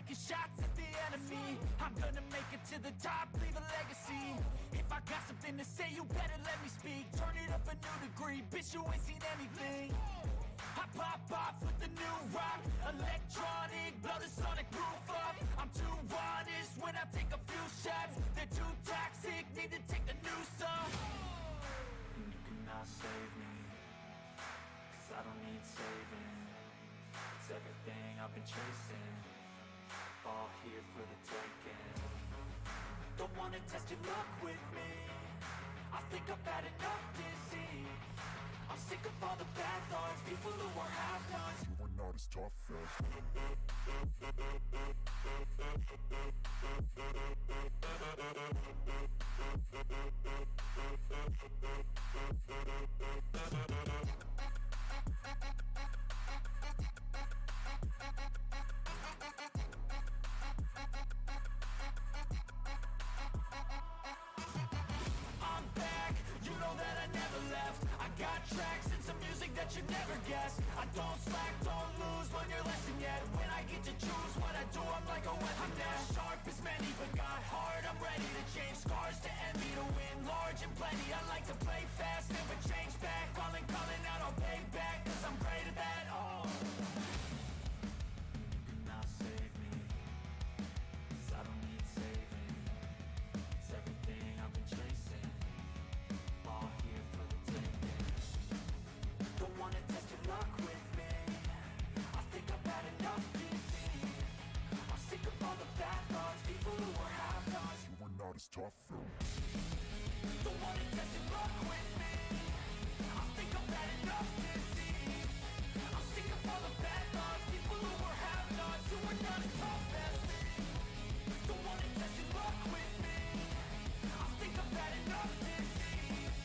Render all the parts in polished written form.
taking shots at the enemy. I'm gonna make it to the top, leave a legacy. If I got something to say, you better let me speak. Turn it up a new degree, bitch, you ain't seen anything. I pop off with the new rock, electronic, blow the sonic roof up. I'm too honest when I take a few shots. They're too toxic, need to take the noose off. And you cannot save me, 'cause I don't need saving. It's everything I've been chasing, all here for the taking. Don't wanna test your luck with me, I think I've had enough disease. I'm sick of all the bad thoughts, people who are half-nots. You are not as tough as I'm back, you know that I never left. I got tracks and some music that you never guessed. I don't slack, don't lose, learn your lesson yet. When I get to choose what I do, I'm like a weapon. I'm not sharp as many, but got hard. I'm ready to change scars to envy, to win large and plenty. I like to play fast, never change back. Calling out, I'll pay back, 'cause I'm great at that. Oh, you cannot save me, 'cause I don't need saving. It's everything I've been chasing, all here for the taking. Don't wanna test your luck with me, I think I've had enough disease. I'm sick of all the bad thoughts, people who are half-nots. you are not as tough as Don't wanna test your luck with me, I think I've had enough disease. I'm sick of all the bad thoughts, people who are half-nots, who are not as tough as me. Don't wanna test your luck with me, I think I've had enough disease.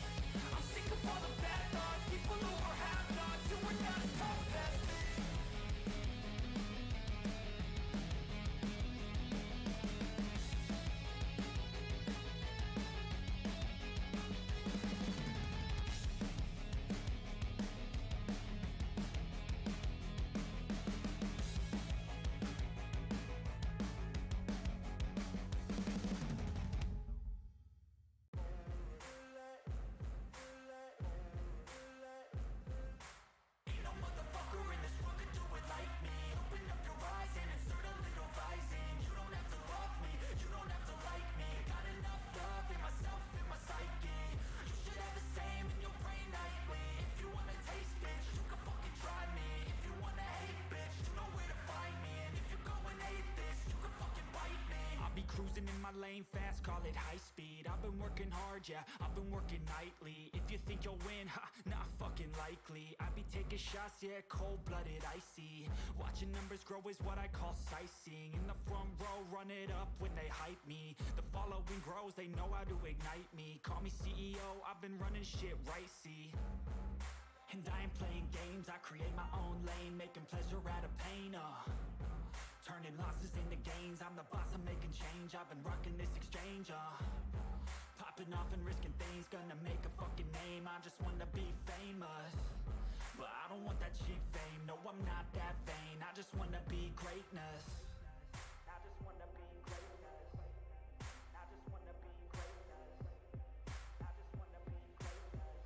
I'm sick of all the bad thoughts, people who are half-nots, who are not as tough as me. Ain't no motherfucker in this world could do it like me. Open up your eyes and insert a little rising. You don't have to love me, you don't have to like me. Got enough love in myself, in my psyche. You should have the same in your brain nightly. If you wanna taste, bitch, you can fucking try me. If you wanna hate, bitch, you know where to find me. And if you're going hate this, you can fucking bite me. I'll be cruising in my lane fast, call it high speed. I've been working hard, yeah, I've been working nightly. If you think you'll win, ha, not fucking likely. I be taking shots, yeah, cold-blooded, icy. Watching numbers grow is what I call sightseeing. In the front row, run it up when they hype me. The following grows, they know how to ignite me. Call me CEO, I've been running shit right, see. And I ain't playing games, I create my own lane, making pleasure out of pain, turning losses into gains, I'm the boss, I'm making change. I've been rocking this exchange, popping off and risking things, gonna make a fucking name. I just wanna be famous, but I don't want that cheap fame. No, I'm not that vain, I just wanna be greatness. I just wanna be greatness. I just wanna be greatness. I just wanna be greatness.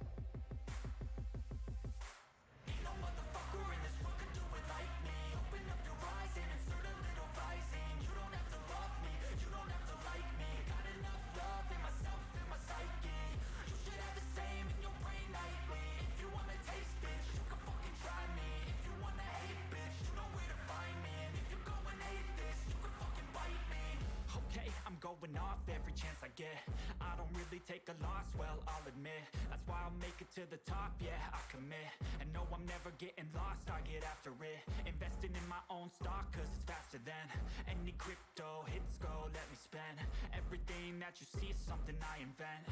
Ain't no motherfucker in this world could do it like me. Open up your eyes and insert a little rising. You don't have to love me, you don't have to like me. Got enough love in myself, in my psyche. You should have the same in your brain nightly. If you wanna taste, bitch, you can fucking try me. If you wanna hate, bitch, you know where to find me. And if you're going hate this, you can fucking bite me. Okay, I'm going off every chance I get. I don't really take a loss, well, I'll admit. That's why I'll make it to the top, yeah, I commit. And no, I'm never getting lost, I get after it. Investing in my own stock, cause it's faster than any crypto hits go, let me spend. Everything that you see is something I invent.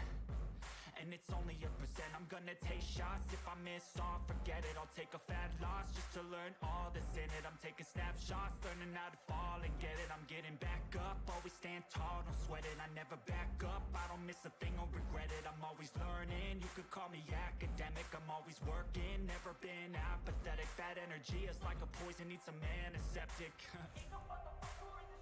And it's only a percent. I'm gonna take shots. If I miss all, forget it. I'll take a fat loss just to learn all that's in it. I'm taking snapshots, learning how to fall and get it. I'm getting back up, always stand tall, don't sweat it. I never back up, I don't miss a thing or regret it. I'm always learning, you could call me academic. I'm always working, never been apathetic. Bad energy is like a poison, needs some antiseptic. Ain't no motherfucker in this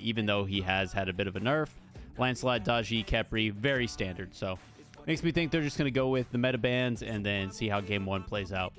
even though he has had a bit of a nerf. Lancelot, Daji, Khepri, very standard. So makes me think they're just going to go with the meta bans and then see how game 1 plays out.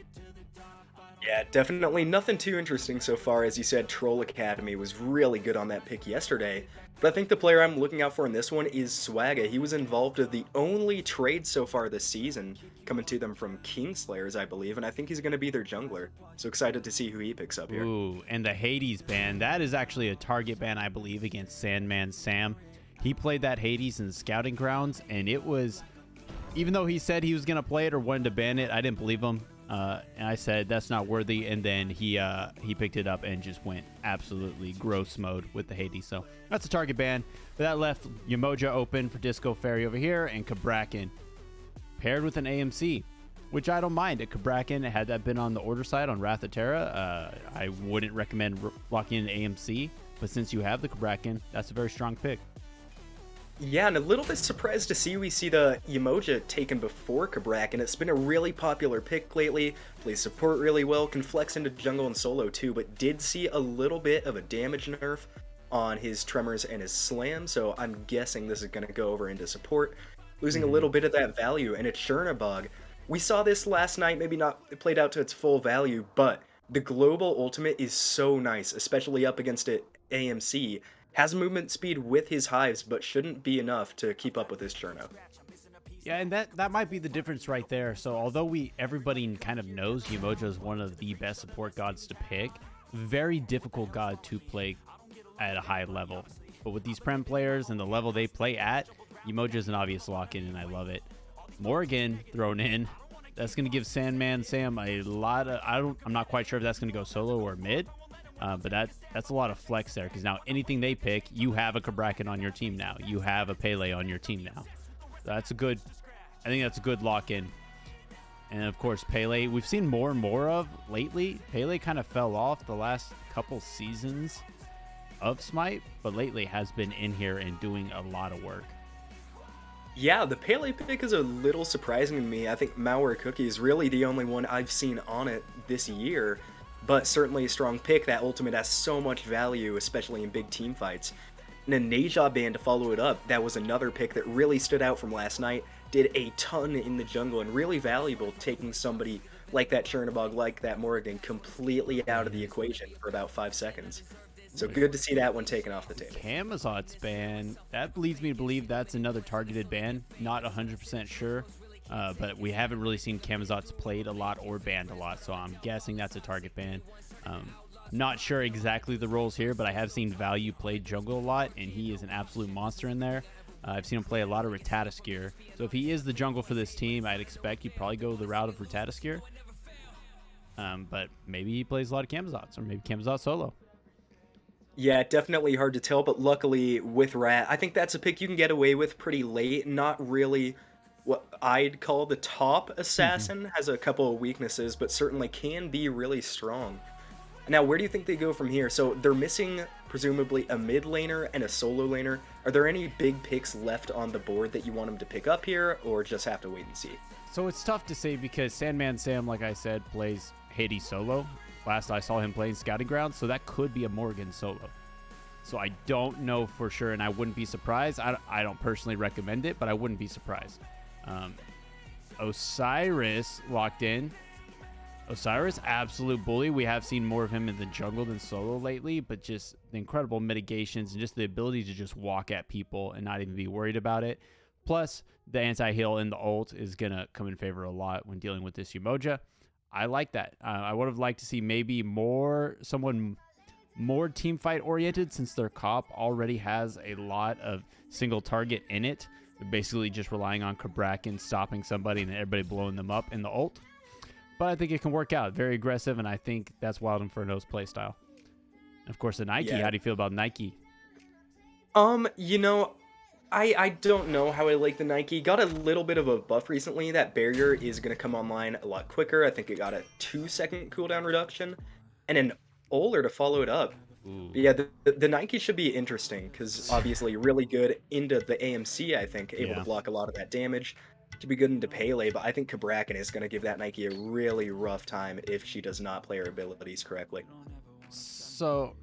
Yeah, definitely nothing too interesting so far. As you said, Troll Academy was really good on that pick yesterday. But I think the player I'm looking out for in this one is Swagga. He was involved in the only trade so far this season, coming to them from Kingslayers, I believe, and I think he's going to be their jungler. So excited to see who he picks up here. Ooh, and the Hades ban. That is actually a target ban, I believe, against SandmanSam. He played that Hades in the scouting grounds, and it was, even though he said he was going to play it or wanted to ban it, I didn't believe him. And I said that's not worthy, and then he picked it up and just went absolutely gross mode with the Hades. So that's a target ban. But that left Yemoja open for DiscoFerry over here, and Cabrakan paired with an AMC, which I don't mind. A Cabrakan, had that been on the order side on Wrath of Terra, I wouldn't recommend locking in an AMC. But since you have the Cabrakan, that's a very strong pick. Yeah, and a little bit surprised to see we see the Yemoja taken before Cabrakan. It's been a really popular pick lately, plays support really well, can flex into jungle and solo too, but did see a little bit of a damage nerf on his Tremors and his Slam, so I'm guessing this is going to go over into support, losing a little bit of that value, and it's Chernabog. We saw this last night, maybe not played out to its full value, but the global ultimate is so nice, especially up against it AMC. Has movement speed with his hives, but shouldn't be enough to keep up with his Cherno. Yeah, and that might be the difference right there. So although everybody kind of knows Yemoja is one of the best support gods to pick, very difficult god to play at a high level. But with these Prem players and the level they play at, Yemoja is an obvious lock-in, and I love it. Morgan thrown in. That's going to give SandmanSam a lot of... I'm not quite sure if that's going to go solo or mid. But that's a lot of flex there, because now anything they pick, you have a Cabrakan on your team now. You have a Pele on your team now. So I think that's a good lock-in. And of course, Pele, we've seen more and more of lately. Pele kind of fell off the last couple seasons of Smite, but lately has been in here and doing a lot of work. Yeah, the Pele pick is a little surprising to me. I think Malware Cookie is really the only one I've seen on it this year. But certainly a strong pick. That ultimate has so much value, especially in big team fights. And a Neja ban to follow it up, that was another pick that really stood out from last night. Did a ton in the jungle and really valuable, taking somebody like that Chernabog, like that Morgan, completely out of the equation for about 5 seconds. So good to see that one taken off the table. Camazot's ban, that leads me to believe that's another targeted ban. Not 100% sure. But we haven't really seen Camazot's played a lot or banned a lot, so I'm guessing that's a target ban. Not sure exactly the roles here, but I have seen Valyouuu play jungle a lot, and he is an absolute monster in there. I've seen him play a lot of Ratataskir, so if he is the jungle for this team, I'd expect he'd probably go the route of Ratataskir. But maybe he plays a lot of Camazots, or maybe Camazot solo. Yeah, definitely hard to tell, but luckily with Rat, I think that's a pick you can get away with pretty late. Not really what I'd call the top assassin. Has a couple of weaknesses, but certainly can be really strong. Now, where do you think they go from here? So they're missing presumably a mid laner and a solo laner. Are there any big picks left on the board that you want them to pick up here, or just have to wait and see? So it's tough to say, because SandmanSam, like I said, plays Hades solo. Last I saw him playing Scouting Grounds, so that could be a Morgan solo. So I don't know for sure, and I wouldn't be surprised. I don't personally recommend it, but I wouldn't be surprised. Osiris locked in. Osiris, absolute bully. We have seen more of him in the jungle than solo lately, but just the incredible mitigations and just the ability to just walk at people and not even be worried about it. Plus, the anti-heal and the ult is going to come in favor a lot when dealing with this Yemoja. I like that. I would have liked to see maybe someone more team fight oriented, since their comp already has a lot of single target in it. They're basically just relying on Cabrakan stopping somebody and everybody blowing them up in the ult. But I think it can work out. Very aggressive, and I think that's Wild Inferno's playstyle. Of course, the Nike. Yeah. How do you feel about Nike? You know, I don't know how I like the Nike. Got a little bit of a buff recently. That barrier is going to come online a lot quicker. I think it got a 2-second cooldown reduction and an Oler to follow it up. But yeah, the Nike should be interesting, because obviously really good into the AMC, I think, able to block a lot of that damage. To be good into Pele, but I think Cabrakan is going to give that Nike a really rough time if she does not play her abilities correctly. So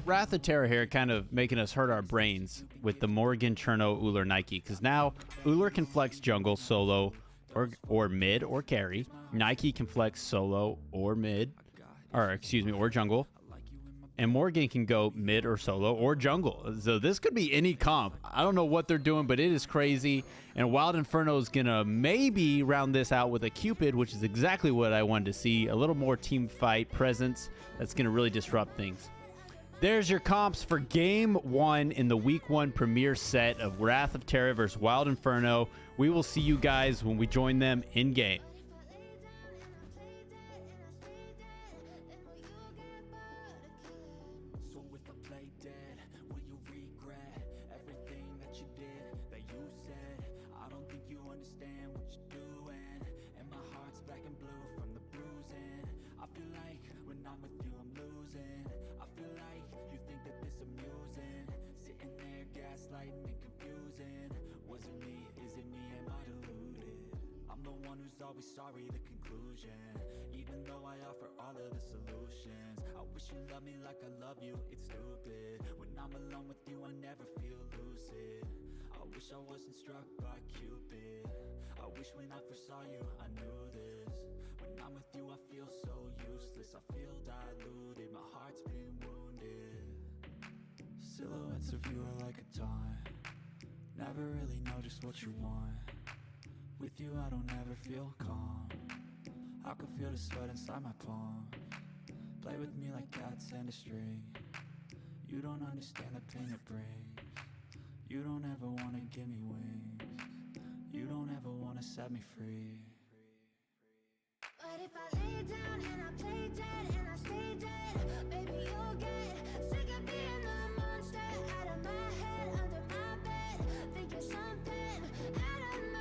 Wrath of Terra here kind of making us hurt our brains with the Morgan, Cherno, Ullr, Nike. Because now Ullr can flex jungle, solo, or mid, or carry. Nike can flex solo or mid, or excuse me, or jungle. And Morgan can go mid or solo or jungle. So this could be any comp. I don't know what they're doing, but it is crazy. And Wild Inferno is going to maybe round this out with a Cupid, which is exactly what I wanted to see. A little more team fight presence that's going to really disrupt things. There's your comps for Game 1 in the Week 1 premiere set of Wrath of Terra versus Wild Inferno. We will see you guys when we join them in-game. Always sorry, the conclusion. Even though I offer all of the solutions, I wish you loved me like I love you, it's stupid. When I'm alone with you, I never feel lucid. I wish I wasn't struck by Cupid. I wish when I first saw you, I knew this. When I'm with you, I feel so useless. I feel diluted, my heart's been wounded. Silhouettes of you are like a taunt. Never really know just what you want. With you I don't ever feel calm. I can feel the sweat inside my palm. Play with me like cats and a string. You don't understand the pain it brings. You don't ever wanna give me wings. You don't ever wanna set me free. But if I lay down and I play dead and I stay dead, baby you'll get sick of being the monster out of my head, under my bed, thinking something out of my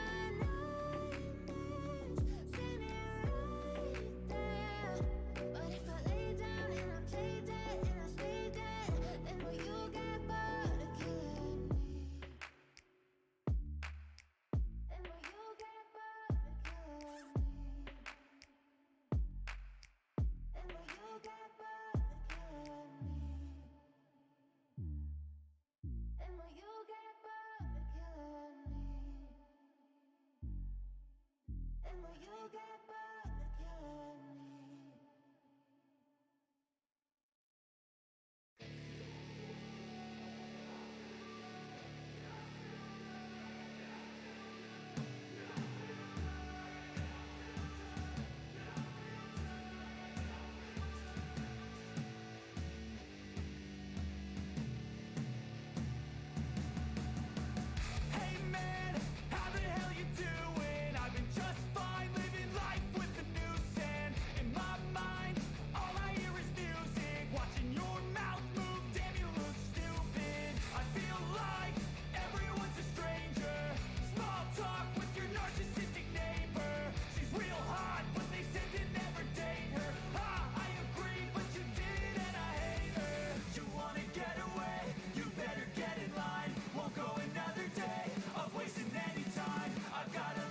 I've got a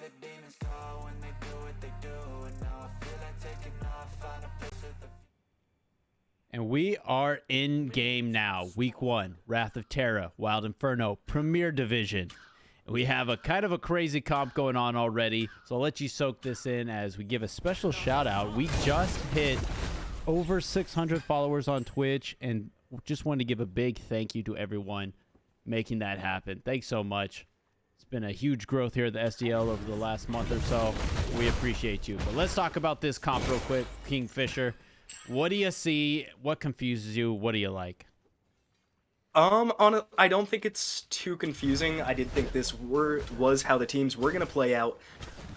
the demons call when they do what they do. And now I feel like taking off, find a place with the And we are in game now. Week 1, Wrath of Terra, Wild Inferno, Premier Division. We have a kind of a crazy comp going on already, so I'll let you soak this in as we give a special shout out. We just hit over 600 followers on Twitch, and just wanted to give a big thank you to everyone making that happen. Thanks so much. It's been a huge growth here at the SDL over the last month or so. We appreciate you. But let's talk about this comp real quick. KingFsher, what do you see? What confuses you? What do you like? I don't think it's too confusing. I did think this was how the teams were going to play out.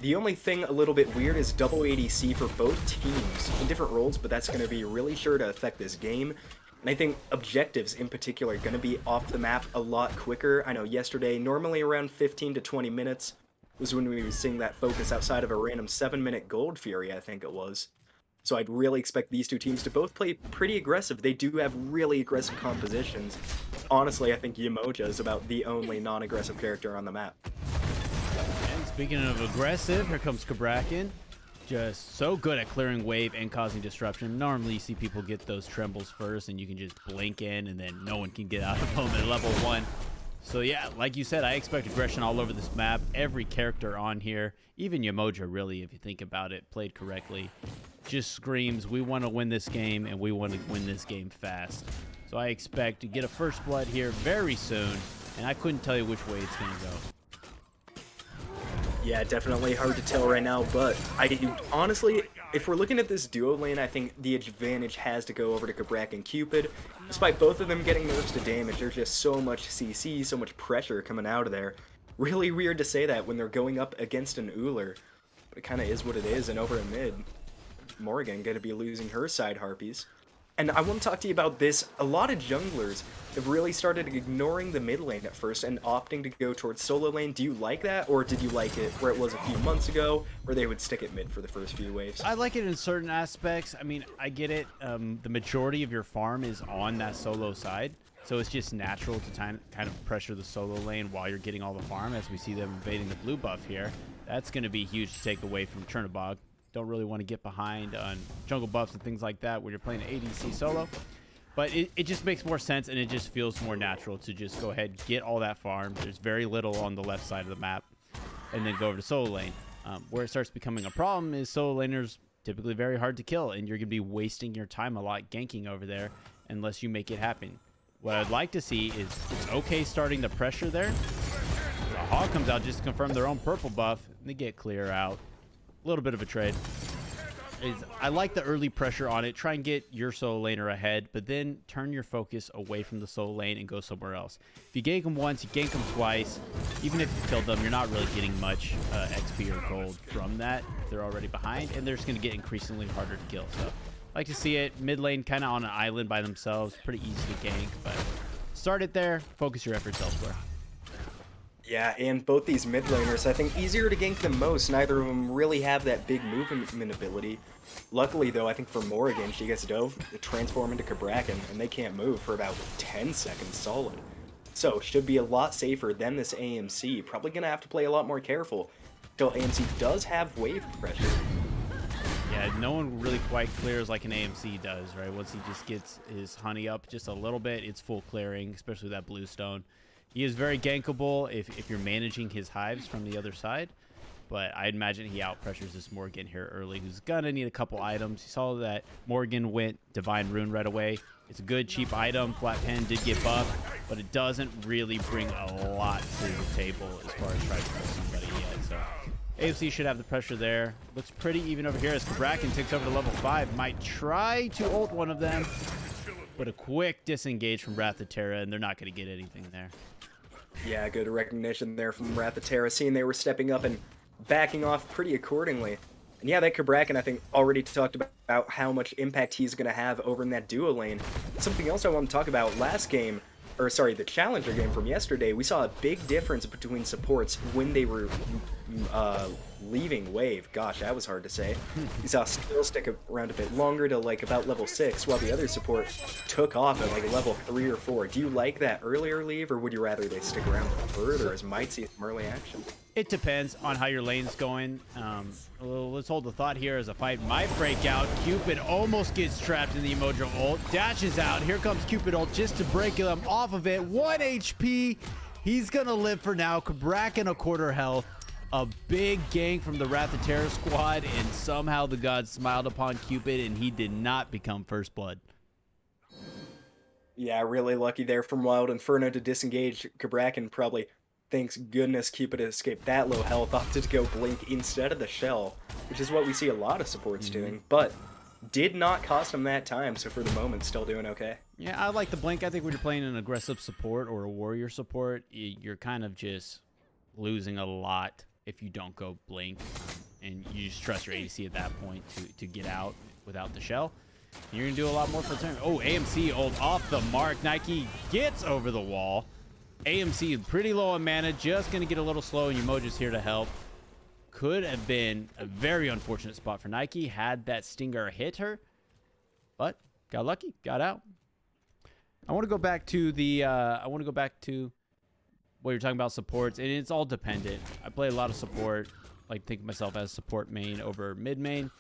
The only thing a little bit weird is double ADC for both teams in different roles, but that's going to be really sure to affect this game. And I think objectives in particular are going to be off the map a lot quicker. I know yesterday, normally around 15 to 20 minutes was when we were seeing that focus outside of a random 7-minute Gold Fury, I think it was. So I'd really expect these two teams to both play pretty aggressive. They do have really aggressive compositions. Honestly, I think Emoji is about the only non-aggressive character on the map. And speaking of aggressive, here comes Kabrakan. Just so good at clearing wave and causing disruption. Normally you see people get those trembles first and you can just blink in and then no one can get out of them at level 1. So yeah, like you said, I expect aggression all over this map. Every character on here, even Emoji really, if you think about it, played correctly, just screams, we want to win this game and we want to win this game fast. So I expect to get a first blood here very soon, and I couldn't tell you which way it's going to go. Yeah, definitely hard to tell right now, but honestly, if we're looking at this duo lane, I think the advantage has to go over to Kabrak and Cupid. Despite both of them getting nerfs to damage, there's just so much CC, so much pressure coming out of there. Really weird to say that when they're going up against an Uller, but it kind of is what it is, and over in mid, Morgan going to be losing her side harpies. And I want to talk to you about this. A lot of junglers have really started ignoring the mid lane at first and opting to go towards solo lane. Do you like that, or did you like it where it was a few months ago, where they would stick at mid for the first few waves? I like it in certain aspects. I mean, I get it. The majority of your farm is on that solo side, so it's just natural to kind of pressure the solo lane while you're getting all the farm, as we see them invading the blue buff here. That's going to be huge to take away from Chernobog. Don't really want to get behind on jungle buffs and things like that when you're playing ADC solo. But it just makes more sense, and it just feels more natural to just go ahead, get all that farm. There's very little on the left side of the map, and then go over to solo lane. Where it starts becoming a problem is solo laners typically very hard to kill, and you're going to be wasting your time a lot ganking over there unless you make it happen. What I'd like to see is it's okay starting the pressure there. The Hog comes out just to confirm their own purple buff, and they get clear out. A little bit of a trade. I like the early pressure on it. Try and get your solo laner ahead, but then turn your focus away from the solo lane and go somewhere else. If you gank them once, you gank them twice. Even if you killed them, you're not really getting much XP or gold from that. They're already behind, and they're just going to get increasingly harder to kill. So I like to see it. Mid lane kind of on an island by themselves. Pretty easy to gank, but start it there. Focus your efforts elsewhere. Yeah, and both these mid laners, I think, easier to gank than most. Neither of them really have that big movement ability. Luckily, though, I think for Morrigan, she gets dove, transform into Kabrakan, and they can't move for about 10 seconds solid. So, should be a lot safer than this AMC. Probably going to have to play a lot more careful, until AMC does have wave pressure. Yeah, no one really quite clears like an AMC does, right? Once he just gets his honey up just a little bit, it's full clearing, especially with that blue stone. He is very gankable if you're managing his hives from the other side, but I'd imagine he out-pressures this Morgan here early, who's going to need a couple items. You saw that Morgan went Divine Rune right away. It's a good, cheap item. Flat Pen did get buffed, but it doesn't really bring a lot to the table as far as trying to kill somebody yet. So AFC should have the pressure there. Looks pretty even over here as Kabrakan takes over to level 5. Might try to ult one of them, but a quick disengage from Wrath of Terra, and they're not going to get anything there. Yeah, good recognition there from Wrath of Terra, seeing they were stepping up and backing off pretty accordingly. And yeah, that Kabrakan, I think, already talked about how much impact he's going to have over in that duo lane. Something else I want to talk about, last game, or sorry, the Challenger game from yesterday, we saw a big difference between supports when they were leaving wave. Gosh, that was hard to say. You saw Skill stick around a bit longer to like about level 6, while the other support took off at like level 3 or 4. Do you like that earlier leave, or would you rather they stick around for the third, or as might see some early action? It depends on how your lane's going. Well, let's hold the thought here as a fight might break out. Cupid almost gets trapped in the Emoji ult. Dashes out. Here comes Cupid ult just to break him off of it. 1 HP. He's going to live for now. Cabrakan a quarter health. A big gank from the Wrath of Terra squad, and somehow the gods smiled upon Cupid, and he did not become first blood. Yeah, really lucky there from Wild Inferno to disengage. Cabrakan probably, thanks goodness Cupid escaped that low health, opted to go Blink instead of the Shell, which is what we see a lot of supports doing, but did not cost him that time, so for the moment, still doing okay. Yeah, I like the Blink. I think when you're playing an aggressive support or a warrior support, you're kind of just losing a lot if you don't go Blink, and you just trust your ADC at that point to get out without the Shell. You're going to do a lot more for the turn. Oh, AMC ult off the mark. Nike gets over the wall. AMC pretty low on mana, just going to get a little slow, and Emoji's here to help. Could have been a very unfortunate spot for Nike had that Stinger hit her, but got lucky, got out. I want to go back to the what you're talking about, supports, and it's all dependent. I play a lot of support, like think of myself as support main over mid main.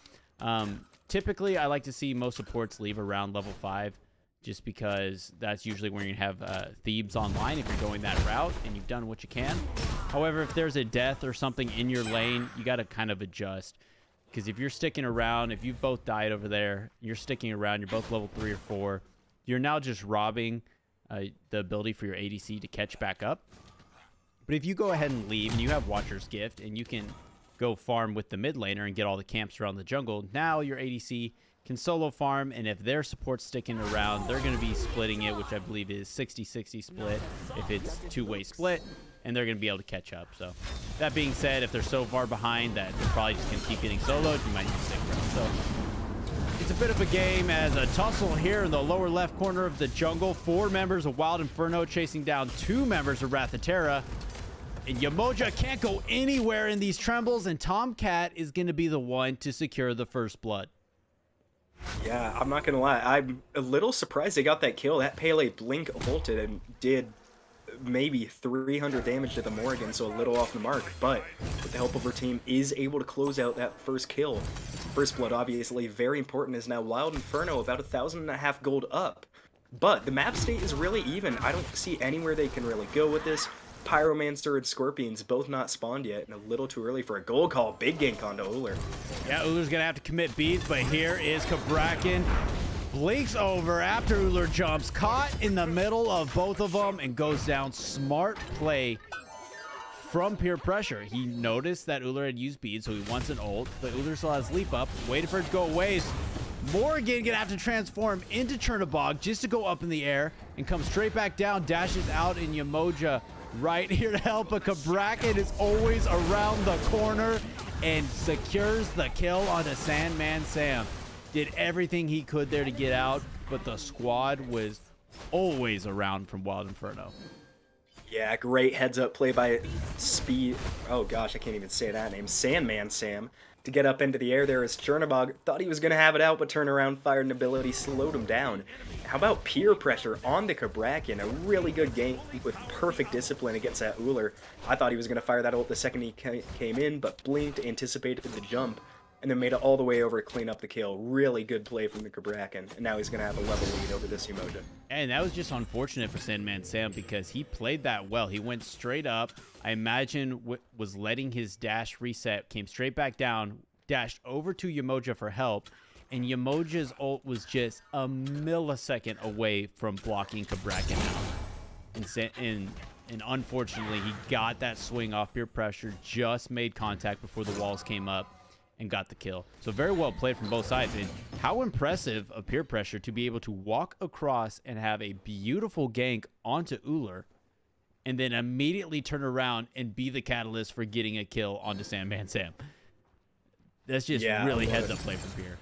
Typically, I like to see most supports leave around level 5, just because that's usually where you have Thebes online if you're going that route and you've done what you can. However, if there's a death or something in your lane, you got to kind of adjust. Because if you're sticking around, if you've both died over there, you're sticking around, you're both level 3 or 4, you're now just robbing the ability for your ADC to catch back up. But if you go ahead and leave and you have Watcher's Gift and you can go farm with the mid laner and get all the camps around the jungle, now your ADC can solo farm, and if their support's sticking around, they're going to be splitting it, which I believe is 60-60 split if it's two-way split, and they're going to be able to catch up. So that being said, if they're so far behind that they're probably just going to keep getting soloed, you might need to stick around. So it's a bit of a game as a tussle here in the lower left corner of the jungle. 4 members of Wild Inferno chasing down 2 members of Wrath of Terra. And Yemoja can't go anywhere in these trembles, and Tomcatt is going to be the one to secure the first blood. Yeah, I'm not going to lie. I'm a little surprised they got that kill. That Pele Blink ulted and did maybe 300 damage to the Morrigan, so a little off the mark. But with the help of her team, is able to close out that first kill. First blood, obviously, very important, is now Wild Inferno about 1,500 gold up. But the map state is really even. I don't see anywhere they can really go with this. Pyromancer and Scorpions both not spawned yet, and a little too early for a gold call. Big gank onto Ullr. Yeah, Ullr's gonna have to commit beats, but here is Cabrakan. Blinks over after Ullr jumps, caught in the middle of both of them, and goes down. Smart play from PeerPressuree. He noticed that Ullr had used beads, so he wants an ult, but Ullr still has leap up, waited for it to go away. Morrigan gonna have to transform into Chernobog just to go up in the air and come straight back down, dashes out, in Yemoja right here to help, but Cabrakan is always around the corner and secures the kill onto SandmanSam. Did everything he could there to get out, but the squad was always around from Wild Inferno. Yeah, great heads up play by Speed. Oh gosh, I can't even say that name. SandmanSam to get up into the air there as Chernobog thought he was going to have it out, but turned around, fired an ability, slowed him down. How about PeerPressuree on the Cabrakan? A really good game with perfect discipline against that Ullr. I thought he was going to fire that ult the second he came in, but blinked, anticipated the jump, and then made it all the way over to clean up the kill. Really good play from the Cabrakan, and now he's going to have a level lead over this Emoji. And that was just unfortunate for SandmanSam because he played that well. He went straight up. I imagine was letting his dash reset, came straight back down, dashed over to Yemoja for help, and Yemoja's ult was just a millisecond away from blocking Cabrakan out. And unfortunately, he got that swing off PeerPressuree, just made contact before the walls came up, and got the kill. So very well played from both sides. And how impressive of PeerPressuree to be able to walk across and have a beautiful gank onto Ullr, and then immediately turn around and be the catalyst for getting a kill onto SandmanSam. That's just really heads-up play from Peer.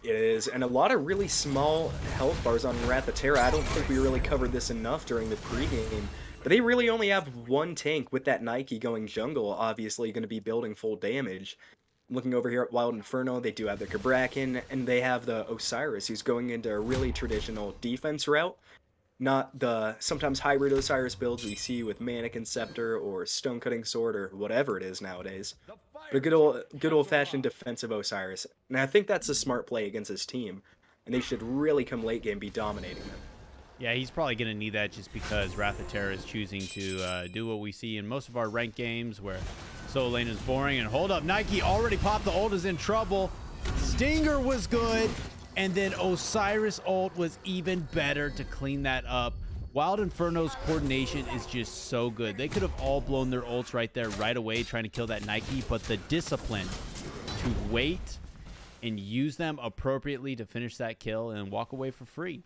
It is, and a lot of really small health bars on Wrath of Terra. I don't think we really covered this enough during the pregame, but they really only have one tank with that Nike going jungle, obviously going to be building full damage. Looking over here at Wild Inferno, they do have the Cabrakan, and they have the Osiris, who's going into a really traditional defense route. not the sometimes hybrid Osiris builds we see with Mannequin Scepter or Stone Cutting Sword or whatever it is nowadays. But a good old fashioned defensive Osiris. And I think that's a smart play against his team. And they should really come late game be dominating them. Yeah, he's probably going to need that just because Wrath of Terra is choosing to do what we see in most of our ranked games where solo lane is boring. And hold up, Nike already popped the ult, is in trouble. Stinger was good. And then Osiris ult was even better to clean that up. Wild Inferno's coordination is just so good. They could have all blown their ults right there, right away, trying to kill that Nike. But the discipline to wait and use them appropriately to finish that kill and walk away for free.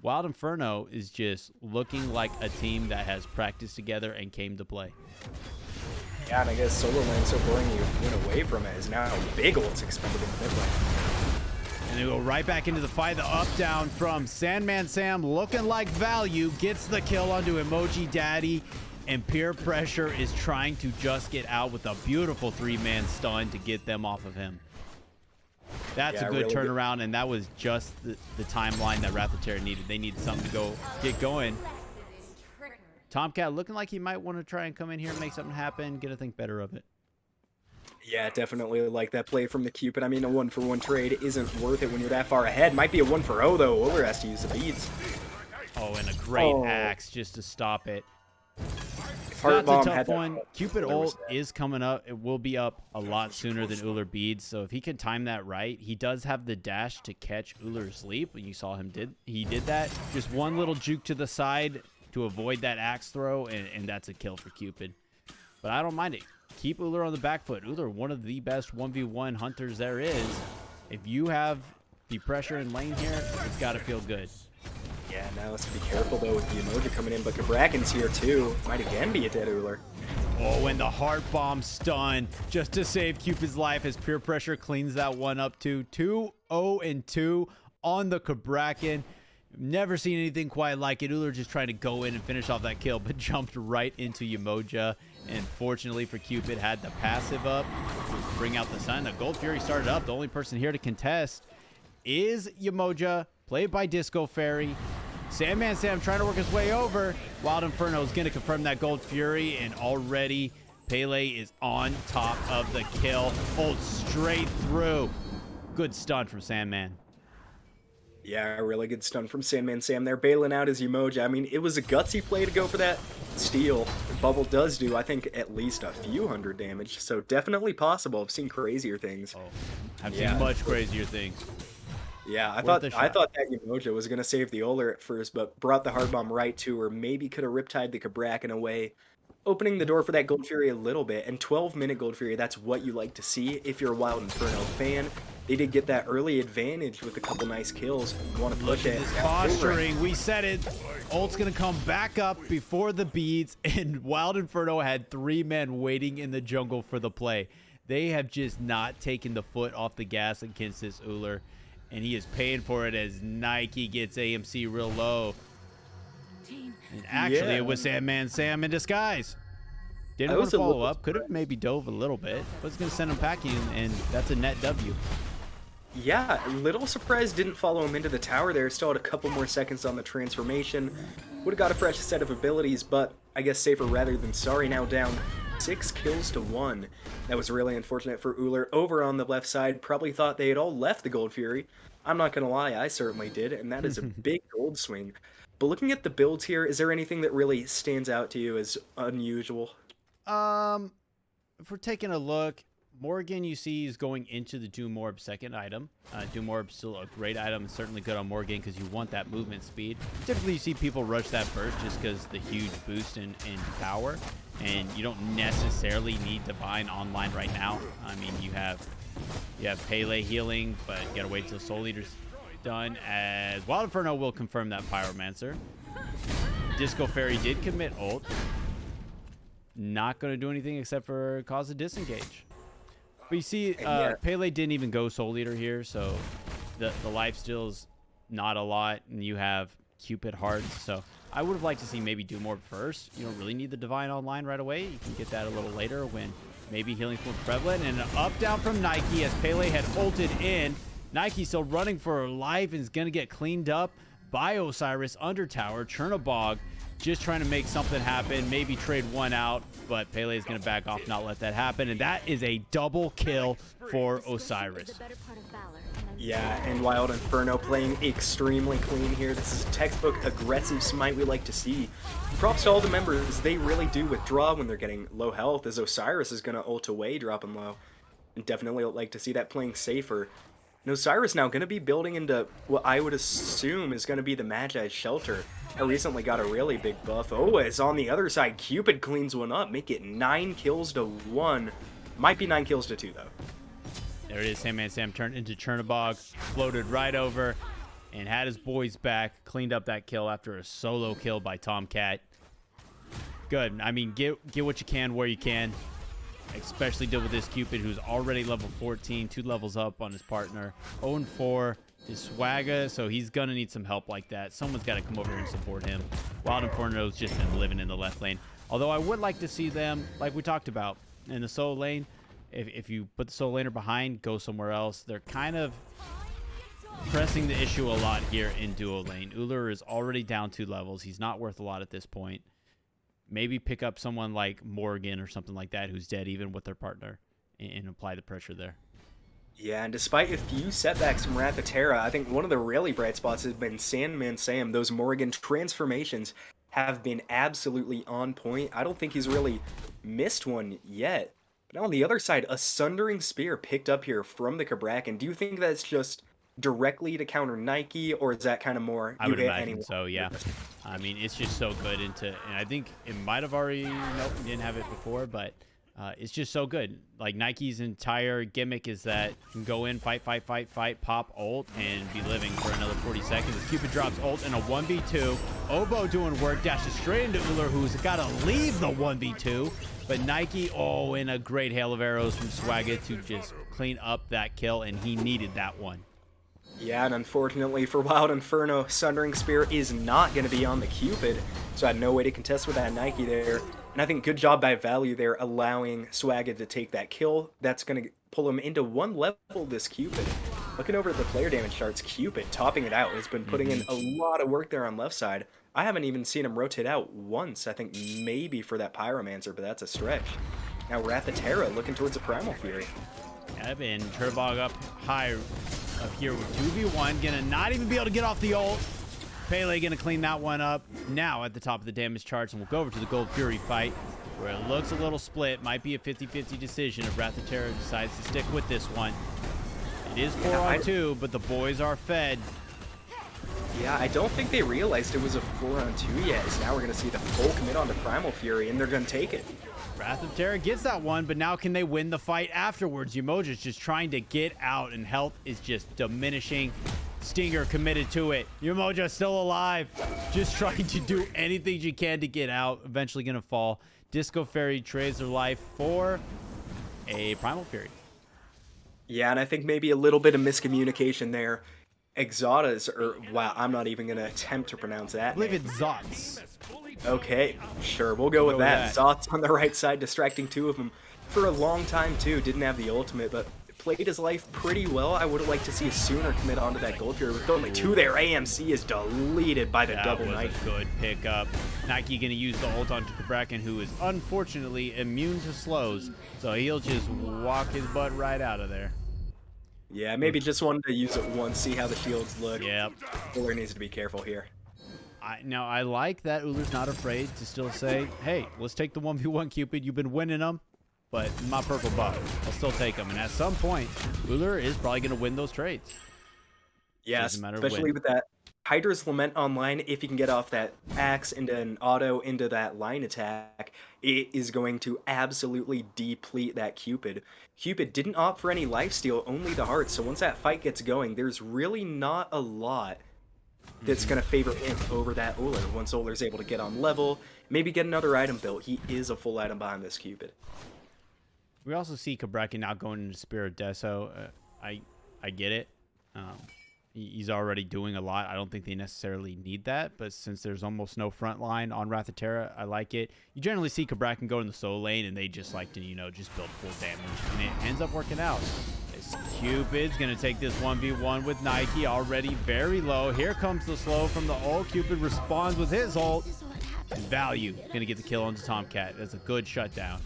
Wild Inferno is just looking like a team that has practiced together and came to play. Yeah, and I guess solo lane so boring you went away from it is now big ults expended in the mid lane. And they go right back into the fight. The up down from SandmanSam looking like Valyouuu gets the kill onto EmojiDaddy. And PeerPressuree is trying to just get out with a beautiful 3-man stun to get them off of him. That's a good really turnaround, and that was just the timeline that Wrath of Terra needed. They needed something to get going. TheTomcatt looking like he might want to try and come in here and make something happen, get a think better of it. Yeah, definitely like that play from the Cupid. I mean, a 1-for-1 trade isn't worth it when you're that far ahead. Might be a 1-for-0 though. Uller has to use the beads. Oh, and a great axe just to stop it. Heart That's a Bomb tough had that- one. Cupid ult is coming up. It will be up a lot sooner than Uller beads. So if he can time that right, he does have the dash to catch Uller's leap. You saw him he did that. Just one little juke to the side to avoid that axe throw, and that's a kill for Cupid. But I don't mind it. Keep Uller on the back foot. Uller, one of the best 1v1 hunters there is. If you have the pressure in lane here, it's got to feel good. Yeah, now let's be careful though with the emoji coming in, but Kabrakan's here too. Might again be a dead Uller. Oh, and the heart bomb stun just to save Cupid's life as PeerPressuree cleans that one up to 2-0-2 on the Kabrakan. Never seen anything quite like it. Uller just trying to go in and finish off that kill, but jumped right into Yemoja. And fortunately for Cupid, had the passive up to bring out the sun. The Gold Fury started up. The only person here to contest is Yemoja, played by DiscoFerry. SandmanSam trying to work his way over. Wild Inferno is going to confirm that Gold Fury, and already Pele is on top of the kill. Ult straight through. Good stun from Sandman. Yeah, a really good stun from SandmanSam there, bailing out his Yemoja. I mean, it was a gutsy play to go for that steal. Bubble does do, I think, at least a few hundred damage, so definitely possible. I've seen crazier things. Oh, I've seen much crazier things. Yeah, I thought that Yemoja was going to save the Uller at first, but brought the hard bomb right to her. Maybe could have riptied the Kabrakan away, opening the door for that Gold Fury a little bit. And 12-minute Gold Fury, that's what you like to see if you're a Wild Inferno fan. They did get that early advantage with a couple nice kills. You want to push it. Posturing, we said it. Ult's going to come back up before the beads, and Wild Inferno had 3 men waiting in the jungle for the play. They have just not taken the foot off the gas against this Uller. And he is paying for it as Nike gets AMC real low. And actually, it was SandmanSam in disguise. Didn't want to follow up. Could have maybe dove a little bit. Was going to send him packing, and that's a net W. Yeah, little surprised didn't follow him into the tower there. Still had a couple more seconds on the transformation. Would have got a fresh set of abilities, but I guess safer rather than sorry. Now down 6 kills to 1. That was really unfortunate for Uller. Over on the left side, probably thought they had all left the Gold Fury. I'm not going to lie, I certainly did, and that is a big gold swing. But looking at the builds here, is there anything that really stands out to you as unusual? If we're taking a look, Morgan you see is going into the Doom Orb second item. Doom Orb still a great item, and certainly good on Morgan because you want that movement speed. Typically you see people rush that first just because the huge boost in power, and you don't necessarily need Divine online right now. I mean, you have Pele healing, but you gotta wait till Soul Eater's done, as Wild Inferno will confirm that Pyromancer. DiscoFerry did commit ult. Not going to do anything except for cause a disengage. But you see, Pele didn't even go Soul Eater here, so the lifesteal's not a lot, and you have Cupid hearts. So I would have liked to see maybe do more first. You don't really need the Divine online right away. You can get that a little later when maybe healing more prevalent. And an up down from Nike as Pele had ulted in. Nike still running for her life and is going to get cleaned up by Osiris under tower. Chernobog just trying to make something happen, maybe trade one out, but Pele is going to back off, not let that happen. And that is a double kill for Osiris. Yeah, and Wild Inferno playing extremely clean here. This is textbook aggressive Smite we like to see. Props to all the members. They really do withdraw when they're getting low health, as Osiris is going to ult away, dropping low. And definitely like to see that playing safer. And Osiris now going to be building into what I would assume is going to be the Magi's Shelter. I recently got a really big buff. Oh, it's on the other side. Cupid cleans one up. Make it 9 kills to 1. Might be 9 kills to 2, though. There it is. SandmanSam turned into Chernobog, floated right over, and had his boys back. Cleaned up that kill after a solo kill by Tomcatt. Good. I mean, get what you can where you can. Especially deal with this Cupid, who's already level 14, 2 levels up on his partner. 0-4 is Swagga, so he's going to need some help like that. Someone's got to come over here and support him. Wild Inferno's just been living in the left lane. Although I would like to see them, like we talked about, in the solo lane. If you put the solo laner behind, go somewhere else. They're kind of pressing the issue a lot here in duo lane. Ullr is already down 2 levels. He's not worth a lot at this point. Maybe pick up someone like Morgan or something like that who's dead even with their partner and apply the pressure there. Yeah, and despite a few setbacks from Wrath of Terra, I think one of the really bright spots has been SandmanSam. Those Morgan transformations have been absolutely on point. I don't think he's really missed one yet. But on the other side, a Sundering Spear picked up here from the Cabrakan. Do you think that's just directly to counter Nike, or is that kind of more I would imagine so, yeah. I mean, it's just so good and I think it might have already, nope, we didn't have it before, but it's just so good. Like, Nike's entire gimmick is that you can go in, fight, pop ult, and be living for another 40 seconds. Cupid drops ult in a 1v2. Oboe doing work, dashes straight into Ullr, who's got to leave the 1v2. But Nike, oh, and a great hail of arrows from Swagga to just clean up that kill, and he needed that one. Yeah, and unfortunately for Wild Inferno, Sundering Spear is not going to be on the Cupid, so I had no way to contest with that Nike there. And I think good job by Valyouuu there, allowing Swagga to take that kill. That's going to pull him into 1 level, this Cupid. Looking over at the player damage charts, Cupid, topping it out, has been putting in a lot of work there on left side. I haven't even seen him rotate out once, I think maybe for that Pyromancer, but that's a stretch. Now Wrath of Terra looking towards a Primal Fury. Yep, and Chernobog up high up here with 2v1. Gonna not even be able to get off the ult. Pele gonna clean that one up now at the top of the damage charts, and we'll go over to the Gold Fury fight, where it looks a little split. Might be a 50-50 decision if Wrath of Terra decides to stick with this one. It is 4-on-2, but the boys are fed. Yeah, I don't think they realized it was a 4-on-2 yet, so now we're going to see the full commit onto Primal Fury, and they're going to take it. Wrath of Terra gets that one, but now can they win the fight afterwards? Umoja's just trying to get out, and health is just diminishing. Stinger committed to it. Umoja still alive, just trying to do anything she can to get out. Eventually going to fall. DiscoFerry trades their life for a Primal Fury. Yeah, and I think maybe a little bit of miscommunication there. Xotzz, or wow, I'm not even going to attempt to pronounce that. I believe it's Xotzz. Okay, sure, we'll go with that. Xotzz on the right side, distracting 2 of them for a long time too. Didn't have the ultimate, but played his life pretty well. I would have liked to see a sooner commit onto that Gold Fury. With only 2 there, AMC is deleted by the double knight. That was a good pickup. Nike going to use the ult onto Cabrakan, who is unfortunately immune to slows, so he'll just walk his butt right out of there. Yeah, maybe just wanted to use it once, see how the shields look. Yep. Ullr needs to be careful here. Now, I like that Ullr's not afraid to still say, hey, let's take the 1v1 Cupid. You've been winning them, but my purple buff, I'll still take them. And at some point, Ullr is probably going to win those trades. Yeah, especially with that Hydra's Lament online. If you can get off that axe into an auto into that line attack, it is going to absolutely deplete that Cupid. Cupid didn't opt for any lifesteal, only the heart. So once that fight gets going, there's really not a lot that's going to favor him over that Ullr. Once Ullr's able to get on level, maybe get another item built. He is a full item behind this Cupid. We also see Cabrakan now going into Spirit Deso. I get it. He's already doing a lot. I don't think they necessarily need that, but since there's almost no front line on Wrath of Terra, I like it. You generally see Cabrakan go in the solo lane, and they just like to, just build full damage, and it ends up working out. As Cupid's going to take this 1v1 with Nike, already very low. Here comes the slow from the ult. Cupid responds with his ult. Valyouuu going to get the kill on TheTomcatt. That's a good shutdown.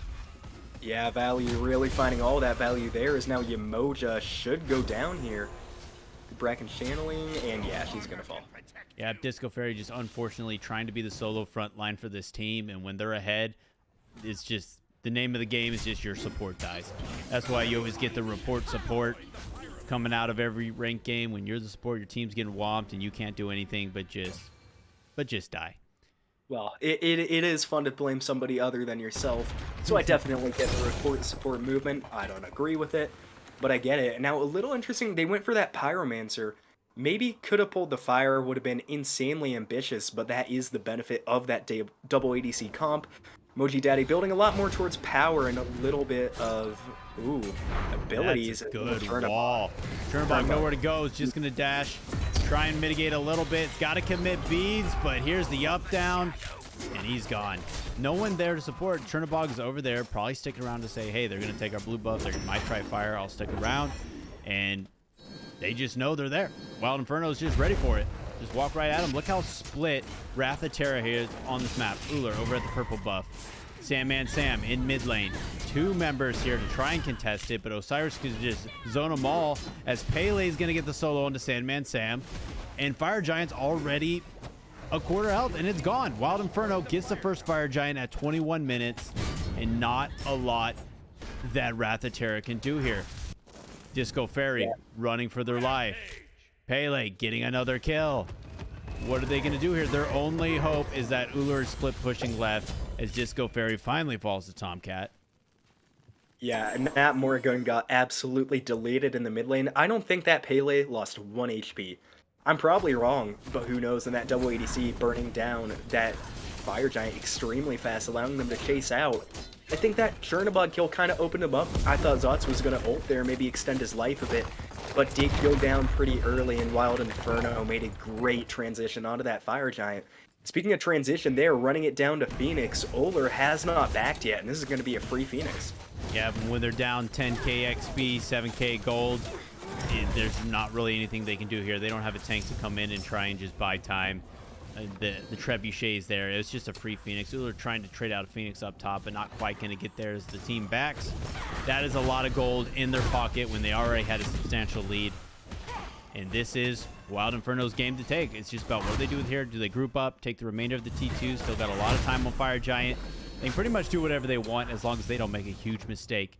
Yeah, Valyouuu really finding all that value there as now Yemoja should go down here. Bracken channeling, and yeah, she's going to fall. Yeah, DiscoFerry just unfortunately trying to be the solo front line for this team, and when they're ahead, it's just the name of the game is just your support dies. That's why you always get the report support coming out of every ranked game. When you're the support, your team's getting whomped and you can't do anything but just die. Well, it is fun to blame somebody other than yourself, so I definitely get the report support movement. I don't agree with it, but I get it. Now, a little interesting, they went for that Pyromancer. Maybe could have pulled the fire, would have been insanely ambitious, but that is the benefit of that double ADC comp. EmojiDaddy building a lot more towards power and a little bit of, abilities. That's a good wall. Turnbuckle nowhere to go. It's just going to dash, try and mitigate a little bit. It's got to commit beads, but here's the up down, and he's gone. No one there to support. Chernobog is over there, probably sticking around to say, hey, they're going to take our blue buff. They might try fire. I'll stick around. And they just know they're there. Wild Inferno is just ready for it. Just walk right at him. Look how split Wrath of Terra here is on this map. Uller over at the purple buff. SandmanSam in mid lane. Two members here to try and contest it, but Osiris could just zone them all as Pele is going to get the solo onto SandmanSam. And Fire Giant's already a quarter health, and it's gone. Wild Inferno gets the first Fire Giant at 21 minutes, and not a lot that Wrath of Terra can do here. DiscoFerry running for their life. Pele getting another kill. What are they going to do here? Their only hope is that Uller is split pushing left as DiscoFerry finally falls to TheTomcatt. Yeah, and that Morrigan got absolutely deleted in the mid lane. I don't think that Pele lost 1 HP. I'm probably wrong, but who knows, and that double ADC burning down that Fire Giant extremely fast, allowing them to chase out. I think that Chernobog kill kind of opened him up. I thought Xotzz was going to ult there, maybe extend his life a bit, but did go down pretty early, and Wild Inferno made a great transition onto that Fire Giant. Speaking of transition, they're running it down to Phoenix. Uller has not backed yet, and this is going to be a free Phoenix. Yeah, but when they're down 10k XP, 7k gold, there's not really anything they can do here. They don't have a tank to come in and try and just buy time. The trebuchet is there. It's just a free Phoenix. Uller trying to trade out a Phoenix up top, but not quite going to get there as the team backs. That is a lot of gold in their pocket when they already had a substantial lead. And this is Wild Inferno's game to take. It's just about what do they do with here. Do they group up, take the remainder of the T2? Still got a lot of time on Fire Giant. They can pretty much do whatever they want as long as they don't make a huge mistake.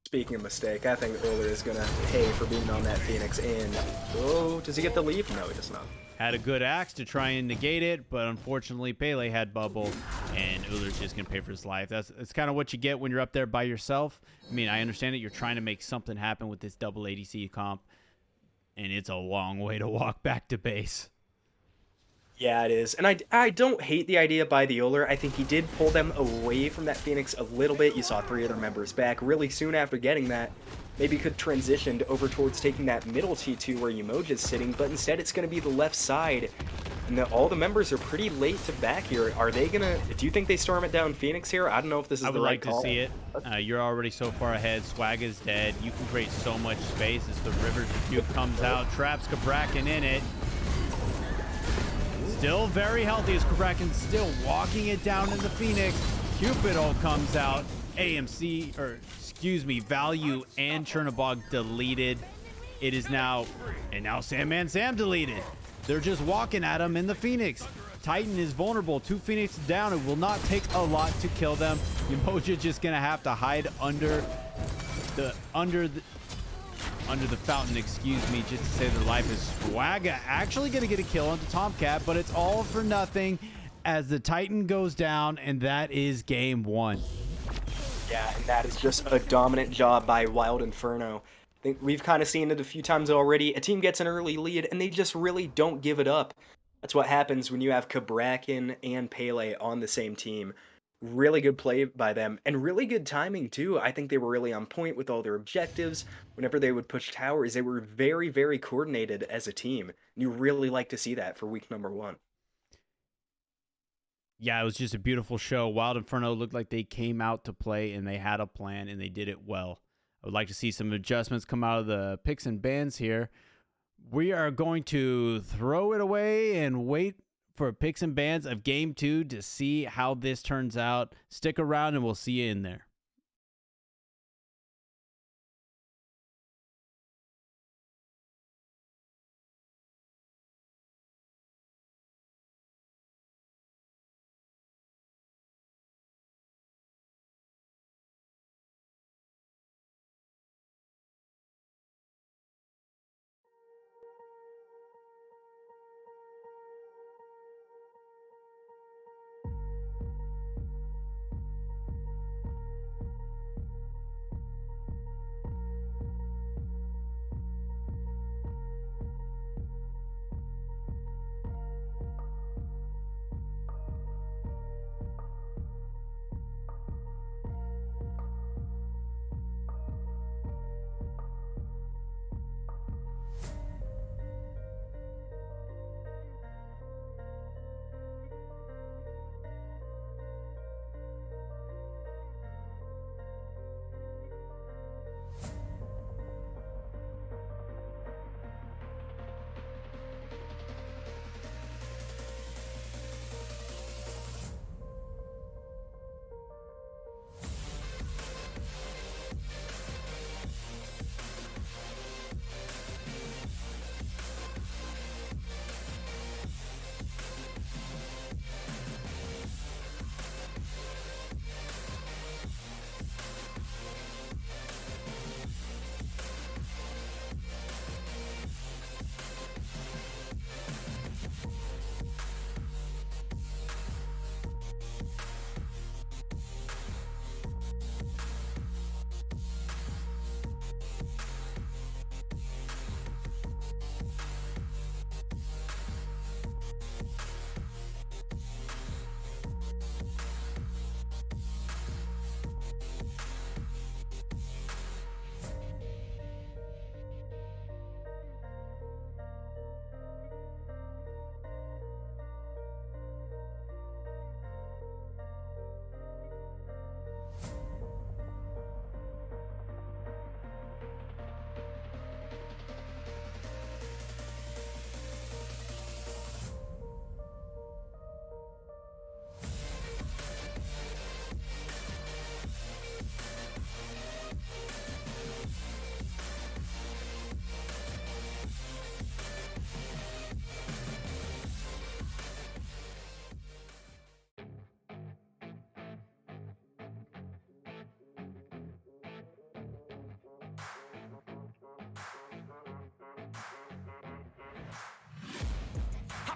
Speaking of mistake, I think Uller is going to pay for being on that Phoenix. And, oh, does he get the leap? No, he does not. Had a good axe to try and negate it, but unfortunately Pele had bubble, and Uller's just going to pay for his life. That's kind of what you get when you're up there by yourself. I mean, I understand it. You're trying to make something happen with this double ADC comp, and it's a long way to walk back to base. Yeah, it is. And I don't hate the idea by the Uller. I think he did pull them away from that Phoenix a little bit. You saw 3 other members back really soon after getting that. Maybe could transitioned over towards taking that middle T2 where Emoji is sitting, but instead it's going to be the left side. And all the members are pretty late to back here. Are they going to... Do you think they storm it down Phoenix here? I don't know if this is the right call. I would like to see it. You're already so far ahead. Swagga's dead. You can create so much space as the Rivers Cube comes out. Traps Cabrakan in it. Still very healthy as Cabrakan's still walking it down in the Phoenix. Cupid all comes out. AMC, or excuse me, Valyouuu and Chernobog deleted. It is now, and now SandmanSam deleted. They're just walking at him in the Phoenix. Titan is vulnerable. 2 Phoenix down. It will not take a lot to kill them. Emoji just gonna have to hide under the fountain, excuse me, just to save their life. Is Swagga actually gonna get a kill on TheTomcatt, but it's all for nothing as the Titan goes down, and that is game 1. Yeah, and that is just a dominant job by Wild Inferno. I think we've kind of seen it a few times already. A team gets an early lead, and they just really don't give it up. That's what happens when you have Cabrakan and Pele on the same team. Really good play by them, and really good timing, too. I think they were really on point with all their objectives. Whenever they would push towers, they were very, very coordinated as a team. And you really like to see that for week number 1. Yeah, it was just a beautiful show. Wild Inferno looked like they came out to play, and they had a plan, and they did it well. I would like to see some adjustments come out of the picks and bans here. We are going to throw it away and wait for picks and bans of Game 2 to see how this turns out. Stick around and we'll see you in there.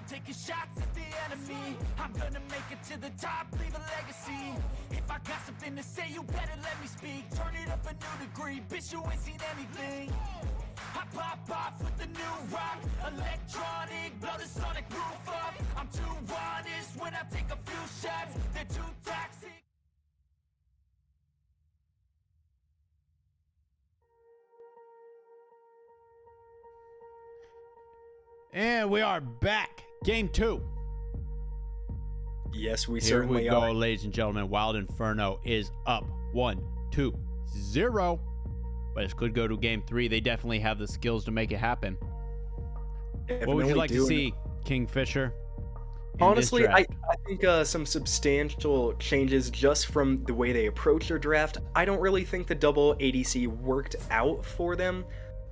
Taking shots at the enemy. I'm gonna make it to the top, leave a legacy. If I got something to say, you better let me speak. Turn it up a new degree, bitch, you ain't seen anything. I pop off with the new rock, electronic, blow the sonic roof up. I'm too honest when I take a few shots, they're too toxic. And we are back. Game 2. Yes, we Here certainly we go, are. ladies and gentlemen. Wild Inferno is up 1-2-0. But it could go to Game 3. They definitely have the skills to make it happen. What would you Definitely like to do. see, KingFsher? Honestly, I think some substantial changes just from the way they approach their draft. I don't really think the double ADC worked out for them.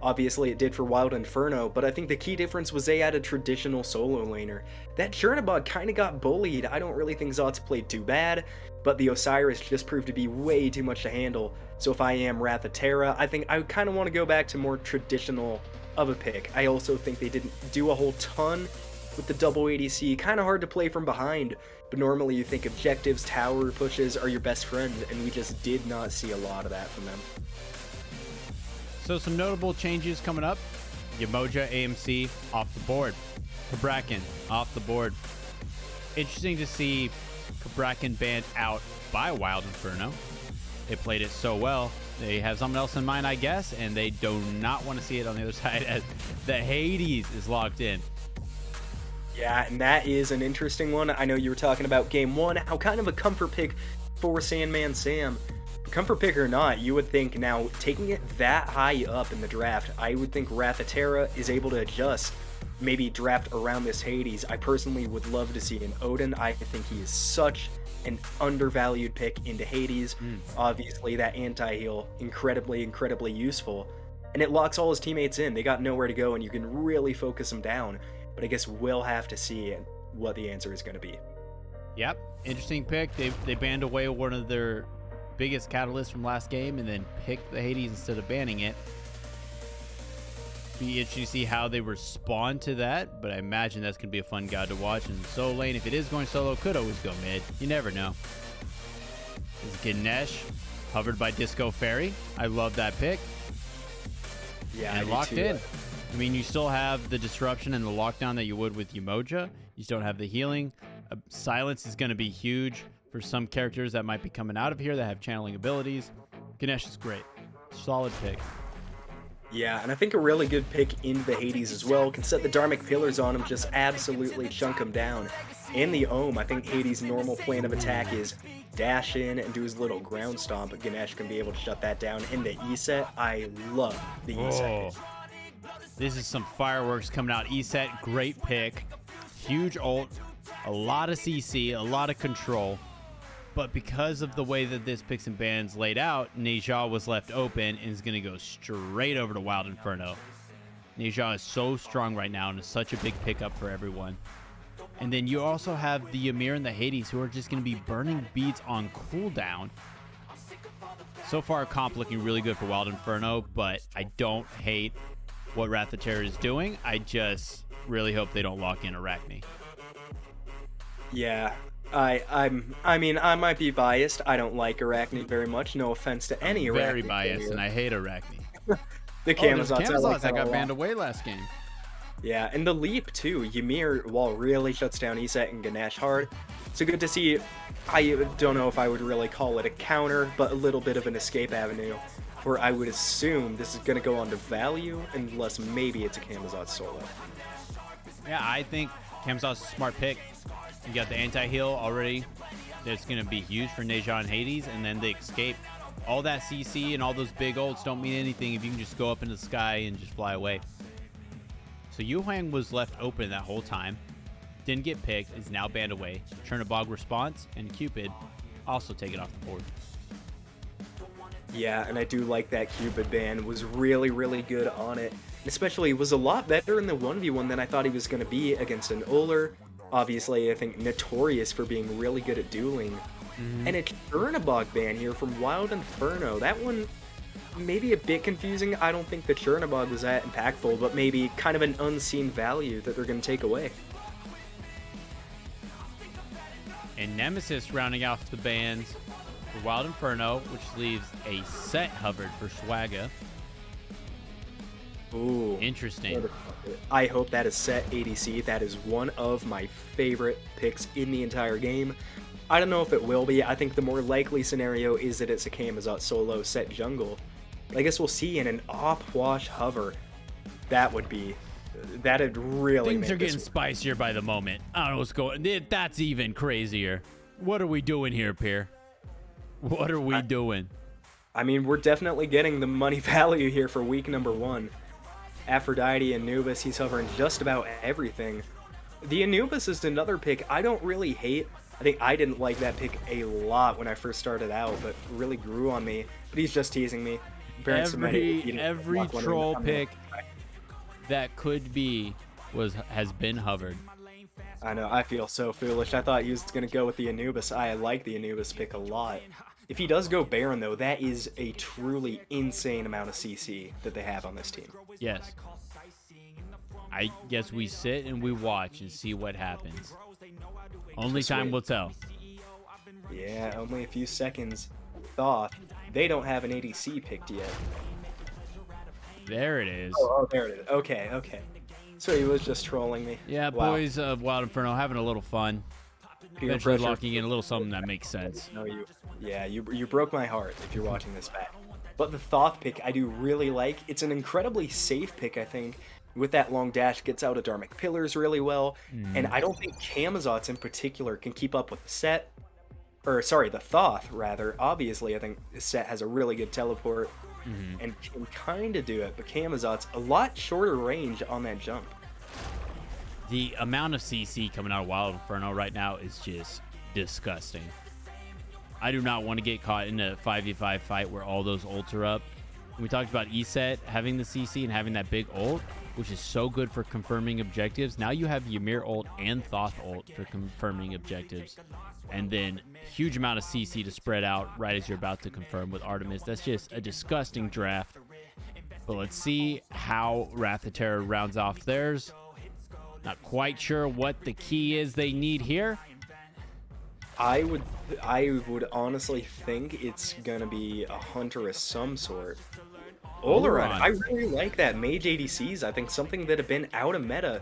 Obviously, it did for Wild Inferno, but I think the key difference was they had a traditional solo laner. That Chernabog kind of got bullied. I don't really think Xotzz played too bad, but the Osiris just proved to be way too much to handle. So if I am Wrath of Terra, I think I kind of want to go back to more traditional of a pick. I also think they didn't do a whole ton with the double ADC. Kind of hard to play from behind, but normally you think objectives, tower pushes are your best friend, and we just did not see a lot of that from them. So some notable changes coming up. Yamoja AMC off the board. Cabrakan off the board. Interesting to see Cabrakan banned out by Wild Inferno. They played it so well. They have something else in mind, I guess, and they do not want to see it on the other side as the Hades is locked in. Yeah, and that is an interesting one. I know you were talking about game 1, how kind of a comfort pick for SandmanSam. comfort pick or not, you would think now, taking it that high up in the draft, I would think Terra is able to adjust, maybe draft around this Hades. I personally would love to see an Odin. I think he is such an undervalued pick into Hades. Obviously, that anti-heal, incredibly useful. And it locks all his teammates in. They got nowhere to go, and you can really focus them down. But I guess we'll have to see what the answer is going to be. Yep, interesting pick. They banned away one of their biggest catalysts from last game and then picked the Hades instead of banning it. Be interesting to see how they respond to that, but I imagine that's going to be a fun god to watch. And solo lane, if it is going solo, could always go mid. You never know. This is Ganesh, hovered by DiscoFerry. I love that pick. Yeah, and locked in. I mean, you still have the disruption and the lockdown that you would with Umoja. You still have the healing. Silence is going to be huge for some characters that might be coming out of here that have channeling abilities. Ganesh is great. Solid pick. Yeah, and I think a really good pick into the Hades as well. Can set the Dharmic Pillars on him, just absolutely chunk him down. And the Ohm, I think Hades' normal plan of attack is dash in and do his little ground stomp, but Ganesh can be able to shut that down. In the E-set, I love the E-set. This is some fireworks coming out. E-set, great pick. Huge ult, a lot of CC, a lot of control. But because of the way that this picks and bans laid out, Migii was left open and is going to go straight over to Wild Inferno. Migii is so strong right now and is such a big pickup for everyone. And then you also have the Ymir and the Hades who are just going to be burning beads on cooldown. So far, comp looking really good for Wild Inferno, but I don't hate what Terra is doing. I just really hope they don't lock in Arachne. Yeah, I mean, I might be biased. I don't like Arachne very much. No offense to any Arachne. Very biased, and I hate Arachne. The Camazotz, I like that got a banned lot. away last game. Yeah, and the leap too. Ymir, while really shuts down ESET and Ganesh hard. So good to see. I don't know if I would really call it a counter, but a little bit of an escape avenue, where I would assume this is going to go on to Valyouuu, unless maybe it's a Camazotz solo. Yeah, I think Camazotz is a smart pick. You got the anti-heal already. That's going to be huge for Migii and Hades, and then the escape. All that CC and all those big ults don't mean anything if you can just go up into the sky and just fly away. So Yuhang was left open that whole time. Didn't get picked, is now banned away. Chernabog response, and Cupid also taken off the board. Yeah, and I do like that Cupid ban. Was really good on it. Especially was a lot better in the 1v1 than I thought he was going to be against an Ullr. Obviously, I think notorious for being really good at dueling. And a Chernabog ban here from Wild Inferno. That one maybe a bit confusing. I don't think the Chernabog was that impactful, but maybe kind of an unseen value that they're going to take away. And Nemesis rounding off the bans for Wild Inferno, which leaves a set hovered for Swagga. Ooh. Interesting. I hope that is set ADC. That is one of my favorite picks in the entire game. I don't know if it will be. I think the more likely scenario is that it's a Camazotz solo set jungle. I guess we'll see in an op-wash hover. That'd really Things are getting spicier by the moment. I don't know what's going. That's even crazier. What are we doing here, Peer? What are we doing? I mean, we're definitely getting the money value here for week number 1. Aphrodite, Anubis, he's hovering just about everything. The Anubis is another pick I don't really hate. I think I didn't like that pick a lot when I first started out, but really grew on me. But he's just teasing me. Every troll pick that could be has been hovered. I know, I feel so foolish. I thought he was going to go with the Anubis. I like the Anubis pick a lot. If he does go Baron, though, that is a truly insane amount of CC that they have on this team. Yes. I guess we sit and we watch and see what happens. Only time will tell. Yeah, only a few seconds. Thoth, they don't have an ADC picked yet. There it is. Oh, there it is. Okay. So he was just trolling me. Yeah, wow. Boys of Wild Inferno having a little fun. Eventually locking in a little something that makes sense. No, you broke my heart if you're watching this back. But the Thoth pick I do really like. It's an incredibly safe pick, I think. With that long dash, gets out of Dharmic Pillars really well. And I don't think Camazotz in particular can keep up with the set. or sorry, the Thoth rather. Obviously, I think this set has a really good teleport and can kind of do it, but Camazot's a lot shorter range on that jump. The amount of CC coming out of Wild Inferno right now is just disgusting. I do not want to get caught in a 5v5 fight where all those ults are up. We talked about ESET having the CC and having that big ult, which is so good for confirming objectives. Now you have Ymir ult and Thoth ult for confirming objectives. And then huge amount of CC to spread out right as you're about to confirm with Artemis. That's just a disgusting draft. But let's see how Wrath of Terra rounds off theirs. Not quite sure what the key is they need here. I would honestly think it's gonna be a hunter of some sort. Oleron, I really like that. Mage ADCs, I think something that have been out of meta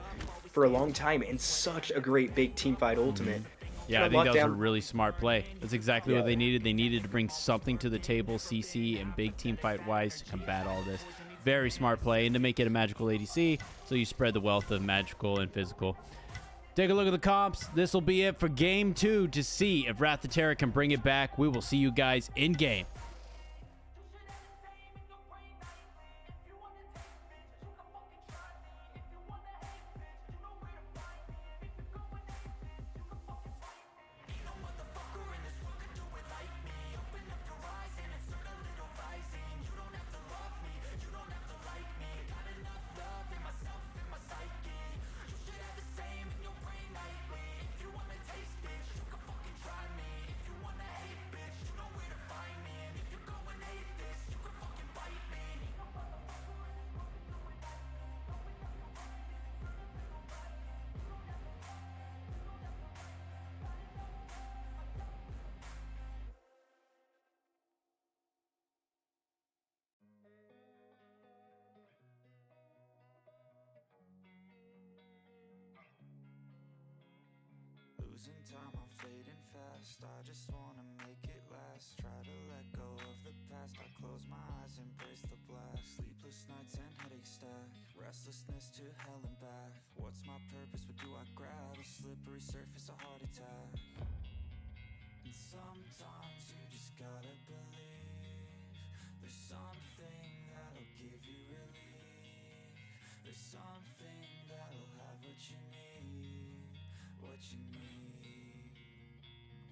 for a long time, and such a great big teamfight ultimate. Yeah, I think that was a really smart play. That's exactly what they needed. They needed to bring something to the table, CC and big teamfight wise, to combat all this. Very smart play, and to make it a magical ADC, so you spread the wealth of magical and physical. Take a look at the comps. This will be it for game 2 to see if Wrath of Terra can bring it back. We will see you guys in game. Losing time, I'm fading fast. I just wanna make it last. Try to let go of the past. I close my eyes, embrace the blast. Sleepless nights and headaches stack. Restlessness to hell and back. What's my purpose? What do I grab? A slippery surface, a heart attack. And sometimes you just gotta believe there's something that'll give you relief. There's something that'll have what you need. What you need.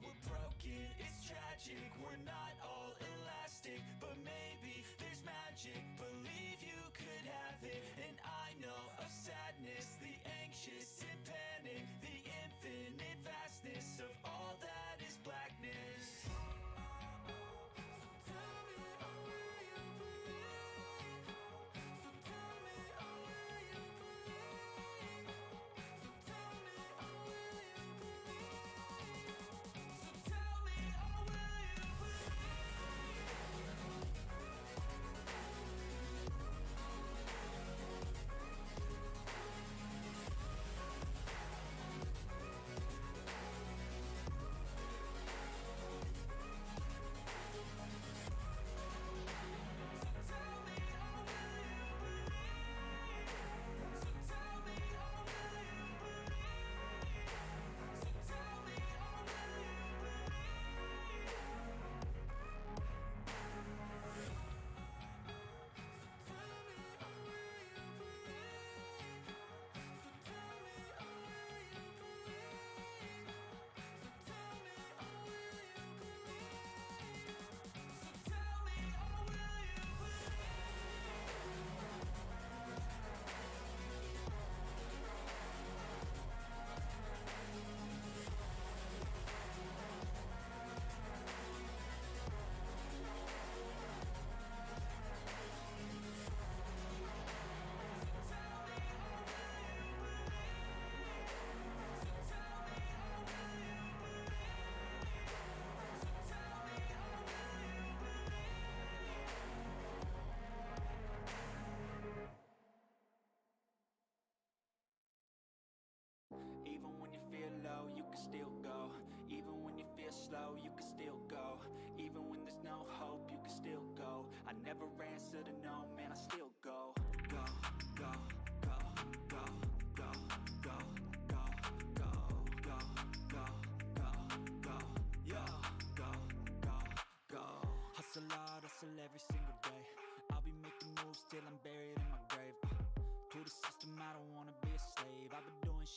We're broken, it's tragic. We're not all elastic, but maybe there's magic. Believe you could have it. And I know of sadness, the anxious and panic, the infinite vastness of all that is blackness. Even when you feel low, you can still go. Even when you feel slow, you can still go. Even when there's no hope, you can still go. I never answer to no, man, I still go. Go, go, go, go, go, go, go, go, go, go, go, go, yo.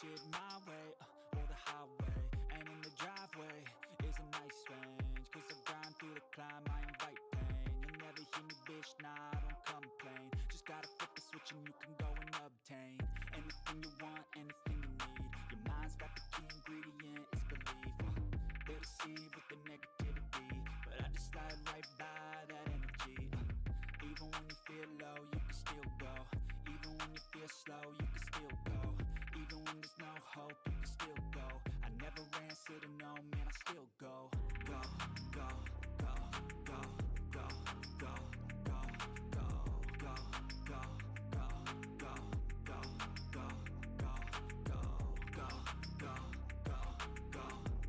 shit my way, or the highway. And in the driveway is a nice range, cause I grind through the climb, I invite pain. You'll never hear me, bitch, nah, I don't complain. Just gotta flip the switch and you can go and obtain anything you want, anything you need. Your mind's got the key ingredient, it's belief. They deceive with the negativity, but I just slide right by that energy. Even when you feel low, you can still go. Even when you feel slow, you can still go. Even when there's no hope, you can still go. I never answer to no, man, I still go. Go, go, go, go, go, go, go, go, go, go, go, go, go, go, go, go,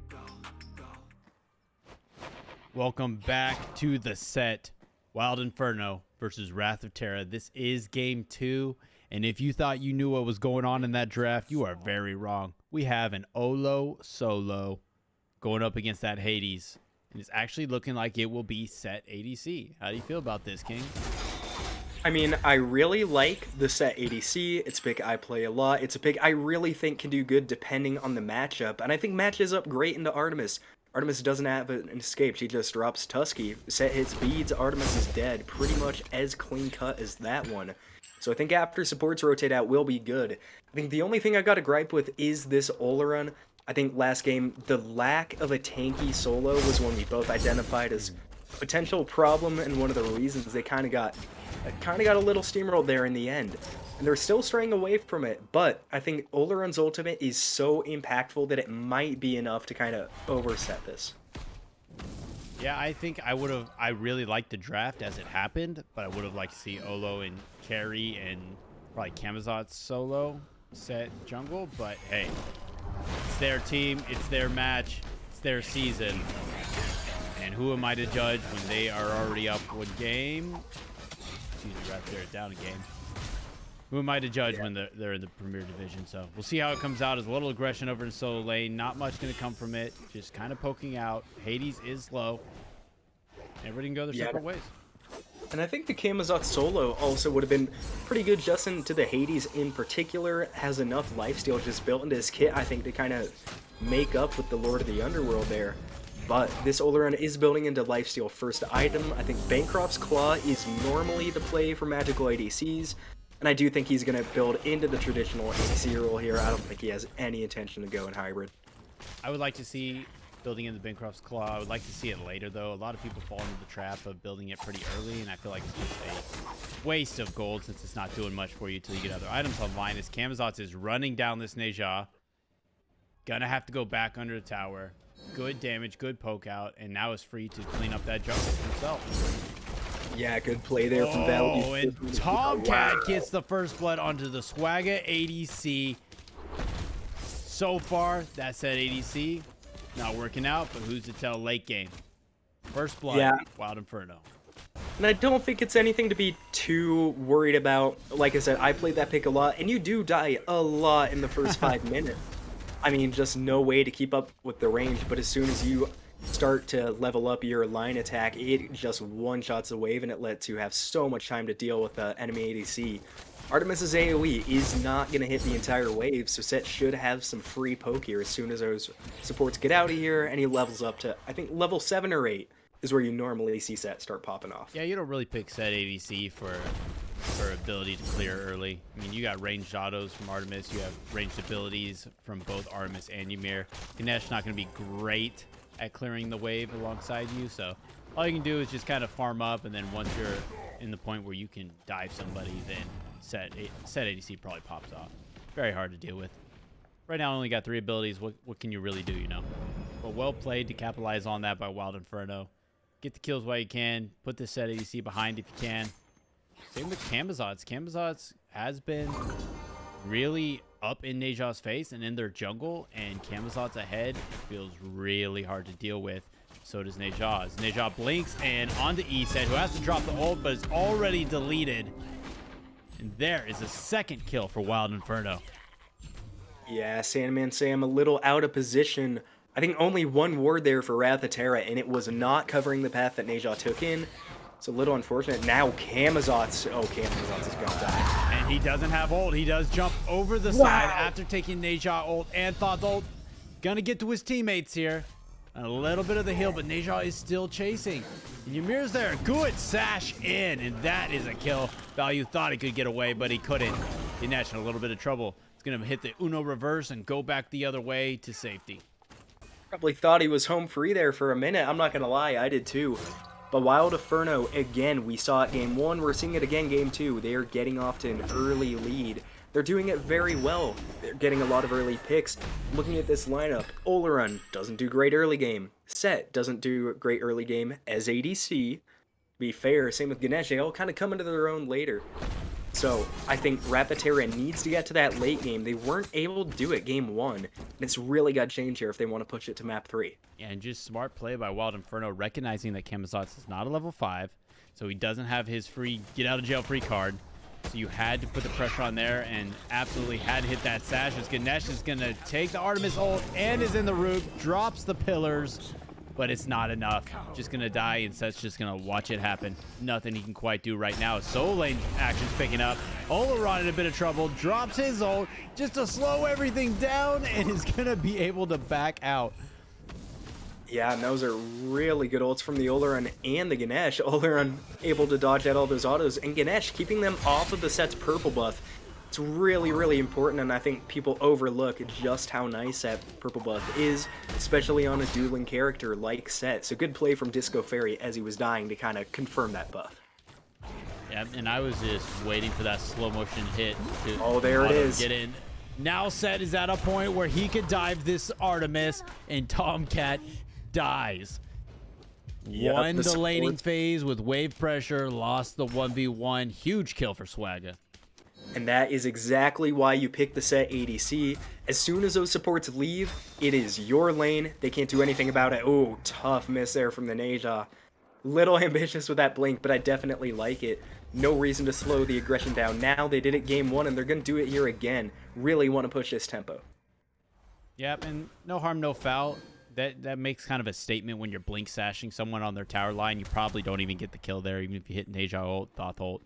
go, go. Welcome back to the set. Wild Inferno versus Wrath of Terra. This is game 2, and if you thought you knew what was going on in that draft, you are very wrong. We have an Olo solo going up against that Hades, and it's actually looking like it will be set ADC. How do you feel about this, King? I mean, I really like the set ADC. It's a pick I play a lot. It's a pick I really think can do good depending on the matchup, and I think matches up great into Artemis. Artemis doesn't have an escape. She just drops Tusky. Set hits beads. Artemis is dead. Pretty much as clean cut as that one. So I think after supports rotate out will be good. I think the only thing I got to gripe with is this Oleron. I think last game, the lack of a tanky solo was one we both identified as a potential problem, and one of the reasons they kind of got a little steamrolled there in the end. And they're still straying away from it, but I think Oleron's ultimate is so impactful that it might be enough to kind of overset this. Yeah, I think I really liked the draft as it happened, but I would have liked to see Olo and carry and probably Camazot's solo set jungle, but hey, it's their team, it's their match, it's their season. And who am I to judge when they are already up one game? Excuse me, right there, down a game. Who am I to judge when they're in the Premier Division? So we'll see how it comes out. As a little aggression over in solo lane. Not much going to come from it. Just kind of poking out. Hades is low. Everybody can go their separate ways. And I think the Camazot solo also would have been pretty good just into the Hades in particular. Has enough lifesteal just built into his kit, I think, to kind of make up with the Lord of the Underworld there. But this Oleron is building into lifesteal first item. I think Bancroft's Claw is normally the play for magical ADCs. And I do think he's going to build into the traditional ADC role here. I don't think he has any intention to go in hybrid. I would like to see building into Bancroft's Claw. I would like to see it later, though. A lot of people fall into the trap of building it pretty early, and I feel like it's just a waste of gold since it's not doing much for you until you get other items online. As Camazotz is running down this Migii. Gonna have to go back under the tower. Good damage, good poke out, and now is free to clean up that jungle himself. Yeah, good play there from Valyouuu. Oh, and TheTomcatt gets the first blood onto the Swagga ADC. So far, that said ADC, not working out, but who's to tell late game? First blood, Wild Inferno. And I don't think it's anything to be too worried about. Like I said, I played that pick a lot, and you do die a lot in the first 5 minutes. I mean, just no way to keep up with the range, but as soon as you start to level up your line attack, it just one-shots a wave, and it lets you have so much time to deal with the enemy ADC. Artemis's AoE is not going to hit the entire wave, so Set should have some free poke here as soon as those supports get out of here, and he levels up to, I think, level 7 or 8 is where you normally see Set start popping off. Yeah, you don't really pick Set ADC for ability to clear early. I mean, you got ranged autos from Artemis, you have ranged abilities from both Artemis and Ymir. KingFsher not going to be great at clearing the wave alongside you, so all you can do is just kind of farm up, and then once you're in the point where you can dive somebody, then set ADC probably pops off. Very hard to deal with. Right now, I only got 3 abilities. What can you really do, you know? But well played to capitalize on that by Wild Inferno. Get the kills while you can. Put the set ADC behind if you can. Same with Camazotz. Camazotz has been really up in Neja's face and in their jungle, and Camazotz ahead feels really hard to deal with. So does Neja. As Migii blinks and onto ESET, who has to drop the ult, but is already deleted. And there is a second kill for Wild Inferno. Yeah, SandmanSam a little out of position. I think only one ward there for Wrath of Terra, and it was not covering the path that Migii took in. It's a little unfortunate. Now Camazotz. Oh, Camazotz is gonna die. And he doesn't have ult. He does jump over the side after taking Neja ult and Thoth ult. Gonna get to his teammates here. A little bit of the heal, but Neja is still chasing. And Ymir's there. Good sash in, and that is a kill. Valyouuu thought he could get away, but he couldn't. Ganesh in a little bit of trouble. He's going to hit the Uno reverse and go back the other way to safety. Probably thought he was home free there for a minute. I'm not going to lie, I did too. But Wild Inferno, again, we saw it game 1. We're seeing it again game 2. They are getting off to an early lead. They're doing it very well. They're getting a lot of early picks. Looking at this lineup, Oleron doesn't do great early game. Set doesn't do great early game as ADC. Be fair, same with Ganesh. They all kind of come into their own later. So I think Terra needs to get to that late game. They weren't able to do it game 1. And it's really got to change here if they want to push it to map 3. Yeah, and just smart play by Wild Inferno, recognizing that Xotzz is not a level 5. So he doesn't have his free get out of jail free card. So you had to put the pressure on there and absolutely had to hit that sash. As Ganesh is going to take the Artemis ult and is in the root, drops the pillars, but it's not enough. Just going to die, and Seth's just going to watch it happen. Nothing he can quite do right now. Soul Lane action's picking up. Oleron in a bit of trouble, drops his ult just to slow everything down and is going to be able to back out. Yeah, and those are really good ults from the Oleron and the Ganesh. Oleron able to dodge out all those autos, and Ganesh keeping them off of the Set's purple buff. It's really, really important, and I think people overlook just how nice that purple buff is, especially on a dueling character like Set. So good play from DiscoFerry as he was dying to kind of confirm that buff. Yeah, and I was just waiting for that slow motion hit to Oh, there it is. Get in. Now Set is at a point where he could dive this Artemis, and Tomcat dies. Yep, Won the laning supports- phase with wave pressure, lost the 1v1. Huge kill for Swagga. And that is exactly why you pick the Set ADC. As soon as those supports leave, it is your lane. They can't do anything about it. Oh, tough miss there from the Neja. Little ambitious with that blink, but I definitely like it. No reason to slow the aggression down now. They did it game 1, and they're going to do it here again. Really want to push this tempo. Yep, and no harm, no foul. That makes kind of a statement when you're blink sashing someone on their tower line. You probably don't even get the kill there, even if you hit Neja ult, Thoth ult.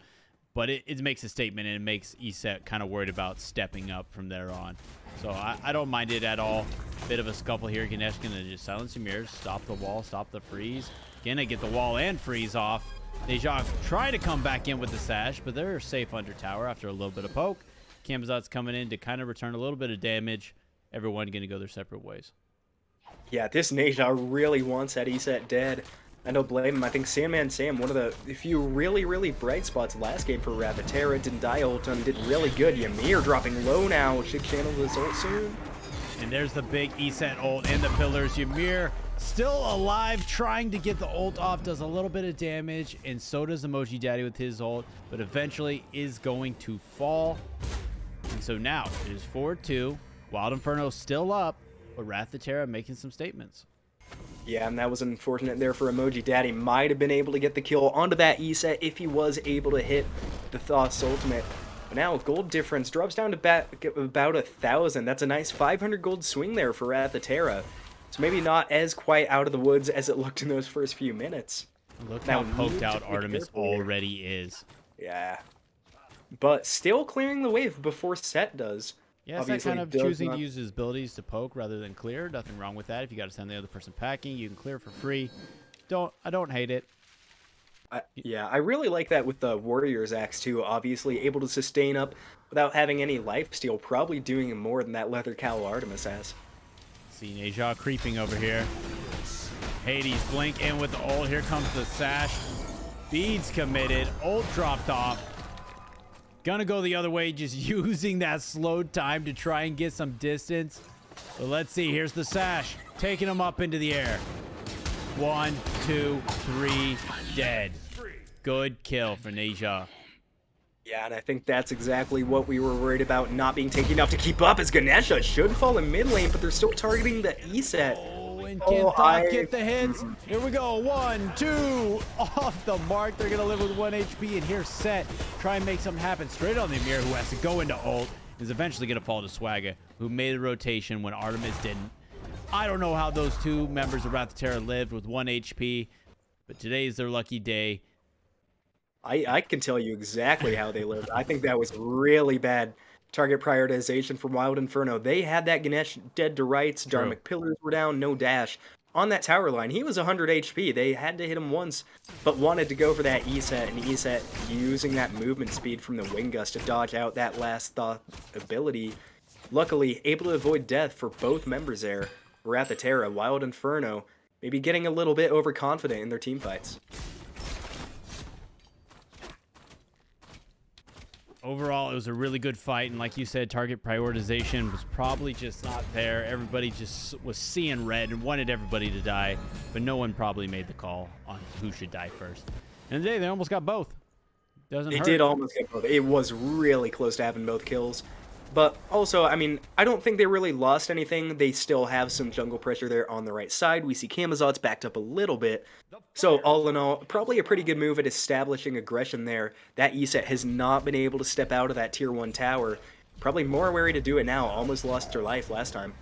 But it makes a statement, and it makes ESET kind of worried about stepping up from there on. So I don't mind it at all. Bit of a scuffle here. Ganesh gonna just silence Ymir, stop the wall, stop the freeze. Gonna get the wall and freeze off. Neja try to come back in with the sash, but they're safe under tower after a little bit of poke. Xotzz coming in to kind of return a little bit of damage. Everyone gonna go their separate ways. Yeah, this Neja really wants that ESET dead. I don't blame him. I think SandmanSam, one of the few really, really bright spots last game for Terra, didn't die ult him, did really good. Ymir dropping low now. Should channel this ult soon. And there's the big ESET ult in the pillars. Ymir still alive, trying to get the ult off, does a little bit of damage, and so does EmojiDaddy with his ult, but eventually is going to fall. And so now it is 4-2. Wild Inferno still up, but Terra making some statements. Yeah, and that was unfortunate there for EmojiDaddy. Might have been able to get the kill onto that ESET if he was able to hit the Thoth's ultimate. But now gold difference drops down to about 1,000. That's a nice 500 gold swing there for Terra. So maybe not as quite out of the woods as it looked in those first few minutes. Look Now, how poked need to out be Artemis careful here. already is. Yeah. But still clearing the wave before Set does. Yes, that Obviously kind of does choosing not- to use his abilities to poke rather than clear. Nothing wrong with that. If you got to send the other person packing, you can clear for free. I don't hate it. Yeah, I really like that with the Warrior's Axe too. Obviously able to sustain up without having any lifesteal, probably doing more than that Leather Cowl Artemis has. See Neja creeping over here. Hades blink in with the ult. Here comes the sash. Beads committed. Ult dropped off. Gonna go the other way, just using that slowed time to try and get some distance. So let's see. Here's the sash. Taking him up into the air. 1, 2, 3, dead. Good kill for Neja. Yeah, and I think that's exactly what we were worried about, not being taken enough to keep up, as Ganesha should fall in mid lane, but they're still targeting the ESET. Oh, and can Thoth get the hits? Here we go. 1, 2, off the mark. They're going to live with 1 HP, and here's Set. Try and make something happen straight on the Ymir, who has to go into ult. Is eventually going to fall to Swagga, who made a rotation when Artemis didn't. I don't know how those two members of Terra lived with 1 HP, but today is their lucky day. I can tell you exactly how they lived. I think that was really bad target prioritization from Wild Inferno. They had that Ganesh dead to rights, True. Dharmic Pillars were down, no dash. On that tower line, he was 100 HP. They had to hit him once, but wanted to go for that E-set, and E-set using that movement speed from the Wing Gust to dodge out that last thought ability. Luckily, able to avoid death for both members there. We're at the Terra, Wild Inferno, maybe getting a little bit overconfident in their team fights. Overall, it was a really good fight, and like you said, target prioritization was probably just not there. Everybody just was seeing red and wanted everybody to die, but no one probably made the call on who should die first. And today, they almost got both. Doesn't They hurt. did almost get both. It was really close to having both kills. But also, I mean, I don't think they really lost anything. They still have some jungle pressure there on the right side. We see Camazotz backed up a little bit. So all in all, probably a pretty good move at establishing aggression there. That E-set has not been able to step out of that tier 1 tower. Probably more wary to do it now. Almost lost her life last time.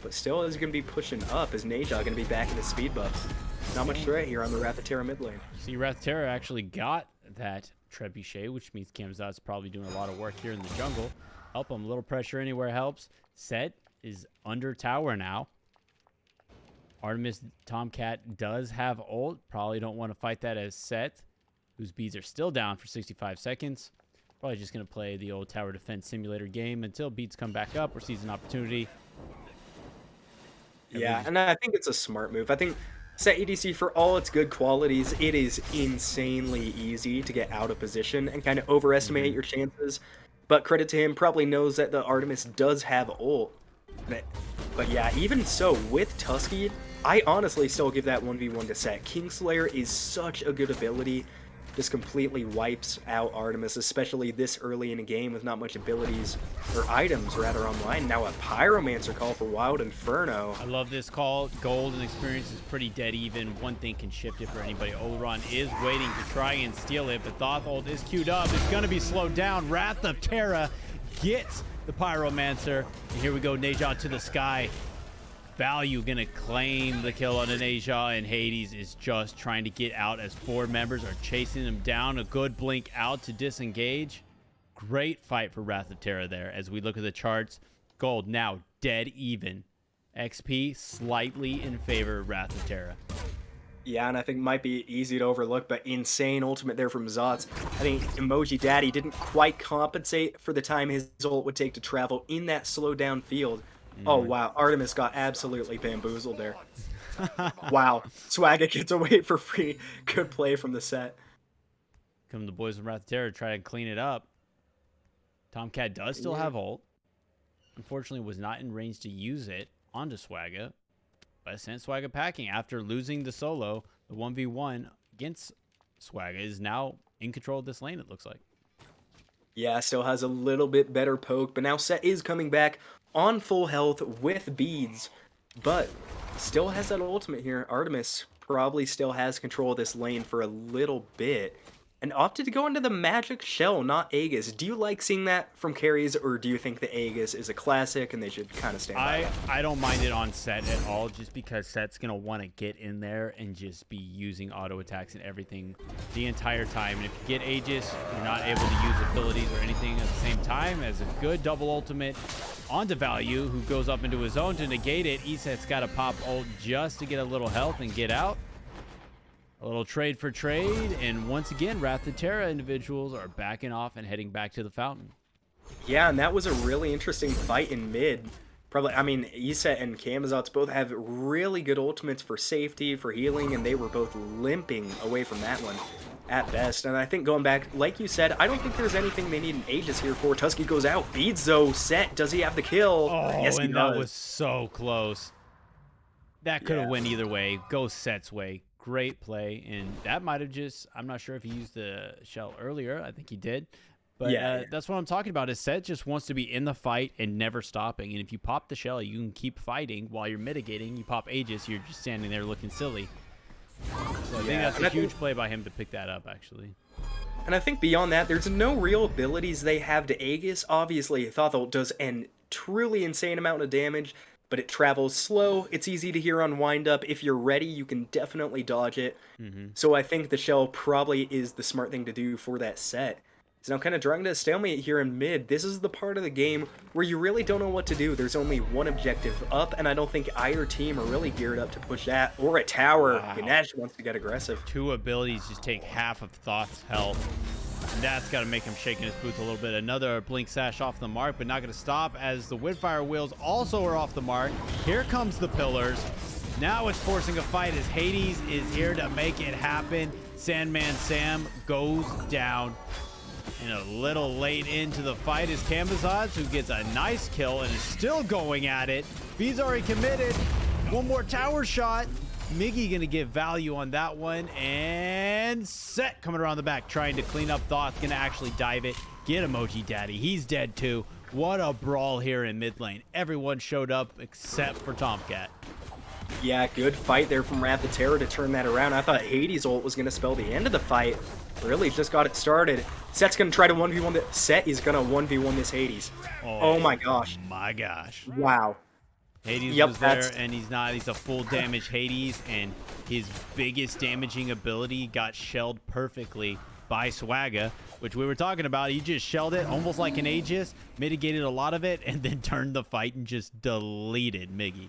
But still is going to be pushing up as Migii going to be back in the speed buff. Not much threat here on the Wrath of Terra mid lane. See, Wrath of Terra actually got that Trebuchet, which means Camazotz probably doing a lot of work here in the jungle. Help him. A little pressure anywhere helps. Set is under tower now. Artemis Tomcat does have ult. Probably don't want to fight that as Set, whose beads are still down for 65 seconds. Probably just going to play the old tower defense simulator game until beats come back up or sees an opportunity. Yeah, and I think it's a smart move. I think Set EDC, for all its good qualities, it is insanely easy to get out of position and kind of overestimate your chances. But credit to him, probably knows that the Artemis does have ult. But yeah, even so, with Tusky, I honestly still give that 1v1 to Set. Kingslayer is such a good ability. Just completely wipes out Artemis, especially this early in a game with not much abilities or items rather online. Now a Pyromancer call for Wild Inferno. I love this call. Gold and experience is pretty dead even. One thing can shift it for anybody. Oleron is waiting to try and steal it, but Thoth ult is queued up. It's going to be slowed down. Wrath of Terra gets the Pyromancer. And here we go, Nejah to the sky. Valyouuu gonna claim the kill on Nejah, and Hades is just trying to get out as 4 members are chasing him down. A good blink out to disengage. Great fight for Wrath of Terra there. As we look at the charts, gold now dead even. XP slightly in favor of Wrath of Terra. Yeah, and I think might be easy to overlook, but insane ultimate there from Xotzz. I think EmojiDaddy didn't quite compensate for the time his ult would take to travel in that slowed down field. Oh, wow. Artemis got absolutely bamboozled there. Wow. Swagga gets away for free. Good play from the Set. Come the boys from Wrath of Terra try to clean it up. Tomcat does still have ult. Unfortunately, was not in range to use it onto Swagga. But sent Swagga packing after losing the solo. The 1v1 against Swagga is now in control of this lane, it looks like. Yeah, still has a little bit better poke, but now Set is coming back on full health with beads, but still has that ultimate here. Artemis probably still has control of this lane for a little bit, and opted to go into the magic shell, not Aegis. Do you like seeing that from carries, or do you think the Aegis is a classic and they should kind of stand by that? I don't mind it on Set at all, just because Set's going to want to get in there and just be using auto attacks and everything the entire time. And if you get Aegis, you're not able to use abilities or anything at the same time. As a good double ultimate onto Valyouuu, who goes up into his zone to negate it. Eset's got to pop ult just to get a little health and get out. A little trade for trade, and once again, Wrath of Terra individuals are backing off and heading back to the fountain. Yeah, and that was a really interesting fight in mid. Probably, I mean, Iset and Camazotz both have really good ultimates for safety, for healing, and they were both limping away from that one at best. And I think going back, like you said, I don't think there's anything they need an Aegis here for. Tusky goes out, beads though, Set, does he have the kill? Oh, yes, and he that does. was so close. That could have went either way. Go Set's way. Great play, and that might have just, I'm not sure if he used the shell earlier. I think he did. But that's what I'm talking about, is Set just wants to be in the fight and never stopping. And if you pop the shell, you can keep fighting while you're mitigating. You pop Aegis, you're just standing there looking silly. So I think that's a huge play by him to pick that up, actually. And I think beyond that, there's no real abilities they have to Aegis. Obviously, Thoth ult does an truly insane amount of damage. but it travels slow. It's easy to hear on wind up. If you're ready, you can definitely dodge it. So I think the shell probably is the smart thing to do for that set. So now kind of drawing to a stalemate here in mid. This is the part of the game where you really don't know what to do. There's only one objective up, and I don't think either team are really geared up to push that. Or a tower. Wow. Ganesh wants to get aggressive. 2 abilities just take half of Thoth's health. And that's got to make him shake in his boots a little bit. Another Blink Sash off the mark, but not going to stop as the Windfire Wheels also are off the mark. Here comes the Pillars. Now it's forcing a fight as Hades is here to make it happen. SandmanSam goes down. And a little late into the fight is Camazotz, who gets a nice kill and is still going at it. B's already committed. One more tower shot. Migii gonna get value on that one, and Set coming around the back trying to clean up Thoth, gonna actually dive it, get EmojiDaddy. He's dead too. What a brawl here in mid lane. Everyone showed up except for Tomcatt. Yeah, good fight there from Wrath of Terra to turn that around. I thought Hades' ult was going to spell the end of the fight. Really just got it started. Set's going to try to 1v1 this. Set is going to 1v1 this Hades. Oh my gosh. My gosh. Wow. Hades was there, and he's not. He's a full damage Hades, and his biggest damaging ability got shelled perfectly by Swagga, which we were talking about. He just shelled it almost like an Aegis, mitigated a lot of it, and then turned the fight and just deleted Migii.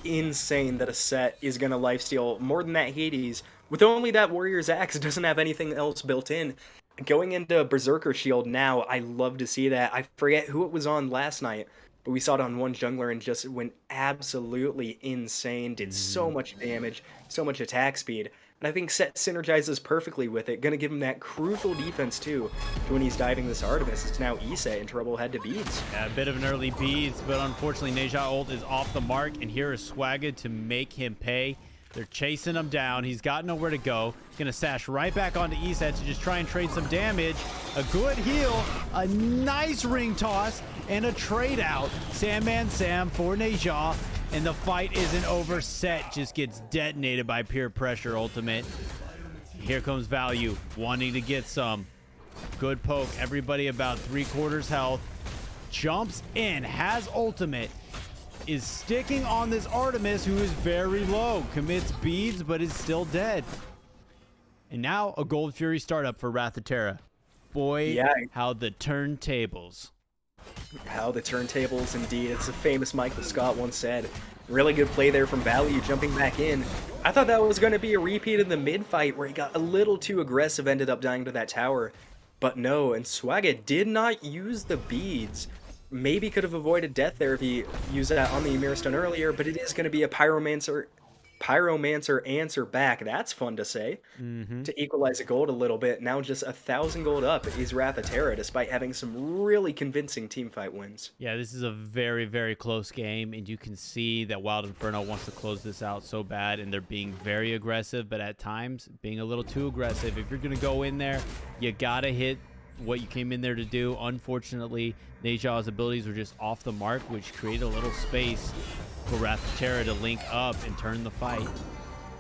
Insane that a Set is going to lifesteal more than that Hades. With only that Warrior's Axe, it doesn't have anything else built in. Going into Berserker Shield now, I love to see that. I forget who it was on last night, but we saw it on one jungler and just went absolutely insane. Did so much damage, so much attack speed. And I think Set synergizes perfectly with it. Gonna give him that crucial defense too when he's diving this Artemis. It's now Issa in trouble head to Beads. Yeah, a bit of an early Beads, but unfortunately Migii ult is off the mark, and here is Swagga to make him pay. They're chasing him down. He's got nowhere to go. Gonna sash right back onto Issa to just try and trade some damage. A good heal, a nice ring toss, and a trade out. SandmanSam for Migii. And the fight isn't over. Set just gets detonated by PeerPressuree ultimate. Here comes Valyouuu, wanting to get some. Good poke. Everybody about 3/4 health. Jumps in, has ultimate. Is sticking on this Artemis, who is very low. Commits beads, but is still dead. And now a Gold Fury startup for Wrath of Terra. Boy, Yeah. how the turntables. How the turntables, indeed. It's a famous Michael Scott once said. Really good play there from Valyouuu jumping back in. I thought that was going to be a repeat of the mid-fight where he got a little too aggressive, ended up dying to that tower. But no, and Swagga did not use the beads. Maybe could have avoided death there if he used that on the Ymir Stone earlier, but it is going to be a Pyromancer answer back. That's fun to say. To equalize the gold a little bit. Now just 1,000 gold up is Wrath of Terra, despite having some really convincing teamfight wins. Yeah, this is a very, very close game, and you can see that Wild Inferno wants to close this out so bad, and they're being very aggressive, but at times being a little too aggressive. If you're going to go in there, you got to hit what you came in there to do. Unfortunately, Migii's abilities were just off the mark, which created a little space for Wrath of Terra to link up and turn the fight.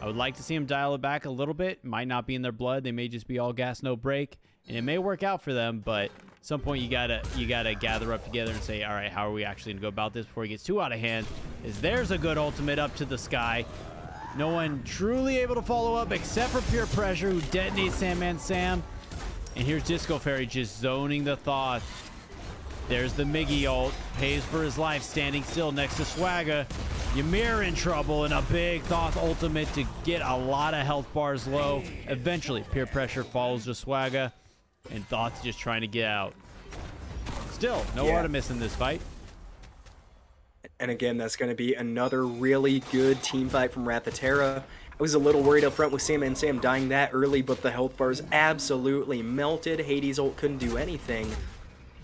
I would like to see him dial it back a little bit. Might not be in their blood. They may just be all gas, no break, and it may work out for them, but at some point you gotta gather up together and say, all right, how are we actually gonna go about this before he gets too out of hand? There's a good ultimate up to the sky. No one truly able to follow up except for PeerPressuree, who detonates SandmanSam. And here's DiscoFerry just zoning the Thoth. There's the Migii ult. Pays for his life, standing still next to Swagga. Ymir in trouble, and a big Thoth ultimate to get a lot of health bars low. Eventually, PeerPressuree follows to Swagga, and Thoth's just trying to get out. Still, no Artemis in this fight. And again, that's going to be another really good team fight from Wrath of Terra. I was a little worried up front with SandmanSam dying that early, but the health bars absolutely melted. Hades ult couldn't do anything.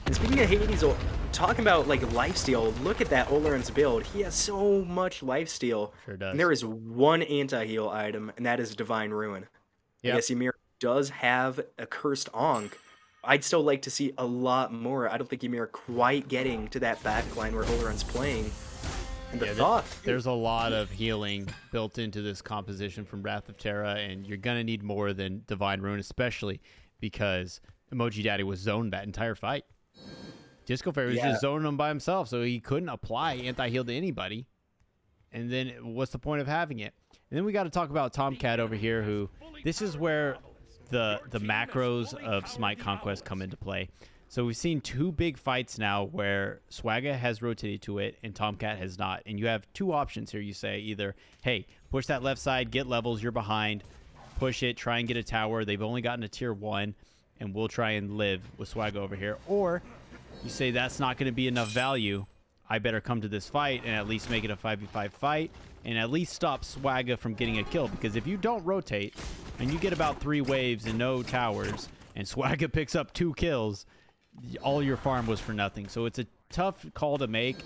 And speaking of Hades ult, talking about like lifesteal, look at that Oleron's build. He has so much lifesteal. Sure does. And there is one anti-heal item, and that is Divine Ruin. Yep. I guess Ymir does have a cursed Ankh. I'd still like to see a lot more. I don't think Ymir quite getting to that backline where Oleron's playing. And the Thoth. There's a lot of healing built into this composition from Wrath of Terra, and you're going to need more than Divine Ruin, especially because EmojiDaddy was zoned that entire fight. DiscoFerry was just zoning him by himself, so he couldn't apply anti-heal to anybody. and then what's the point of having it? And then we got to talk about Tomcatt over here, who this is where the macros of Smite Conquest come into play. So we've seen 2 big fights now where Swagga has rotated to it and Tomcatt has not. And you have 2 options here. You say either, hey, push that left side, get levels, you're behind, push it, try and get a tower. They've only gotten a tier 1, and we'll try and live with Swagga over here. Or you say that's not going to be enough value. I better come to this fight and at least make it a 5v5 fight and at least stop Swagga from getting a kill. Because if you don't rotate and you get about 3 waves and no towers and Swagga picks up 2 kills, all your farm was for nothing. So it's a tough call to make.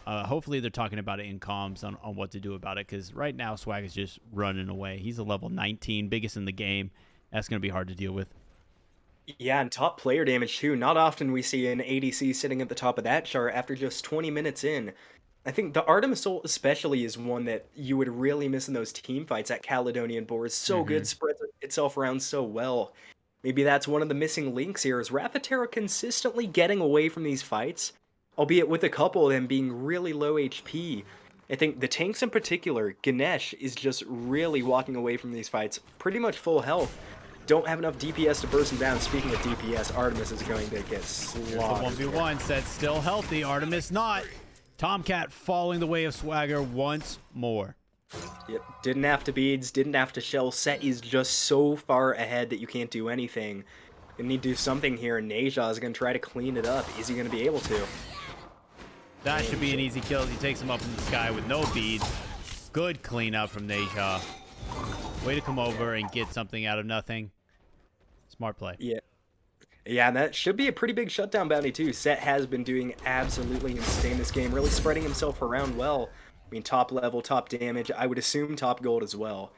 Hopefully they're talking about it in comms on what to do about it, because right now Swag is just running away. He's a level 19, biggest in the game. That's going to be hard to deal with. Yeah, and top player damage too. Not often we see an ADC sitting at the top of that chart after just 20 minutes in. I think the Artemis ult especially is one that you would really miss in those team fights at Caledonian Boars. So good, spreads itself around so well. Maybe that's one of the missing links here, is Terra consistently getting away from these fights, albeit with a couple of them being really low HP. I think the tanks in particular, Ganesh is just really walking away from these fights, pretty much full health. Don't have enough DPS to burst him down. Speaking of DPS, Artemis is going to get slaughtered. The 1v1 set still healthy, Artemis not. Tomcatt following the way of Swagger once more. Yep, didn't have to beads, didn't have to shell. Set is just so far ahead that you can't do anything. You need to do something here, and Neja is going to try to clean it up. Is he going to be able to? That should be an easy kill as he takes him up in the sky with no beads. Good cleanup from Neja. Way to come over and get something out of nothing. Smart play. Yeah. Yeah, and that should be a pretty big shutdown bounty too. Set has been doing absolutely insane this game, really spreading himself around well. I mean, top level, top damage. I would assume top gold as well,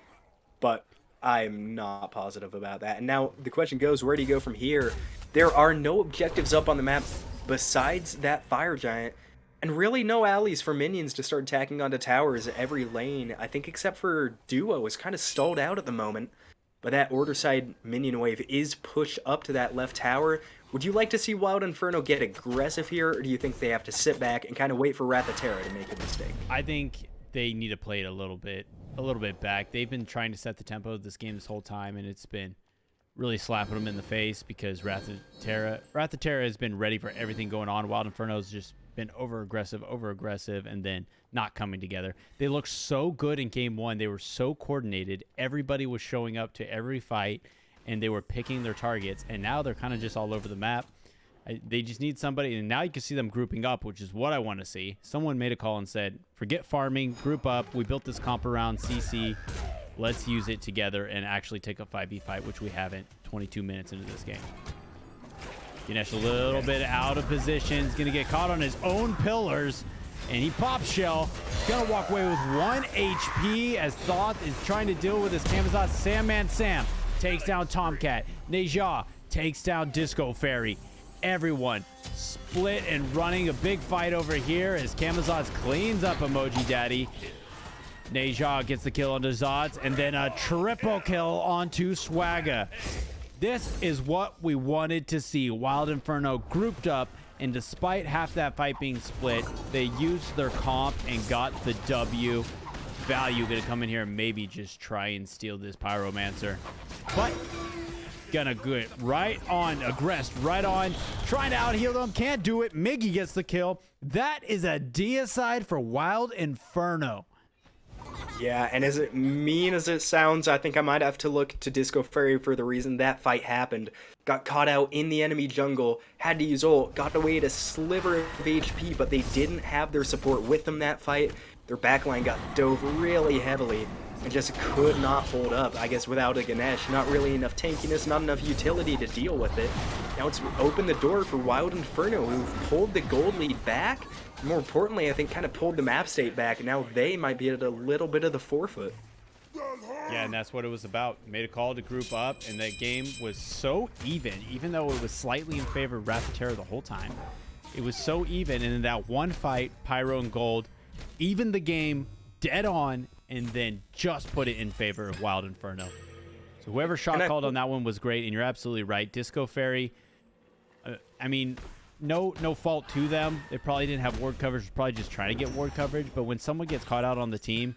but I'm not positive about that. And now the question goes, where do you go from here? There are no objectives up on the map besides that fire giant, and really no alleys for minions to start attacking onto towers every lane. I think except for Duo is kind of stalled out at the moment, but that order side minion wave is pushed up to that left tower. Would you like to see Wild Inferno get aggressive here, or do you think they have to sit back and kind of wait for Terra to make a mistake? I think they need to play it a little bit back. They've been trying to set the tempo of this game this whole time, and it's been really slapping them in the face because Terra has been ready for everything going on. Wild Inferno's just been over aggressive, and then not coming together. They looked so good in game 1. They were so coordinated. Everybody was showing up to every fight, and they were picking their targets, and now they're kind of just all over the map. They just need somebody, and now you can see them grouping up, which is what I want to see. Someone made a call and said, forget farming, group up. We built this comp around CC. Let's use it together and actually take a 5v fight, which we haven't 22 minutes into this game. Ganesh a little bit out of position. He's going to get caught on his own pillars, and he pops shell. Going to walk away with 1 HP as Thoth is trying to deal with his Kamazot. SandmanSam takes down Tomcatt. Neja takes down DiscoFerry. Everyone split and running a big fight over here as Kamazot cleans up EmojiDaddy. Neja gets the kill onto Xotzz, and then a triple kill onto Swagga. This is what we wanted to see. Wild Inferno grouped up, and despite half that fight being split, they used their comp and got the W. Valyouuu gonna come in here and maybe just try and steal this Pyromancer. But gonna get right on, aggressed right on, trying to out heal them, can't do it. Migii gets the kill. That is a deicide for Wild Inferno. Yeah, and as mean as it sounds, I think I might have to look to DiscoFerry for the reason that fight happened. Got caught out in the enemy jungle, had to use ult, got away to sliver of HP, but they didn't have their support with them that fight. Their backline got dove really heavily and just could not hold up. I guess without a Ganesh, not really enough tankiness, not enough utility to deal with it. Now it's opened the door for Wild Inferno, who've pulled the gold lead back. More importantly, I think kind of pulled the map state back. Now they might be at a little bit of the forefoot. Yeah, and that's what it was about. Made a call to group up, and that game was so even though it was slightly in favor of Terra the whole time. It was so even, and in that one fight, Pyro and Gold even the game dead on, and then just put it in favor of Wild Inferno. So whoever shot called on that one was great, and you're absolutely right. DiscoFerry, I mean, no fault to them. They probably didn't have ward coverage. Probably just trying to get ward coverage. But when someone gets caught out on the team,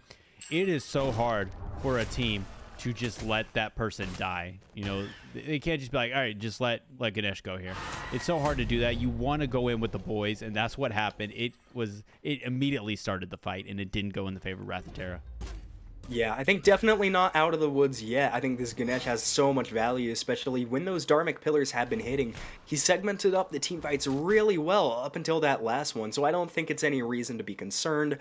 it is so hard for a team to just let that person die. You know, they can't just be like, all right, just let Ganesh go here. It's so hard to do that. You want to go in with the boys, and that's what happened. It immediately started the fight, and it didn't go in the favor of Wrath of Terra. Yeah, I think definitely not out of the woods yet. I think this Ganesh has so much value, especially when those Dharmic Pillars have been hitting. He segmented up the team fights really well up until that last one, so I don't think it's any reason to be concerned.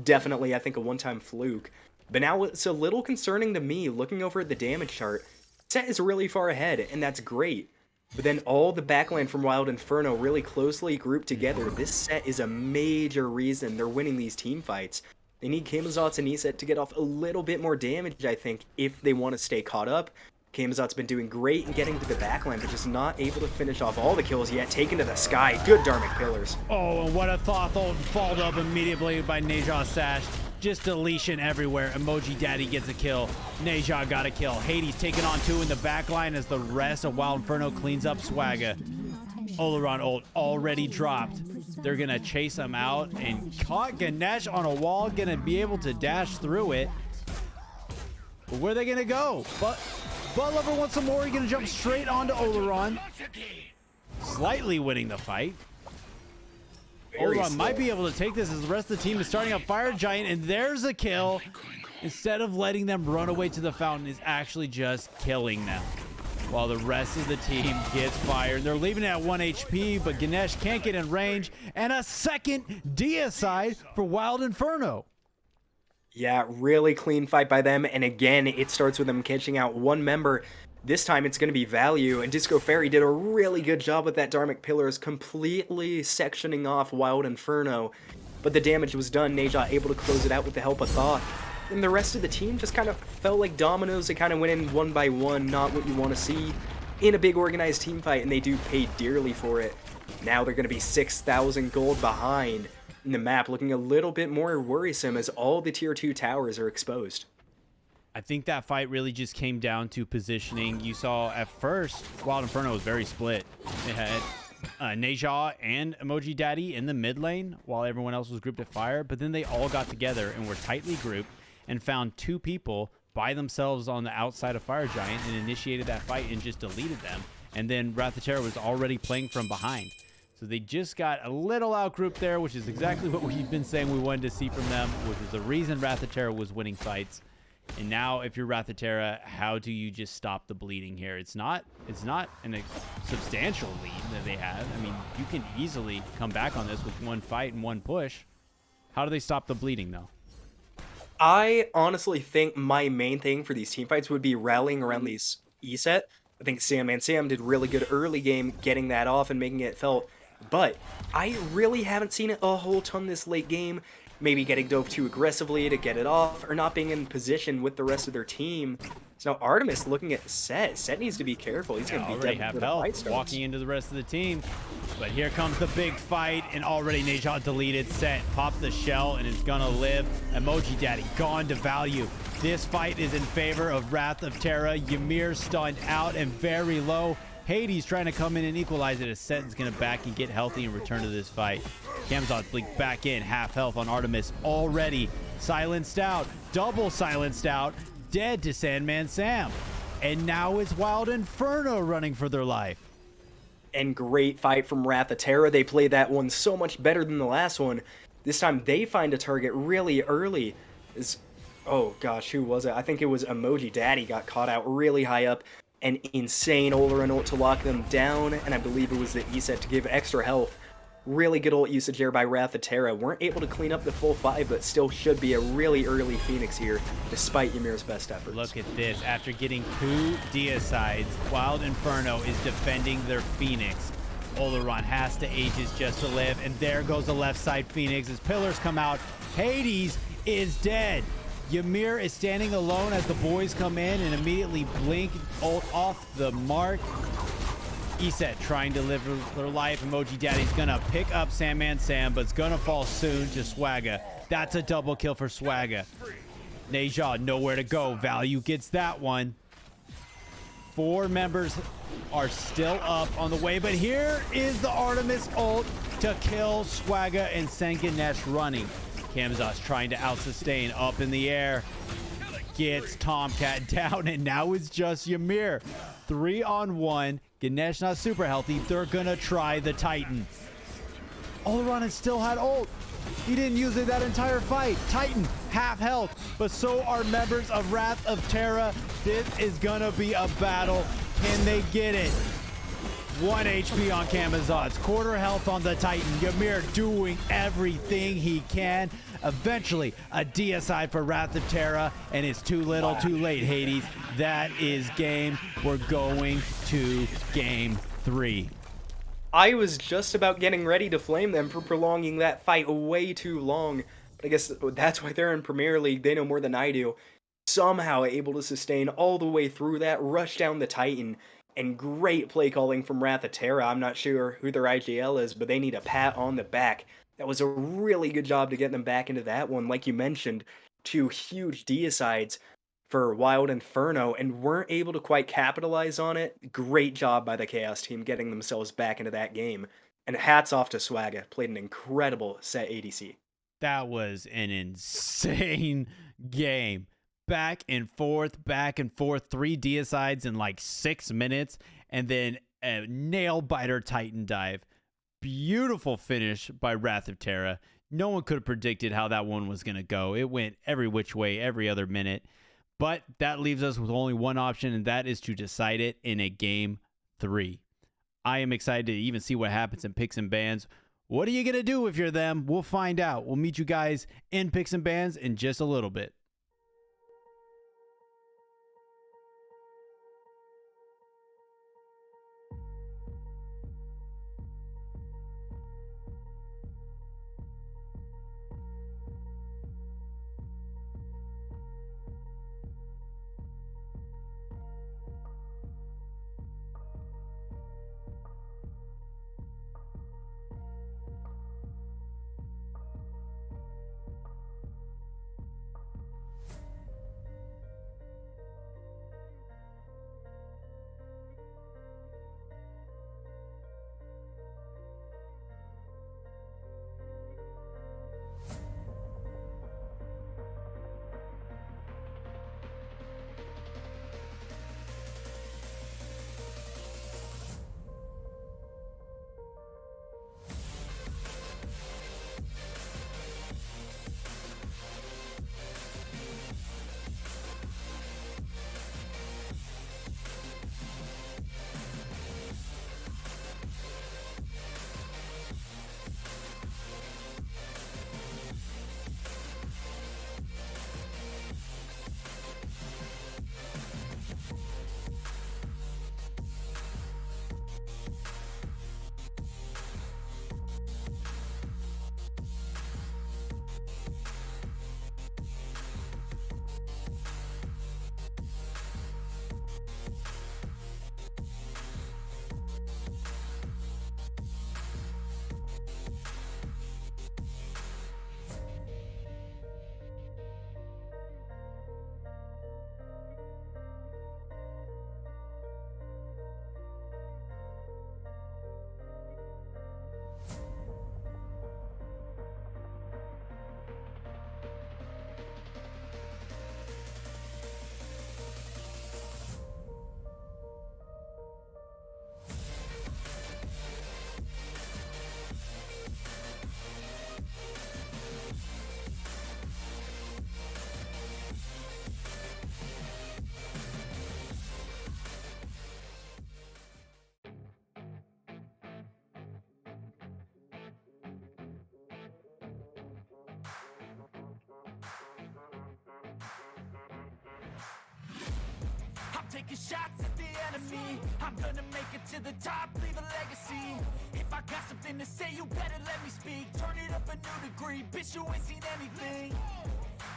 Definitely, I think a one-time fluke. But now it's a little concerning to me, looking over at the damage chart. Set is really far ahead, and that's great. But then all the backline from Wild Inferno really closely grouped together. This set is a major reason they're winning these team fights. They need Camazotz and Iset to get off a little bit more damage, I think, if they want to stay caught up. Camazot's been doing great in getting to the backline, but just not able to finish off all the kills yet. Taken to the sky. Good Dharmic Pillars. Oh, and what a thought, followed up immediately by Neja Sash. Just deletion everywhere. EmojiDaddy gets a kill. Neja got a kill. Hades taking on 2 in the backline as the rest of Wild Inferno cleans up Swagga. Oleron ult already dropped. They're going to chase him out and caught Ganesh on a wall. Going to be able to dash through it. But where are they going to go? Buttlover wants some more. He's going to jump straight onto Oleron. Slightly winning the fight. Oleron might be able to take this as the rest of the team is starting up Fire Giant, and there's a kill. Instead of letting them run away to the fountain, is actually just killing them. While the rest of the team gets fired. They're leaving it at 1 HP, but Ganesh can't get in range. And a second deicide for Wild Inferno. Yeah, really clean fight by them. And again, it starts with them catching out one member. This time it's going to be Valyouuu, and DiscoFerry did a really good job with that Dharmic Pillars, completely sectioning off Wild Inferno. But the damage was done. Neja able to close it out with the help of Thoth. And the rest of the team just kind of felt like dominoes. They kind of went in one by one, not what you want to see in a big organized team fight, and they do pay dearly for it. Now they're going to be 6,000 gold behind in the map, looking a little bit more worrisome as all the tier 2 towers are exposed. I think that fight really just came down to positioning. You saw at first, Wild Inferno was very split. It had Neja and EmojiDaddy in the mid lane while everyone else was grouped at fire, but then they all got together and were tightly grouped and found 2 people by themselves on the outside of Fire Giant and initiated that fight and just deleted them. And then Wrath of Terra was already playing from behind. So they just got a little outgrouped there, which is exactly what we've been saying we wanted to see from them, which is the reason Wrath of Terra was winning fights. And now if you're Wrath of Terra, how do you just stop the bleeding here? It's not a substantial lead that they have. I mean, you can easily come back on this with one fight and one push. How do they stop the bleeding, though? I honestly think my main thing for these team fights would be rallying around these E-set. I think SandmanSam did really good early game getting that off and making it felt. But I really haven't seen it a whole ton this late game. Maybe getting dove too aggressively to get it off, or not being in position with the rest of their team. So now Artemis looking at Set. Set needs to be careful. He's going to be already dead have before the fight help starts. walking into the rest of the team. But here comes the big fight, and already Neja deleted. Set popped the shell and is going to live. EmojiDaddy gone to Valyouuu. This fight is in favor of Wrath of Terra. Ymir stunned out and very low. Hades trying to come in and equalize it as Set is going to back and get healthy and return to this fight. Camazotz blink back in, half health on Artemis, already silenced out, double silenced out, dead to SandmanSam. And now it's Wild Inferno running for their life. And great fight from Wrath of Terra. They played that one so much better than the last one. This time they find a target really early. Oh gosh, who was it? I think it was EmojiDaddy got caught out really high up. An insane Oleron ult to lock them down, and I believe it was the E-set to give extra health. Really good ult usage here by Wrath of Terra. Weren't able to clean up the full 5, but still should be a really early Phoenix here, despite Ymir's best efforts. Look at this. After getting 2 deicides, Wild Inferno is defending their Phoenix. Oleron has to Aegis just to live, and there goes the left side Phoenix as pillars come out. Hades is dead. Ymir is standing alone as the boys come in and immediately blink ult off the mark. E-set trying to live their life. EmojiDaddy's gonna pick up SandmanSam, but it's gonna fall soon to Swagga. That's a double kill for Swagga. Neja nowhere to go. Valyouuu gets that one. 4 members are still up on the way, but here is the Artemis ult to kill Swagga and send Ganesh running. Kamzot's trying to out-sustain up in the air. Gets Tomcat down, and now it's just Ymir. 3-on-1. Ganesh not super healthy. They're gonna try the Titan. Oleron has still had ult. He didn't use it that entire fight. Titan, half health, but so are members of Wrath of Terra. This is gonna be a battle. Can they get it? 1 HP on Kamzot's, quarter health on the Titan. Ymir doing everything he can. Eventually, a deicide for Wrath of Terra, and it's too little, too late, Hades. That is game. We're going to game 3. I was just about getting ready to flame them for prolonging that fight way too long. But I guess that's why they're in Premier League. They know more than I do. Somehow able to sustain all the way through that, rush down the Titan, and great play calling from Wrath of Terra. I'm not sure who their IGL is, but they need a pat on the back. That was a really good job to get them back into that one. Like you mentioned, 2 huge deicides for Wild Inferno and weren't able to quite capitalize on it. Great job by the Chaos team getting themselves back into that game. And hats off to Swagga. Played an incredible set ADC. That was an insane game. Back and forth, 3 deicides in like 6 minutes, and then a nail-biter Titan dive. Beautiful finish by Wrath of Terra. No one could have predicted how that one was going to go. It went every which way, every other minute. But that leaves us with only one option, and that is to decide it in a game 3. I am excited to even see what happens in Picks and Bans. What are you going to do if you're them? We'll find out. We'll meet you guys in Picks and Bans in just a little bit. taking shots at the enemy. I'm gonna make it to the top, leave a legacy. If I got something to say, you better let me speak. Turn it up a new degree, bitch, you ain't seen anything.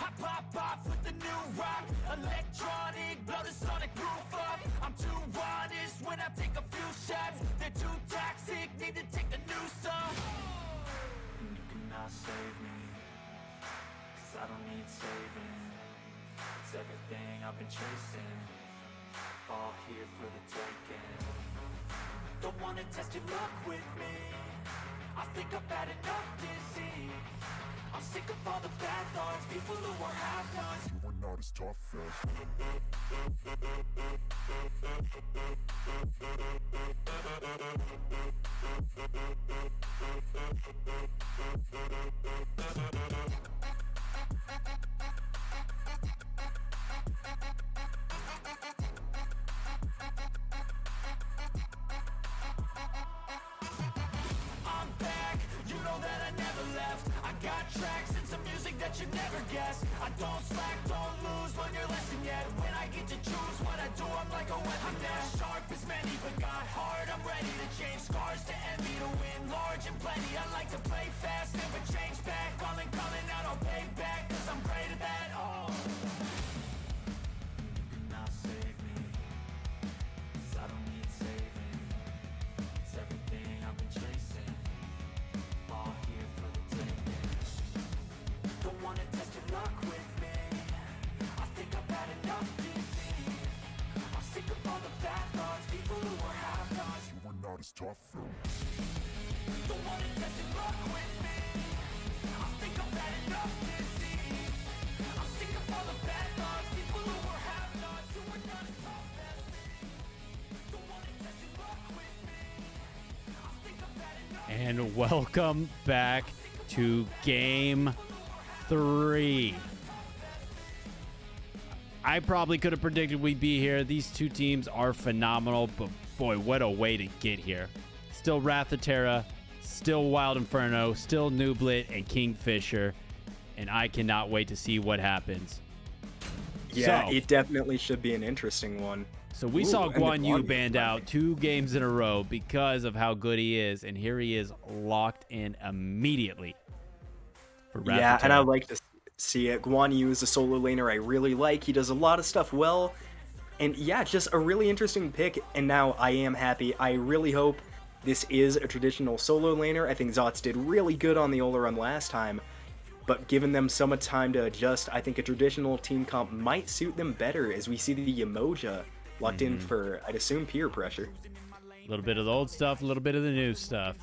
I pop off with the new rock, electronic, blow the sonic roof up. I'm too honest when I take a few shots. They're too toxic, need to take a new song. And you cannot save me, 'cause I don't need saving. It's everything I've been chasing. All here for the taking. Don't wanna test your luck with me. I think I've had enough disease. I'm sick of all the bad thoughts, people who are half-nots. You are not as tough as. I'm back, you know that I never left. I got tracks and some music that you never guessed. I don't slack, don't lose, learn your lesson yet. When I get to choose what I do, I'm like a weapon. I'm not sharp as many, but got hard. I'm ready to change scars to envy, to win large and plenty. I like to play fast, never change back. Calling out, I'll pay back, cause I'm great at that. Oh. Cannot save me, 'cause I don't need saving. It's everything I've been chasing. All here for the taking. Don't wanna test your luck with me. I think I've had enough disease. I'm sick of all the bad thoughts, people who are half-nots. You are not as tough as. Don't wanna test your luck with me. I think I've had enough disease. I'm sick of all the bad thoughts, people who are half-nots, who are not as tough as me. Don't wanna test your luck with me. I think I've had enough. And welcome back to Game 3. I probably could have predicted we'd be here. These two teams are phenomenal, but boy, what a way to get here. Still Wrath of Terra, still Wild Inferno, still Nooblet and KingFsher, and I cannot wait to see what happens. Yeah, So- it definitely should be an interesting one. So we Ooh, saw and the Guan Yu Guan Yu banned is out 2 games in a row because of how good he is, and here he is locked in immediately. For Wrath Yeah, of and I Terra. like to see it. Guan Yu is a solo laner I really like. He does a lot of stuff well. And yeah, just a really interesting pick. And now I am happy. I really hope this is a traditional solo laner. I think Xotzz did really good on the Ola run last time. But given them so much time to adjust, I think a traditional team comp might suit them better as we see the Emoja locked in for, I'd assume, peer pressure. A little bit of the old stuff, a little bit of the new stuff.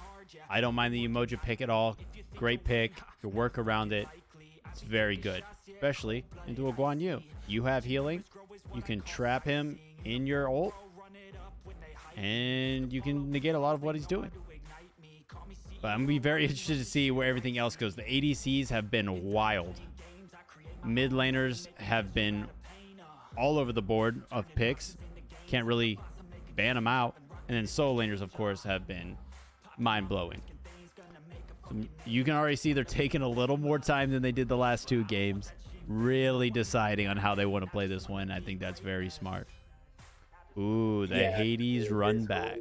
I don't mind the emoji pick at all. Great pick. You work around it. It's very good, especially into a Guan Yu. You have healing. You can trap him in your ult, and you can negate a lot of what he's doing. But I'm going to be very interested to see where everything else goes. The ADCs have been wild. Mid laners have been all over the board of picks. Can't really ban them out. And then solo laners, of course, have been mind-blowing. So you can already see they're taking a little more time than they did the last 2 games, really deciding on how they want to play this one. I think that's very smart. Ooh, the Yeah, Hades it run is. back.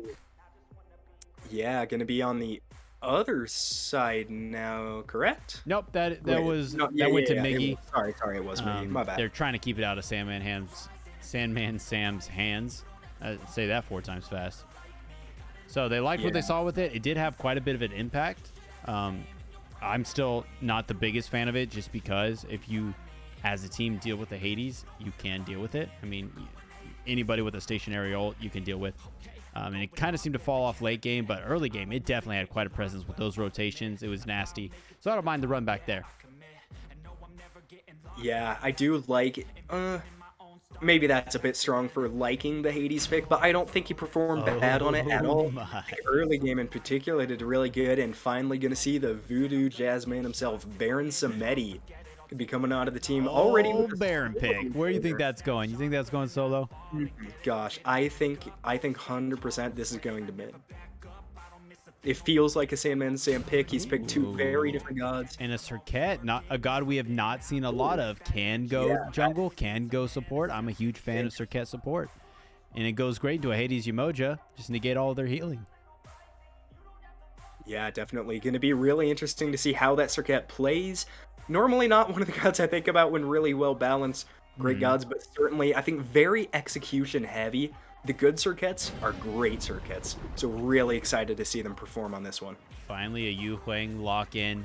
Yeah, gonna be on the other side now, correct? Nope, that Wait, was no, that went to it Migii. was- sorry, it was Migii. My bad. They're trying to keep it out of SandmanSam's hands. Say that 4 times fast. So they liked what they Yeah. saw with it. It did have quite a bit of an impact. I'm still not the biggest fan of it, just because if you, as a team, deal with the Hades, you can deal with it. I mean, anybody with a stationary ult, you can deal with. And it kind of seemed to fall off late game, but early game, it definitely had quite a presence with those rotations. It was nasty. So I don't mind the run back there. Yeah, I do like. Maybe that's a bit strong for liking the Hades pick, but I don't think he performed bad on it at all. my. The early game in particular did really good, and finally going to see the voodoo jazz man himself, Baron Samedi, could be coming out of the team already. Oh, With a Baron pick. Where do you think that's going? You think that's going solo? Gosh, I think 100% this is going to mid. It feels like a SandmanSam pick. He's picked 2 very different gods. And a Circuit, not a god we have not seen a lot of, can go Yeah. jungle, can go support. I'm a huge fan of Circuit support. And it goes great into a Hades Umoja. Just negate all of their healing. Yeah, definitely. Going to be really interesting to see how that Circuit plays. Normally not one of the gods I think about when really well balanced. Great gods, but certainly I think very execution heavy. The good circuits are great circuits, so really excited to see them perform on this one. Finally, a Yu Huang lock in.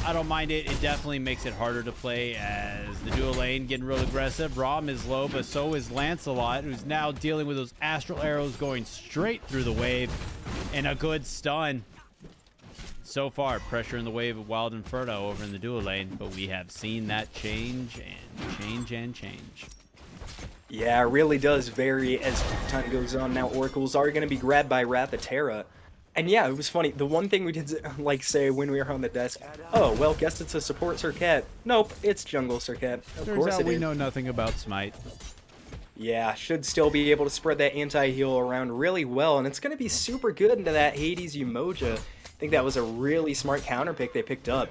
I don't mind it. It definitely makes it harder to play as the dual lane getting real aggressive. Rom is low, but so is Lancelot, who's now dealing with those astral arrows going straight through the wave, and a good stun. So far, pressure in the wave of Wild Inferno over in the dual lane, but we have seen that change and change and change. Yeah, it really does vary as time goes on. Now oracles are going to be grabbed by Terra. And yeah, it was funny. The one thing we did like say when we were on the desk, oh, well, guess it's a support Circuit. Nope, it's jungle Circuit. Of Turns course out it we is. know nothing about Smite. Yeah, should still be able to spread that anti-heal around really well, and it's going to be super good into that Hades Umoja. I think that was a really smart counter pick they picked up.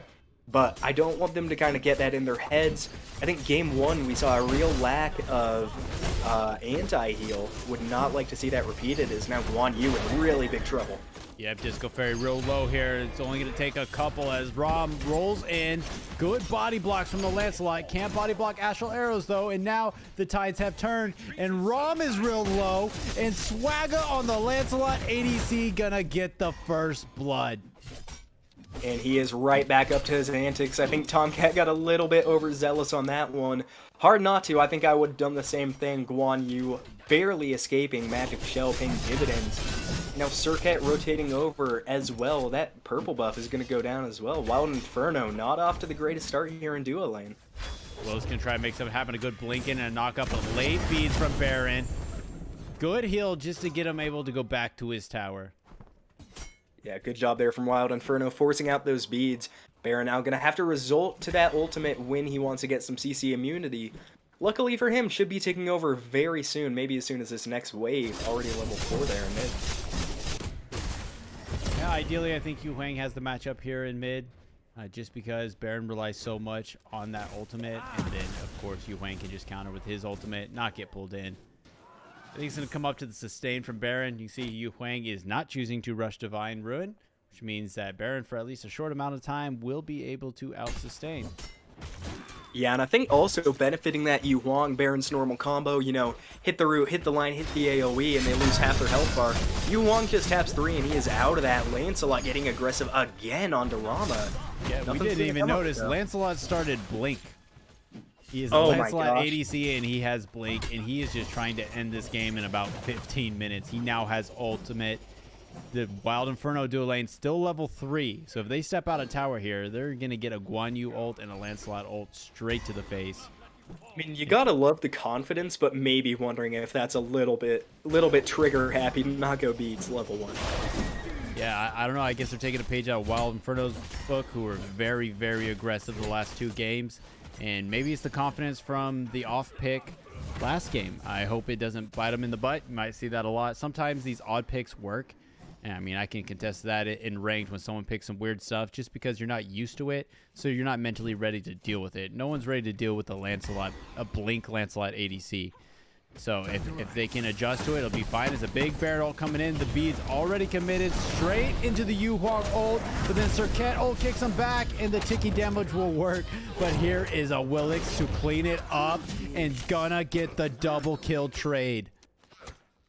But I don't want them to kind of get that in their heads. I think game one, we saw a real lack of anti-heal. Would not like to see that repeated, as now Valyouuu in really big trouble. Yep, DiscoFerry real low here. It's only going to take a couple as Rom rolls in. Good body blocks from the Lancelot. Can't body block astral arrows, though. And now the tides have turned. And Rom is real low. And Swagga on the Lancelot ADC gonna get the first blood. And he is right back up to his antics. I think Tomcat got a little bit overzealous on that one. Hard not to. I think I would have done the same thing. Valyouuu barely escaping. Magic Shell paying dividends. Now Circuit rotating over as well. That purple buff is going to go down as well. Wild Inferno not off to the greatest start here in duo lane. Will's going to try and make something happen. A good blink in and a knock up of late beads from Baron. Good heal just to get him able to go back to his tower. Yeah, good job there from Wild Inferno, forcing out those beads. Baron now going to have to resort to that ultimate when he wants to get some CC immunity. Luckily for him, should be taking over very soon, maybe as soon as this next wave. Already level 4 there in mid. Yeah, ideally, I think Yu Huang has the matchup here in mid, just because Baron relies so much on that ultimate, and then, of course, Yu Huang can just counter with his ultimate, not get pulled in. I think he's going to come up to the sustain from Baron. You see Yu Huang is not choosing to rush Divine Ruin, which means that Baron, for at least a short amount of time, will be able to out-sustain. Yeah, and I think also benefiting that Yu Huang Baron's normal combo, you know, hit the root, hit the line, hit the AoE, and they lose half their health bar. Yu Huang just taps 3, and he is out of that. Lancelot getting aggressive again onto Rama. Yeah, we didn't even notice. Lancelot started Blink. He is a Oh my Lancelot gosh. ADC, and he has Blink, and he is just trying to end this game in about 15 minutes. He now has ultimate. The Wild Inferno dual lane still level 3, so if they step out of tower here, they're going to get a Guan ult and a Lancelot ult straight to the face. I mean, you gotta love the confidence, but maybe wondering if that's a little bit trigger happy to not go beats level 1. Yeah, I don't know. I guess they're taking a page out of Wild Inferno's book, who were very, very aggressive the last 2 games. And maybe it's the confidence from the off pick last game. I hope it doesn't bite them in the butt. You might see that a lot. Sometimes these odd picks work. And I mean, I can contest that in ranked when someone picks some weird stuff just because you're not used to it. So you're not mentally ready to deal with it. No one's ready to deal with a Blink Lancelot ADC. So if they can adjust to it, it'll be fine. There's a big Baron ult coming in. The bead's already committed straight into the Yu Huang ult. But then Circuit ult kicks him back, and the ticky damage will work. But here is a Willix to clean it up and gonna get the double kill trade.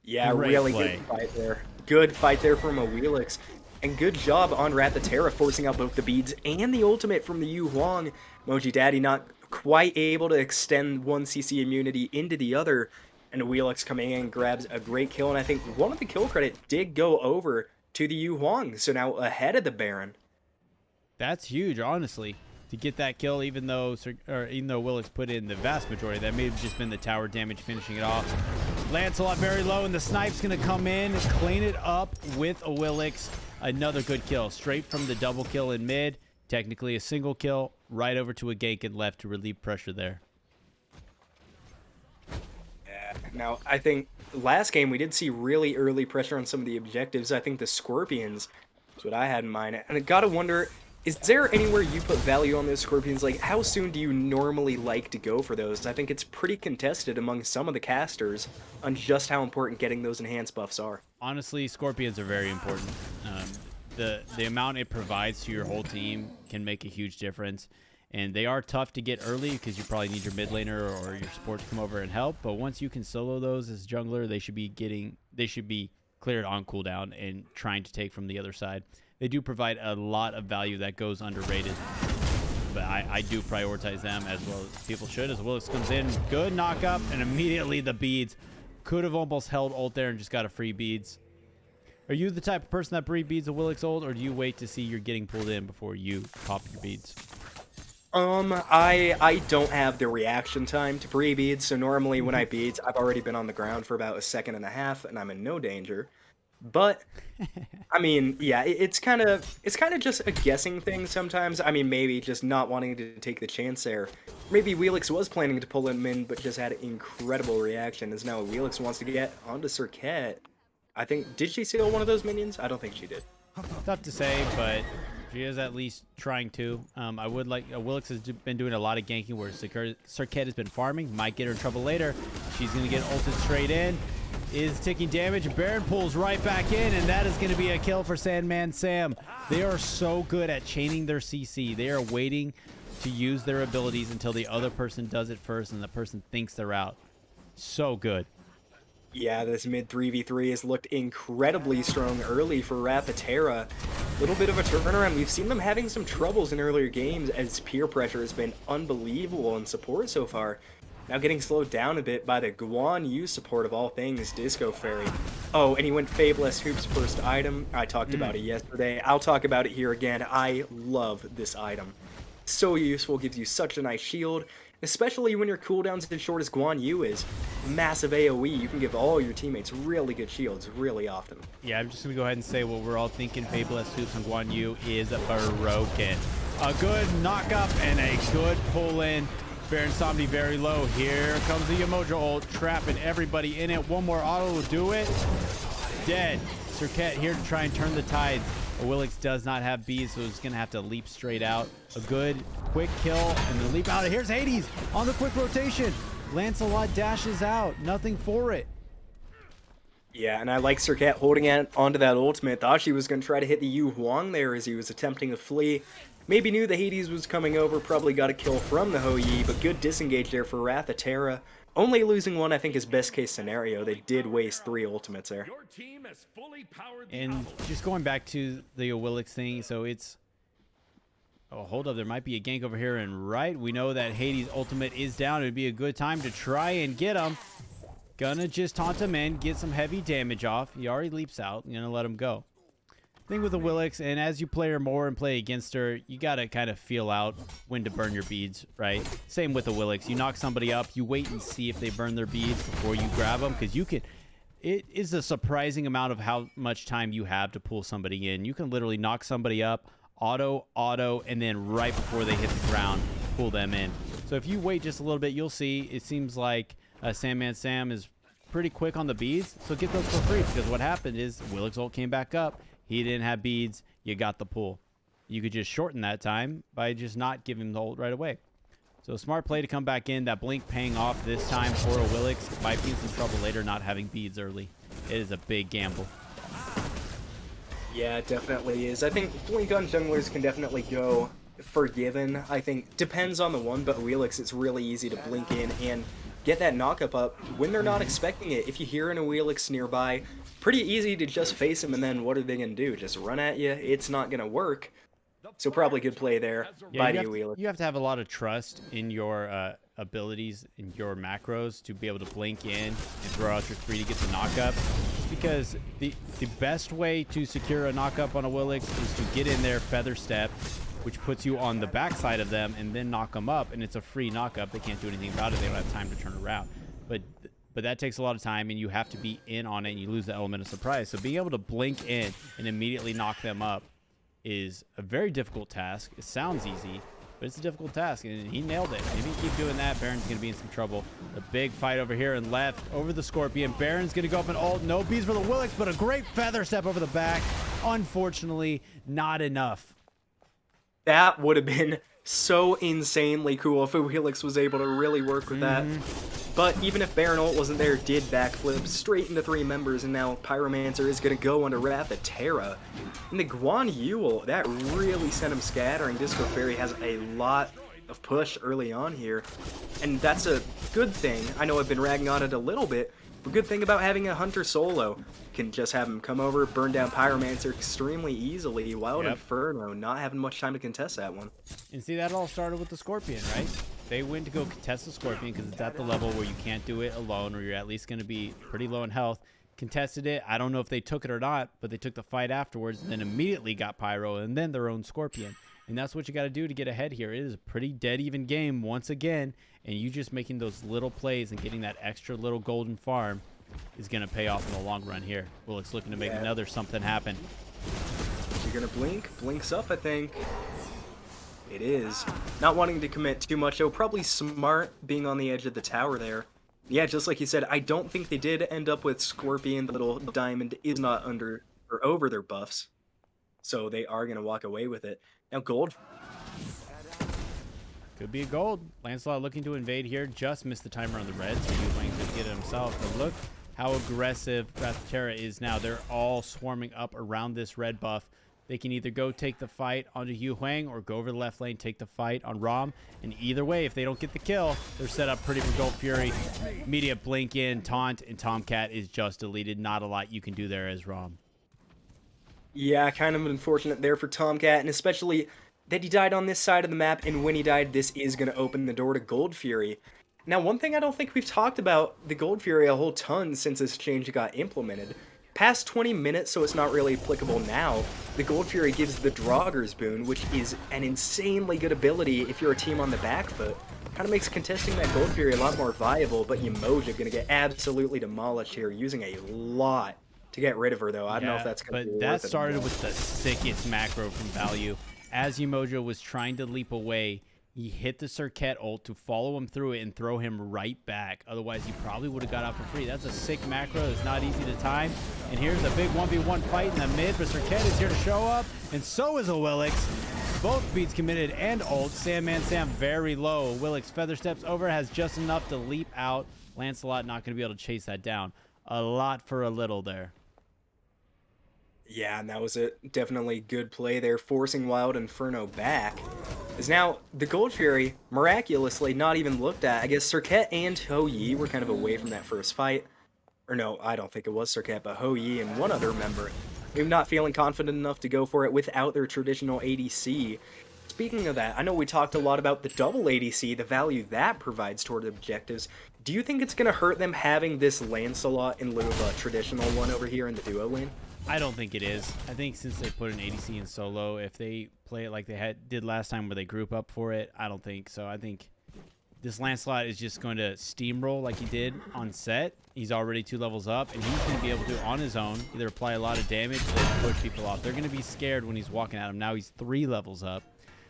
Yeah, Great really play. good fight there. Good fight there from a Willix. And good job on Terra forcing out both the beads and the ultimate from the Yu Huang. EmojiDaddy not quite able to extend one CC immunity into the other. And Willix coming in grabs a great kill. And I think one of the kill credit did go over to the Yu Huang. So now ahead of the Baron. That's huge, honestly, to get that kill, even though Willix put in the vast majority. That may have just been the tower damage finishing it off. Lancelot very low, and the snipe's going to come in and clean it up with a Willix. Another good kill, straight from the double kill in mid. Technically a single kill, right over to a gank and left to relieve pressure there. Yeah. Now, I think last game we did see really early pressure on some of the objectives. I think the Scorpions is what I had in mind. And I gotta wonder, is there anywhere you put value on those Scorpions? Like, how soon do you normally like to go for those? I think it's pretty contested among some of the casters on just how important getting those enhanced buffs are. Honestly, Scorpions are very important. The amount it provides to your whole team can make a huge difference. And they are tough to get early because you probably need your mid laner or your support to come over and help. But once you can solo those as jungler, they should be cleared on cooldown and trying to take from the other side. They do provide a lot of value that goes underrated. but I do prioritize them as well as people should. As Willix comes in, good knock up, and immediately the beads. Could have almost held ult there and just got a free beads. Are you the type of person that pre-beads a Willix ult, or do you wait to see you're getting pulled in before you pop your beads? I don't have the reaction time to pre-beads, so normally when I beads, I've already been on the ground for about a second and a half, and I'm in no danger. But I mean, yeah, it's kind of just a guessing thing sometimes. I mean, maybe just not wanting to take the chance there. Maybe Wheelix was planning to pull him in, but just had incredible reaction, as now Wheelix wants to get onto Circuit. I think, did she steal one of those minions? I don't think she did. Tough to say, but she is at least trying to. I would like, Willix has been doing a lot of ganking where Circuit has been farming. Might get her in trouble later. She's going to get ulted straight in. Is taking damage. Baron pulls right back in, and that is going to be a kill for SandmanSam. They are so good at chaining their CC. They are waiting to use their abilities until the other person does it first and the person thinks they're out. So good. Yeah, this mid 3v3 has looked incredibly strong early for Terra. Little bit of a turnaround. We've seen them having some troubles in earlier games as peer pressure has been unbelievable in support so far. Now getting slowed down a bit by the Valyouuu support of all things, DiscoFerry. Oh, and he went Fabulous Hoop's first item. I talked about it yesterday. I'll talk about it here again. I love this item. So useful, gives you such a nice shield, especially when your cooldown's as short as Valyouuu is. Massive AoE, you can give all your teammates really good shields really often. Yeah, I'm just going to go ahead and say what we're all thinking. Fabulous Hoops on Valyouuu is broken. A good knock-up and a good pull-in. Baron Somni very low. Here comes the Emoji ult, trapping everybody in it. One more auto will do it. Dead. Circuit here to try and turn the tides. Willix does not have beads, so he's going to have to leap straight out. A good quick kill and then leap out. Here's Hades on the quick rotation. Lancelot dashes out. Nothing for it. Yeah, and I like Circuit holding onto that ultimate. Thought she was going to try to hit the Yu Huang there as he was attempting to flee. Maybe knew the Hades was coming over, probably got a kill from the Hou Yi, but good disengage there for Terra. Only losing one, I think, is best case scenario. They did waste 3 ultimates there. And just going back to the Willix thing, so it's... Oh, hold up, there might be a gank over here and right. We know that Hades' ultimate is down. It would be a good time to try and get him. Gonna just taunt him in, get some heavy damage off. He already leaps out. Gonna let him go. Thing with the Willix, and as you play her more and play against her, you gotta kind of feel out when to burn your beads, right? Same with the Willix. You knock somebody up, you wait and see if they burn their beads before you grab them, because you can... It is a surprising amount of how much time you have to pull somebody in. You can literally knock somebody up, auto, and then right before they hit the ground, pull them in. So if you wait just a little bit, you'll see it seems like SandmanSam is pretty quick on the beads, so get those for free, because what happened is Willix ult came back up, he didn't have beads, you got the pull. You could just shorten that time by just not giving him the ult right away. So smart play to come back in, that blink paying off this time for a Willix. Might be in some trouble later not having beads early. It is a big gamble. Yeah, it definitely is. I think blink on junglers can definitely go forgiven. I think depends on the one, but Willix, it's really easy to blink in and get that knockup up when they're not expecting it. If you hear an Willix nearby, pretty easy to just face him, and then what are they going to do? Just run at you? It's not going to work. So probably good play there by the Willix. You have to have a lot of trust in your abilities, in your macros, to be able to blink in and throw out your 3 to get the knockup. Because the best way to secure a knockup on a Willix is to get in there, feather step, which puts you on the backside of them, and then knock them up, and it's a free knockup. They can't do anything about it. They don't have time to turn around. But that takes a lot of time, and you have to be in on it, and you lose the element of surprise. So being able to blink in and immediately knock them up is a very difficult task. It sounds easy, but it's a difficult task, and he nailed it. If he keep doing that, Baron's going to be in some trouble. A big fight over here and left over the Scorpion. Baron's going to go up and ult. No bees for the Willix, but a great feather step over the back. Unfortunately, not enough. That would have been so insanely cool if Willix was able to really work with that. But even if Baron ult wasn't there, did backflip straight into 3 members, and now Pyromancer is going to go under Terra. And the Valyouuu ult, that really sent him scattering. DiscoFerry has a lot of push early on here, and that's a good thing. I know I've been ragging on it a little bit, The good thing about having a Hunter solo, you can just have him come over, burn down Pyromancer extremely easily, while Inferno not having much time to contest that one. And see, that all started with the Scorpion, right? They went to go contest the Scorpion because it's at the level where you can't do it alone, or you're at least going to be pretty low in health. Contested it. I don't know if they took it or not, but they took the fight afterwards and then immediately got Pyro and then their own Scorpion. And that's what you got to do to get ahead here. It is a pretty dead even game once again, and you just making those little plays and getting that extra little golden farm is going to pay off in the long run here. Willick's looking to make another something happen. You're going to blink. Blinks up, I think. It is. Not wanting to commit too much, though. Probably smart being on the edge of the tower there. Yeah, just like you said, I don't think they did end up with Scorpion. The little diamond is not under or over their buffs. So they are going to walk away with it. Now gold. Could be a gold. Lancelot looking to invade here. Just missed the timer on the red, so Yuheng could get it himself. But look how aggressive Terra is now. They're all swarming up around this red buff. They can either go take the fight onto Yuheng or go over the left lane, take the fight on Rom. And either way, if they don't get the kill, they're set up pretty for Gold Fury. Immediate blink in, taunt, and Tomcat is just deleted. Not a lot you can do there as Rom. Yeah, kind of unfortunate there for Tomcat, and especially that he died on this side of the map, and when he died, this is going to open the door to Gold Fury. Now, one thing I don't think we've talked about the Gold Fury a whole ton since this change got implemented. Past 20 minutes, so it's not really applicable now, the Gold Fury gives the Draugrs boon, which is an insanely good ability if you're a team on the back foot. Kind of makes contesting that Gold Fury a lot more viable, but Emoji going to get absolutely demolished here, using a lot to get rid of her, though. I don't know if that's going to be worth it. But that started with the sickest macro from Valyouuu. As Emoji was trying to leap away, he hit the Circuit ult to follow him through it and throw him right back. Otherwise, he probably would have got out for free. That's a sick macro. It's not easy to time. And here's a big 1v1 fight in the mid, but Circuit is here to show up, and so is a Willicks. Both beats committed and ult. SandmanSam very low. Willicks feather steps over, has just enough to leap out. Lancelot not going to be able to chase that down. A lot for a little there. Yeah, and that was a definitely good play there, forcing Wild Inferno back. Is now the Gold Fury miraculously not even looked at. I guess Circuit and Hou-Yi were kind of away from that first fight. Or no, I don't think it was Circuit, but Hou-Yi and one other member. Maybe not feeling confident enough to go for it without their traditional ADC. Speaking of that, I know we talked a lot about the double ADC, the value that provides toward objectives. Do you think it's going to hurt them having this Lancelot in lieu of a traditional one over here in the duo lane? I don't think it is. I think since they put an ADC in solo, if they play it like they did last time where they group up for it, I don't think so. I think this Lancelot is just going to steamroll like he did on set. He's already 2 levels up, and he's going to be able to, on his own, either apply a lot of damage or push people off. They're going to be scared when he's walking at him. Now he's 3 levels up.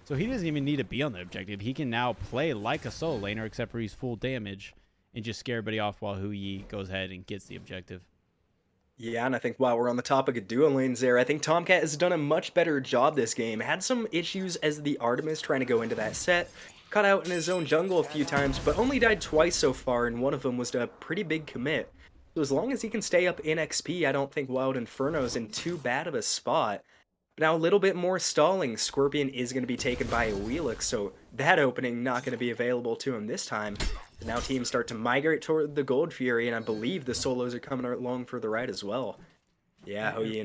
So he doesn't even need to be on the objective. He can now play like a solo laner, except for he's full damage, and just scare everybody off while Hou-Yi goes ahead and gets the objective. Yeah, and I think while we're on the topic of duo lanes there, I think Tomcat has done a much better job this game. Had some issues as the Artemis trying to go into that set. Cut out in his own jungle a few times, but only died twice so far, and one of them was a pretty big commit. So as long as he can stay up in XP, I don't think Wild Inferno's in too bad of a spot. Now a little bit more stalling. Scorpion is going to be taken by a Willicks, so that opening not going to be available to him this time. But now teams start to migrate toward the Gold Fury, and I believe the solos are coming along for the right as well. Yeah, Hou-Yi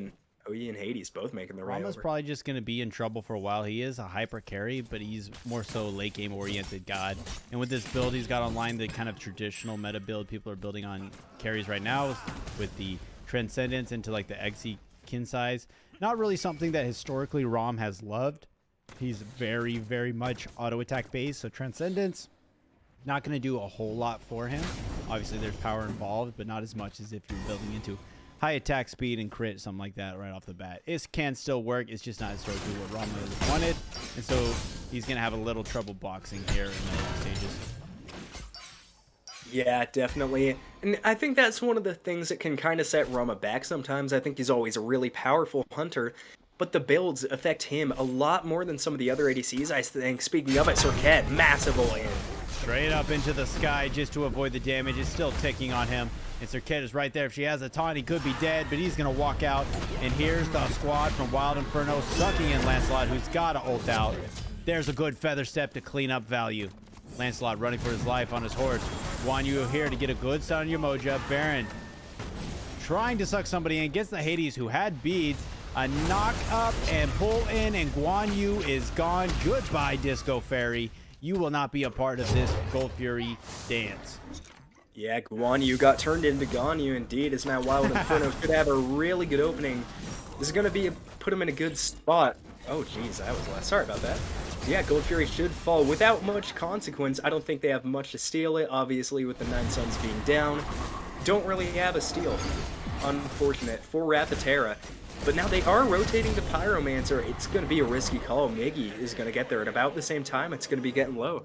and Hades both making the right Rama's over. probably just going to be in trouble for a while. He is a hyper carry, but he's more so late game oriented god. And with this build he's got online, the kind of traditional meta build people are building on carries right now with the Transcendence into like the XC kin size. Not really something that historically Rom has loved. He's very, very much auto attack based, so Transcendence not going to do a whole lot for him. Obviously there's power involved, but not as much as if you're building into high attack speed and crit, something like that right off the bat. It can still work, it's just not historically what Rom really wanted, and so he's going to have a little trouble boxing here in the early stages. Yeah, definitely. And I think that's one of the things that can kind of set Roma back sometimes. I think he's always a really powerful hunter, but the builds affect him a lot more than some of the other ADCs, I think. Speaking of it, Circuit, massive all-in. Straight up into the sky just to avoid the damage. It's still ticking on him. And Circuit is right there. If she has a taunt, he could be dead, but he's going to walk out. And here's the squad from Wild Inferno sucking in Lancelot, who's got to ult out. There's a good feather step to clean up Valyouuu. Lancelot running for his life on his horse. Guanyu here to get a good start on Yemoja. Baron trying to suck somebody in, gets the Hades who had beads. A knock up and pull in, and Guanyu is gone. Goodbye, DiscoFerry. You will not be a part of this Gold Fury dance. Yeah, Guanyu got turned into Ganyu indeed, as now Wild Inferno should have a really good opening. This is going to be put him in a good spot. Oh, jeez, that was last. Sorry about that. Yeah, Gold Fury should fall without much consequence. I don't think they have much to steal it, obviously, with the 9 Suns being down. Don't really have a steal. Unfortunate for Wrath of Terra. But now they are rotating the Pyromancer. It's going to be a risky call. Migii is going to get there at about the same time. It's going to be getting low.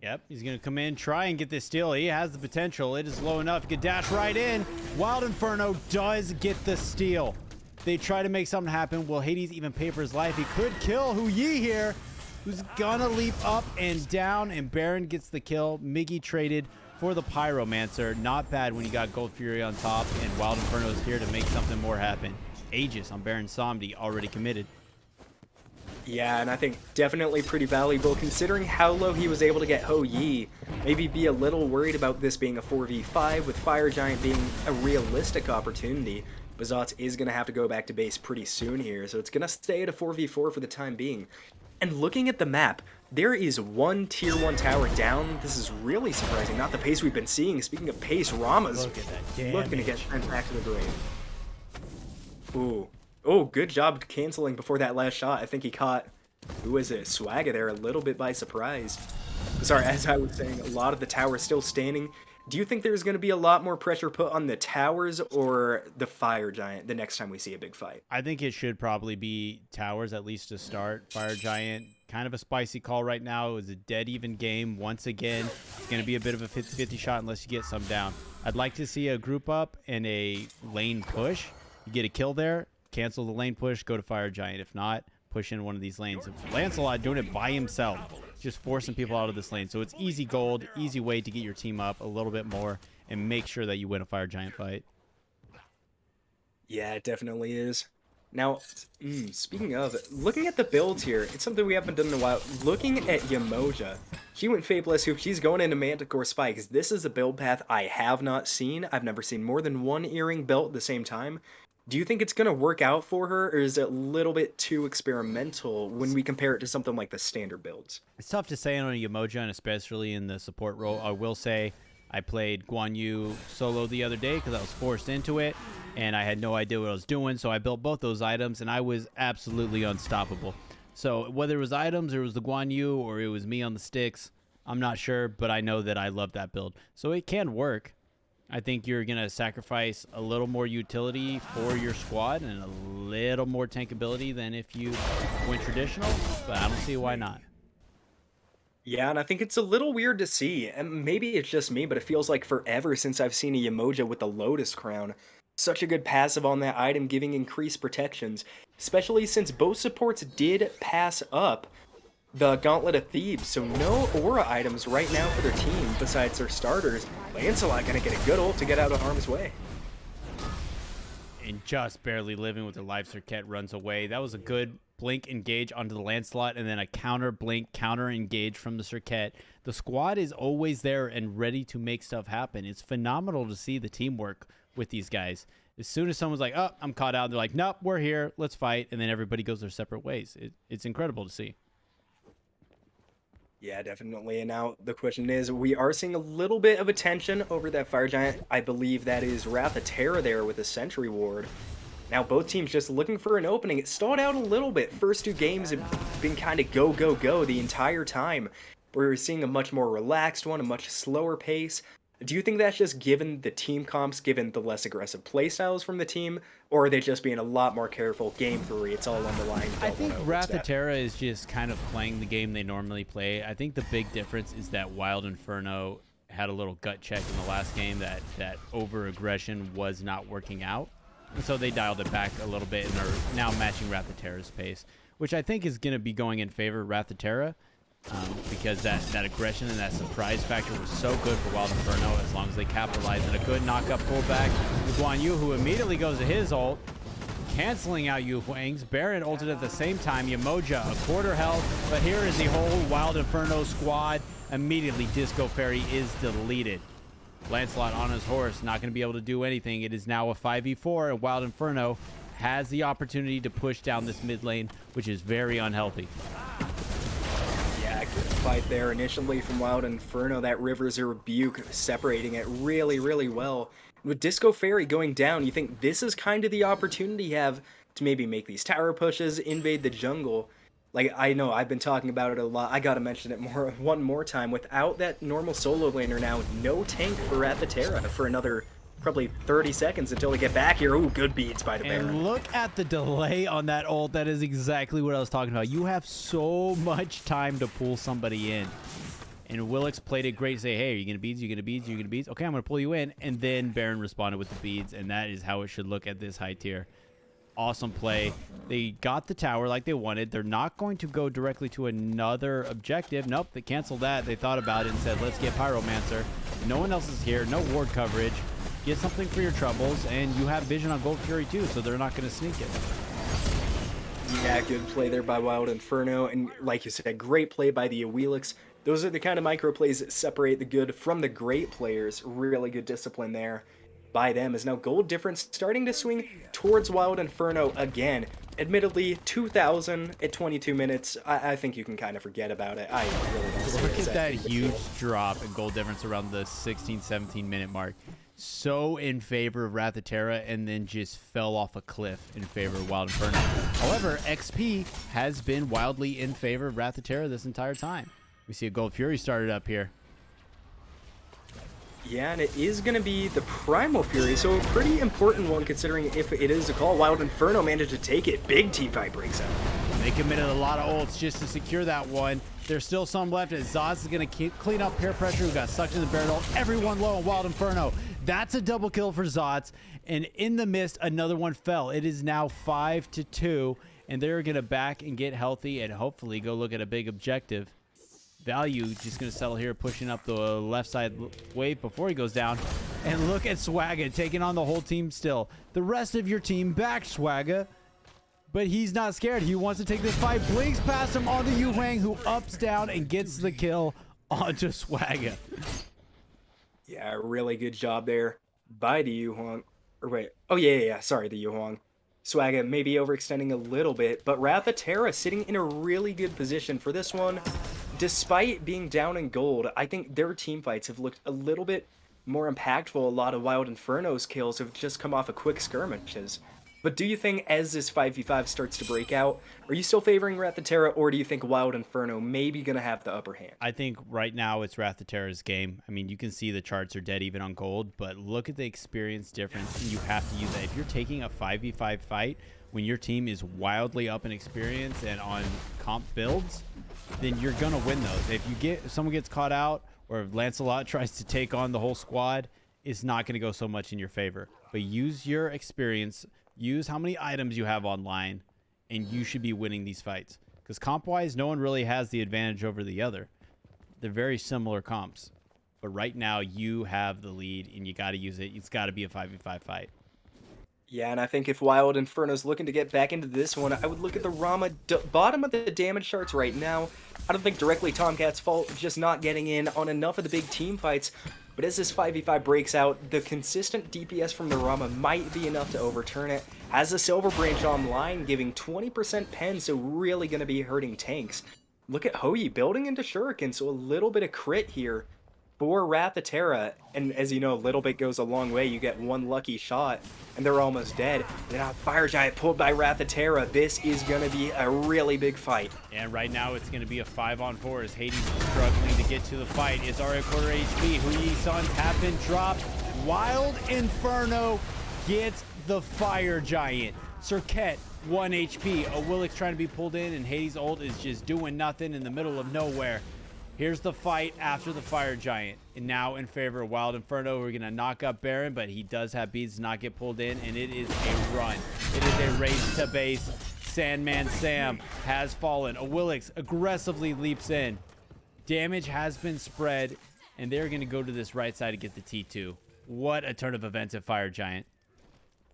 Yep, he's going to come in, try and get this steal. He has the potential. It is low enough. He could dash right in. Wild Inferno does get the steal. They try to make something happen. Will Hades even pay for his life? He could kill Huyi here, who's going to leap up and down, and Baron gets the kill. Migii traded for the Pyromancer. Not bad when you got Gold Fury on top, and Wild Inferno is here to make something more happen. Aegis on Baron Samdi already committed. Yeah, and I think definitely pretty valuable considering how low he was able to get Ho Yi. Maybe be a little worried about this being a 4v5 with Fire Giant being a realistic opportunity. But Xotzz is going to have to go back to base pretty soon here, so it's going to stay at a 4v4 for the time being. And looking at the map, there is one tier 1 tower down. This is really surprising, not the pace we've been seeing. Speaking of pace, Rama's looking to get sent back to the grave. Ooh. Oh, good job canceling before that last shot. I think he caught, who is it, Swagga there a little bit by surprise. Sorry, as I was saying, a lot of the towers still standing. Do you think there's going to be a lot more pressure put on the towers or the Fire Giant the next time we see a big fight? I think it should probably be towers, at least to start. Fire Giant, kind of a spicy call right now. It was a dead even game. Once again, it's going to be a bit of a 50-50 shot unless you get some down. I'd like to see a group up and a lane push. You get a kill there, cancel the lane push, go to Fire Giant. If not, push in one of these lanes. Lancelot doing it by himself, just forcing people out of this lane. So it's easy gold, easy way to get your team up a little bit more and make sure that you win a Fire Giant fight. Yeah, it definitely is. Now, speaking of, looking at the builds here, it's something we haven't done in a while. Looking at Yemoja, she went Fabulous Hoop. She's going into Manticore Spikes. This is a build path I have not seen. I've never seen more than one earring built at the same time. Do you think it's going to work out for her, or is it a little bit too experimental when we compare it to something like the standard builds? It's tough to say on a Yemoja, and especially in the support role. I will say I played Guanyu solo the other day because I was forced into it, and I had no idea what I was doing, so I built both those items, and I was absolutely unstoppable. So whether it was items, or it was the Guanyu, or it was me on the sticks, I'm not sure, but I know that I love that build. So it can work. I think you're going to sacrifice a little more utility for your squad and a little more tankability than if you went traditional, but I don't see why not. Yeah, and I think it's a little weird to see, and maybe it's just me, but it feels like forever since I've seen a Yemoja with the Lotus Crown. Such a good passive on that item, giving increased protections, especially since both supports did pass up the Gauntlet of Thebes, so no aura items right now for their team besides their starters. Lancelot gonna get a good ult to get out of harm's way. And just barely living with the life Circuit runs away. That was a good blink engage onto the Lancelot, and then a counter blink, counter engage from the Circuit. The squad is always there and ready to make stuff happen. It's phenomenal to see the teamwork with these guys. As soon as someone's like, oh, I'm caught out, they're like, nope, we're here, let's fight, and then everybody goes their separate ways. It's incredible to see. Yeah, definitely. And now the question is, we are seeing a little bit of attention over that Fire Giant. I believe that is Wrath of Terra there with a Sentry Ward. Now both teams just looking for an opening. It stalled out a little bit. First two games have been kind of go, go, go the entire time. We're seeing a much more relaxed one, a much slower pace. Do you think that's just given the team comps, given the less aggressive playstyles from the team, or are they just being a lot more careful? Game 3, it's all on the line. I think Wrath of Terra is just kind of playing the game they normally play. I think the big difference is that Wild Inferno had a little gut check in the last game that over-aggression was not working out. And so they dialed it back a little bit and are now matching Wrath of Terra's pace, which I think is going to be going in favor of Wrath of Terra. Because that aggression and that surprise factor was so good for Wild Inferno as long as they capitalized on a good knock-up pullback. Guanyu, who immediately goes to his ult, canceling out Yu Huang's. Baron ulted at the same time. Yemoja, a quarter health, but here is the whole Wild Inferno squad. Immediately, DiscoFerry is deleted. Lancelot on his horse, not going to be able to do anything. It is now a 5v4, and Wild Inferno has the opportunity to push down this mid lane, which is very unhealthy. Yeah, good fight there initially from Wild Inferno. That River's Rebuke separating it really, really well. With DiscoFerry going down, you think this is kind of the opportunity you have to maybe make these tower pushes, invade the jungle. Like, I know I've been talking about it a lot. I gotta mention it one more time. Without that normal solo laner now, no tank for Terra for another probably 30 seconds until we get back here. Ooh, good beats by the Baron. And look at the delay on that ult. That is exactly what I was talking about. You have so much time to pull somebody in. And Willix played it great. Say, hey, are you going to beads? Are you going to beads? Are you going to beads? Okay, I'm going to pull you in. And then Baron responded with the beads. And that is how it should look at this high tier. Awesome play. They got the tower like they wanted. They're not going to go directly to another objective. Nope, they canceled that. They thought about it and said, let's get Pyromancer. No one else is here. No ward coverage. Get something for your troubles. And you have vision on Gold Fury too, so they're not going to sneak it. Yeah, good play there by Wild Inferno. And like you said, great play by the Awilix. Those are the kind of micro plays that separate the good from the great players. Really good discipline there by them, as now gold difference starting to swing towards Wild Inferno again. Admittedly, 2,000 at 22 minutes. I think you can kind of forget about it. I really don't see it. Look at that huge drop in gold difference around the 16, 17 minute mark. So in favor of Terra, and then just fell off a cliff in favor of Wild Inferno. However, XP has been wildly in favor of Terra this entire time. We see a Gold Fury started up here. Yeah, and it is going to be the Primal Fury, so a pretty important one considering if it is a call. Wild Inferno managed to take it. Big teamfight breaks out. They committed a lot of ults just to secure that one. There's still some left as Xotzz is going to clean up PeerPressuree, who got sucked in the barrel. Everyone low on Wild Inferno. That's a double kill for Xotzz, and in the mist, another one fell. It is now 5-2, and they're going to back and get healthy and hopefully go look at a big objective. Valyouuu just going to settle here, pushing up the left side wave before he goes down. And look at Swagga taking on the whole team still. The rest of your team back, Swagga. But he's not scared. He wants to take this fight. Blinks past him on the Yuhang, who ups down and gets the kill onto Swagga. Yeah, really good job there by the Yuhang. Or wait, oh yeah, sorry, the Yuhang. Swagga maybe overextending a little bit, but Terra sitting in a really good position for this one. Despite being down in gold, I think their team fights have looked a little bit more impactful. A lot of Wild Inferno's kills have just come off of quick skirmishes. But do you think as this 5v5 starts to break out, are you still favoring Terra, or do you think Wild Inferno may be going to have the upper hand? I think right now it's Terra's game. I mean, you can see the charts are dead even on gold, but look at the experience difference. You have to use that. If you're taking a 5v5 fight when your team is wildly up in experience and on comp builds, then you're going to win those. If someone gets caught out, or if Lancelot tries to take on the whole squad, it's not going to go so much in your favor. But use your experience, use how many items you have online, and you should be winning these fights. Because comp-wise, no one really has the advantage over the other. They're very similar comps. But right now, you have the lead, and you got to use it. It's got to be a 5v5 fight. Yeah, and I think if Wild Inferno's looking to get back into this one, I would look at the Rama bottom of the damage charts right now. I don't think directly Tomcat's fault of just not getting in on enough of the big team fights. But as this 5v5 breaks out, the consistent DPS from the Rama might be enough to overturn it. Has the Silver Branch online, giving 20% pen, so really going to be hurting tanks. Look at Hoyi building into Shuriken, so a little bit of crit here for Terra. And as you know, a little bit goes a long way. You get one lucky shot, and they're almost dead. And then a Fire Giant pulled by Terra. This is going to be a really big fight. And right now, it's going to be a 5-on-4 as Hades is struggling to get to the fight. It's already quarter HP. Huyi Suns have been dropped. Wild Inferno gets the Fire Giant. Cirquet, 1 HP. Awilix trying to be pulled in, and Hades' ult is just doing nothing in the middle of nowhere. Here's the fight after the Fire Giant. And now in favor of Wild Inferno, we're going to knock up Baron, but he does have beads to not get pulled in, and it is a run. It is a race to base. SandmanSam has fallen. Awilix aggressively leaps in. Damage has been spread, and they're going to go to this right side to get the T2. What a turn of events at Fire Giant.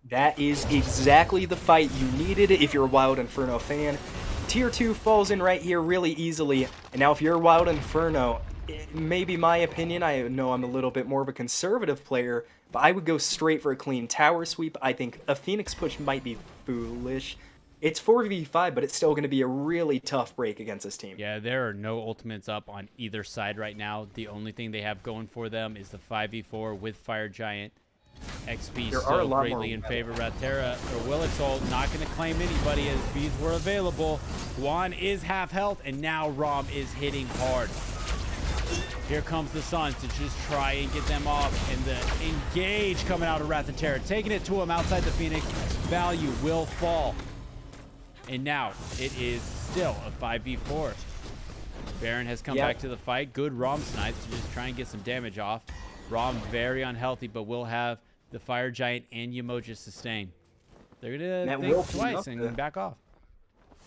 That is exactly the fight you needed if you're a Wild Inferno fan. Tier 2 falls in right here really easily, and now if you're Wild Inferno, maybe my opinion, I know I'm a little bit more of a conservative player, but I would go straight for a clean tower sweep. I think a Phoenix push might be foolish. It's 4v5, but it's still going to be a really tough break against this team. Yeah, there are no ultimates up on either side right now. The only thing they have going for them is the 5v4 with Fire Giant. XP There are a still lot greatly more in favor of Terra. Or Will Exalt not going to claim anybody as bees were available. Juan is half health, and now Rom is hitting hard. Here comes the Suns to just try and get them off, and the engage coming out of Wrath of Terra, taking it to him outside the Phoenix. Valyouuu will fall. And now it is still a 5v4. Baron has come back to the fight. Good Rom snipes to just try and get some damage off. Rom very unhealthy, but will have the Fire Giant and Emoji sustain. They're going to think twice and back off.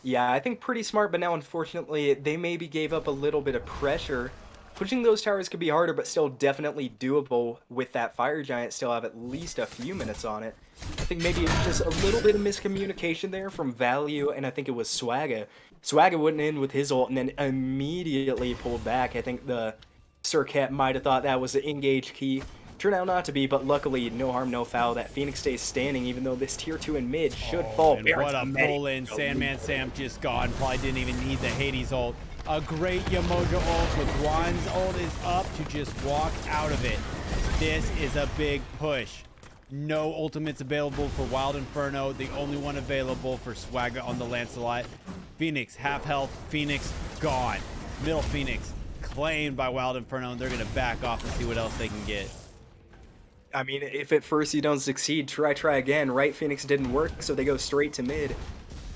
Yeah, I think pretty smart, but now unfortunately they maybe gave up a little bit of pressure. Pushing those towers could be harder, but still definitely doable with that Fire Giant. Still have at least a few minutes on it. I think maybe it's just a little bit of miscommunication there from Valyouuu, and I think it was Swagga. Swagga went in with his ult and then immediately pulled back. I think the Tomcatt might have thought that was the engage key. Turned out not to be, but luckily, no harm, no foul. That Phoenix stays standing, even though this tier 2 in mid should fall. And what a pull-in. SandmanSam just gone. Probably didn't even need the Hades ult. A great Yamoja ult with Juan's ult is up to just walk out of it. This is a big push. No ultimates available for Wild Inferno. The only one available for Swagga on the Lancelot. Phoenix, half health. Phoenix, gone. Middle Phoenix, claimed by Wild Inferno, and they're going to back off and see what else they can get. I mean, if at first you don't succeed, try again. Right Phoenix didn't work, so they go straight to mid.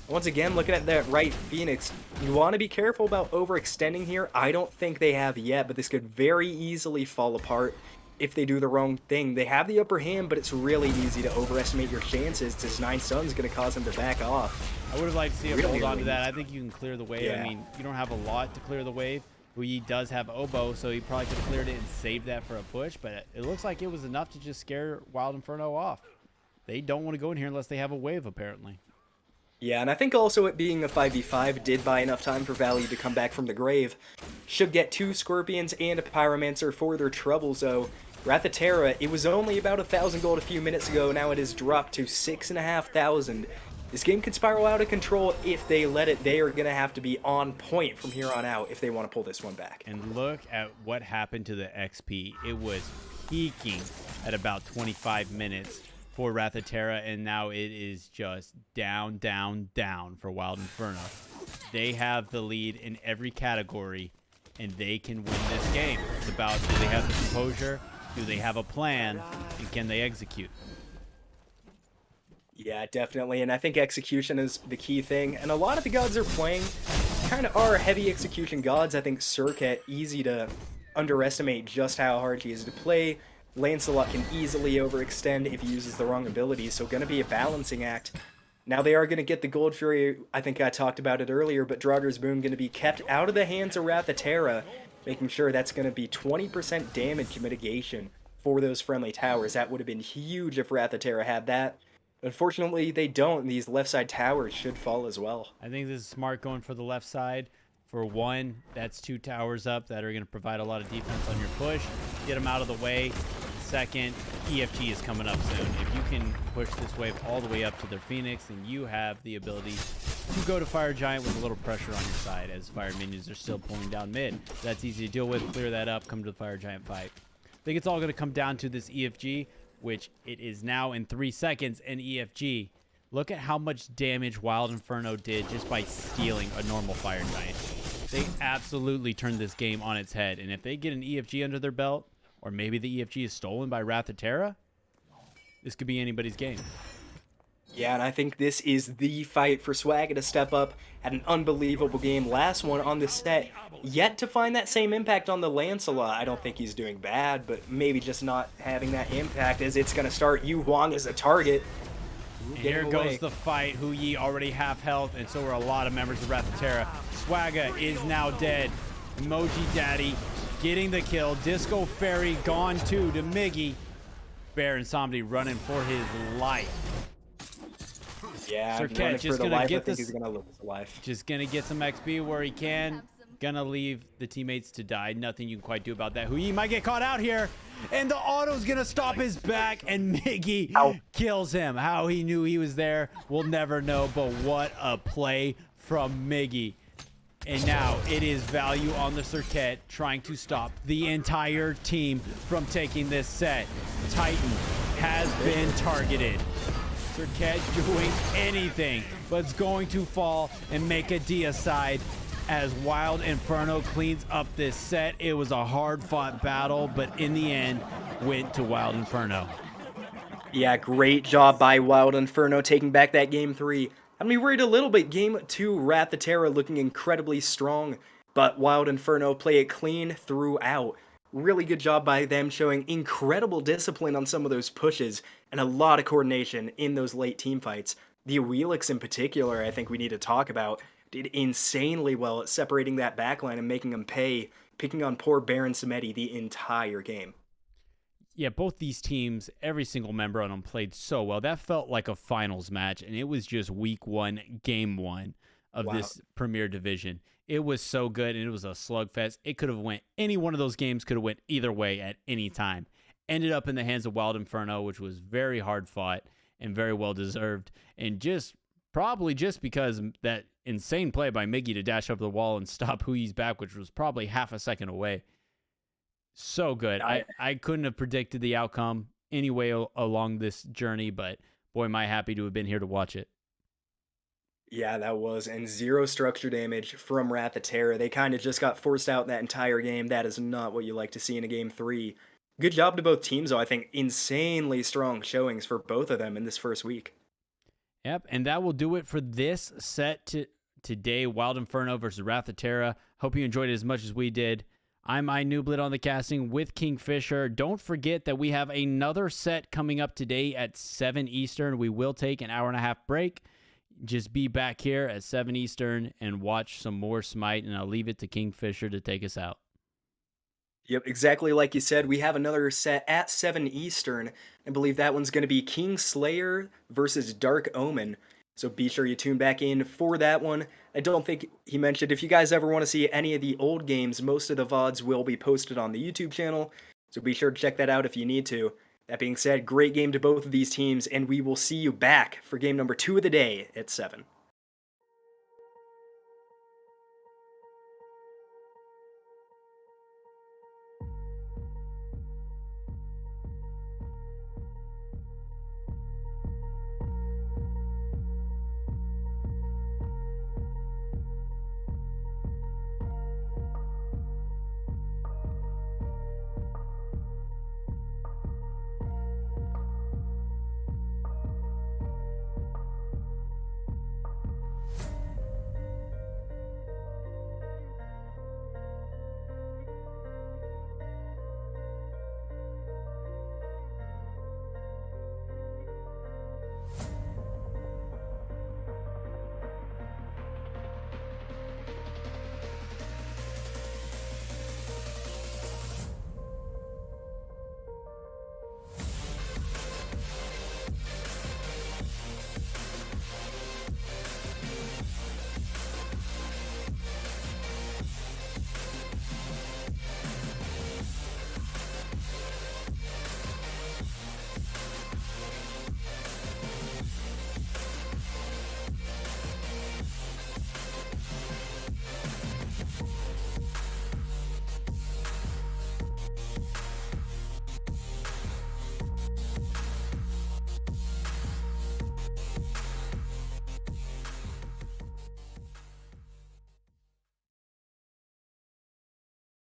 Once again, looking at that right Phoenix, you want to be careful about overextending here. I don't think they have yet, but this could very easily fall apart if they do the wrong thing. They have the upper hand, but it's really easy to overestimate your chances. This 9 Sun's going to cause them to back off. I would have liked to see him hold on to that. I think you can clear the wave. Yeah. I mean, you don't have a lot to clear the wave. He does have Oboe, so he probably could have cleared it and saved that for a push, but it looks like it was enough to just scare Wild Inferno off. They don't want to go in here unless they have a wave, apparently. Yeah, and I think also it being a 5v5 did buy enough time for Valyouuu to come back from the grave. Should get 2 Scorpions and a Pyromancer for their troubles, though. Wrath of Terra, it was only about 1,000 gold a few minutes ago, now it is dropped to 6,500. This game could spiral out of control if they let it. They are going to have to be on point from here on out if they want to pull this one back. And look at what happened to the XP. It was peaking at about 25 minutes for Wrath of Terra, and now it is just down, down, down for Wild Inferno. They have the lead in every category, and they can win this game. It's about, do they have the composure? Do they have a plan? And can they execute? Yeah, definitely, and I think execution is the key thing, and a lot of the gods they're playing kind of are heavy execution gods. I think Tomcatt, easy to underestimate just how hard he is to play. Lancelot can easily overextend if he uses the wrong abilities, so going to be a balancing act. Now they are going to get the Gold Fury, I think I talked about it earlier, but Draugr's Boon going to be kept out of the hands of Wrath of Terra, making sure that's going to be 20% damage mitigation for those friendly towers. That would have been huge if Wrath of Terra had that. Unfortunately, they don't, and these left side towers should fall as well. I think this is smart going for the left side. For one, that's 2 towers up that are going to provide a lot of defense on your push. Get them out of the way. Second, EFG is coming up soon. If you can push this wave all the way up to their Phoenix, then you have the ability to go to Fire Giant with a little pressure on your side as Fire minions are still pulling down mid. That's easy to deal with. Clear that up. Come to the Fire Giant fight. I think it's all going to come down to this EFG, which it is now in 3 seconds, and EFG. Look at how much damage Wild Inferno did just by stealing a normal Fire Giant. They absolutely turned this game on its head, and if they get an EFG under their belt, or maybe the EFG is stolen by Wrath of Terra, this could be anybody's game. Yeah, and I think this is the fight for Swagga to step up. Had an unbelievable game. Last one on the set. Yet to find that same impact on the Lancelot. I don't think he's doing bad, but maybe just not having that impact as it's going to start Yu Huang as a target. And here goes the fight. Yi already half health, and so are a lot of members of Wrath of Terra. Swagga is now dead. EmojiDaddy getting the kill. DiscoFerry gone too to Migii. Baron somebody running for his life. Yeah, Tomcatt just gonna get this. He's gonna lose his life. Just gonna get some XP where he can. Gonna leave the teammates to die. Nothing you can quite do about that. He might get caught out here. And the auto's gonna stop his back, and Migii kills him. How he knew he was there, we'll never know. But what a play from Migii. And now it is Valyouuu on the Circuit trying to stop the entire team from taking this set. Titan has been targeted. Circuit doing anything, but it's going to fall and make a deicide as Wild Inferno cleans up this set. It was a hard-fought battle, but in the end, went to Wild Inferno. Yeah, great job by Wild Inferno taking back that game 3. Had me worried a little bit. Game 2, Wrath of Terra looking incredibly strong, but Wild Inferno play it clean throughout. Really good job by them showing incredible discipline on some of those pushes and a lot of coordination in those late team fights. The Awilix in particular, I think we need to talk about, did insanely well at separating that backline and making them pay, picking on poor Baron Samedi the entire game. Yeah, both these teams, every single member on them played so well. That felt like a finals match, and it was just week 1, game 1 of this Premier Division. It was so good, and it was a slugfest. It could have went, any one of those games could have went either way at any time. Ended up in the hands of Wild Inferno, which was very hard fought and very well deserved, and probably just because that insane play by Migii to dash up the wall and stop Hui's back, which was probably half a second away. So good. I couldn't have predicted the outcome anyway along this journey, but boy, am I happy to have been here to watch it. Yeah, that was. And 0 structure damage from Wrath of Terra. They kind of just got forced out that entire game. That is not what you like to see in a game 3. Good job to both teams, though. I think insanely strong showings for both of them in this first week. Yep, and that will do it for this set today, Wild Inferno versus Wrath of Terra. Hope you enjoyed it as much as we did. I'm iNooblet on the casting with KingFsher. Don't forget that we have another set coming up today at 7 Eastern. We will take an hour-and-a-half break. Just be back here at 7 Eastern and watch some more Smite, and I'll leave it to KingFsher to take us out. Yep, exactly like you said. We have another set at 7 Eastern. I believe that one's going to be Kingslayer versus Dark Omen. So be sure you tune back in for that one. I don't think he mentioned, if you guys ever want to see any of the old games, most of the VODs will be posted on the YouTube channel. So be sure to check that out if you need to. That being said, great game to both of these teams, and we will see you back for game number 2 of the day at 7.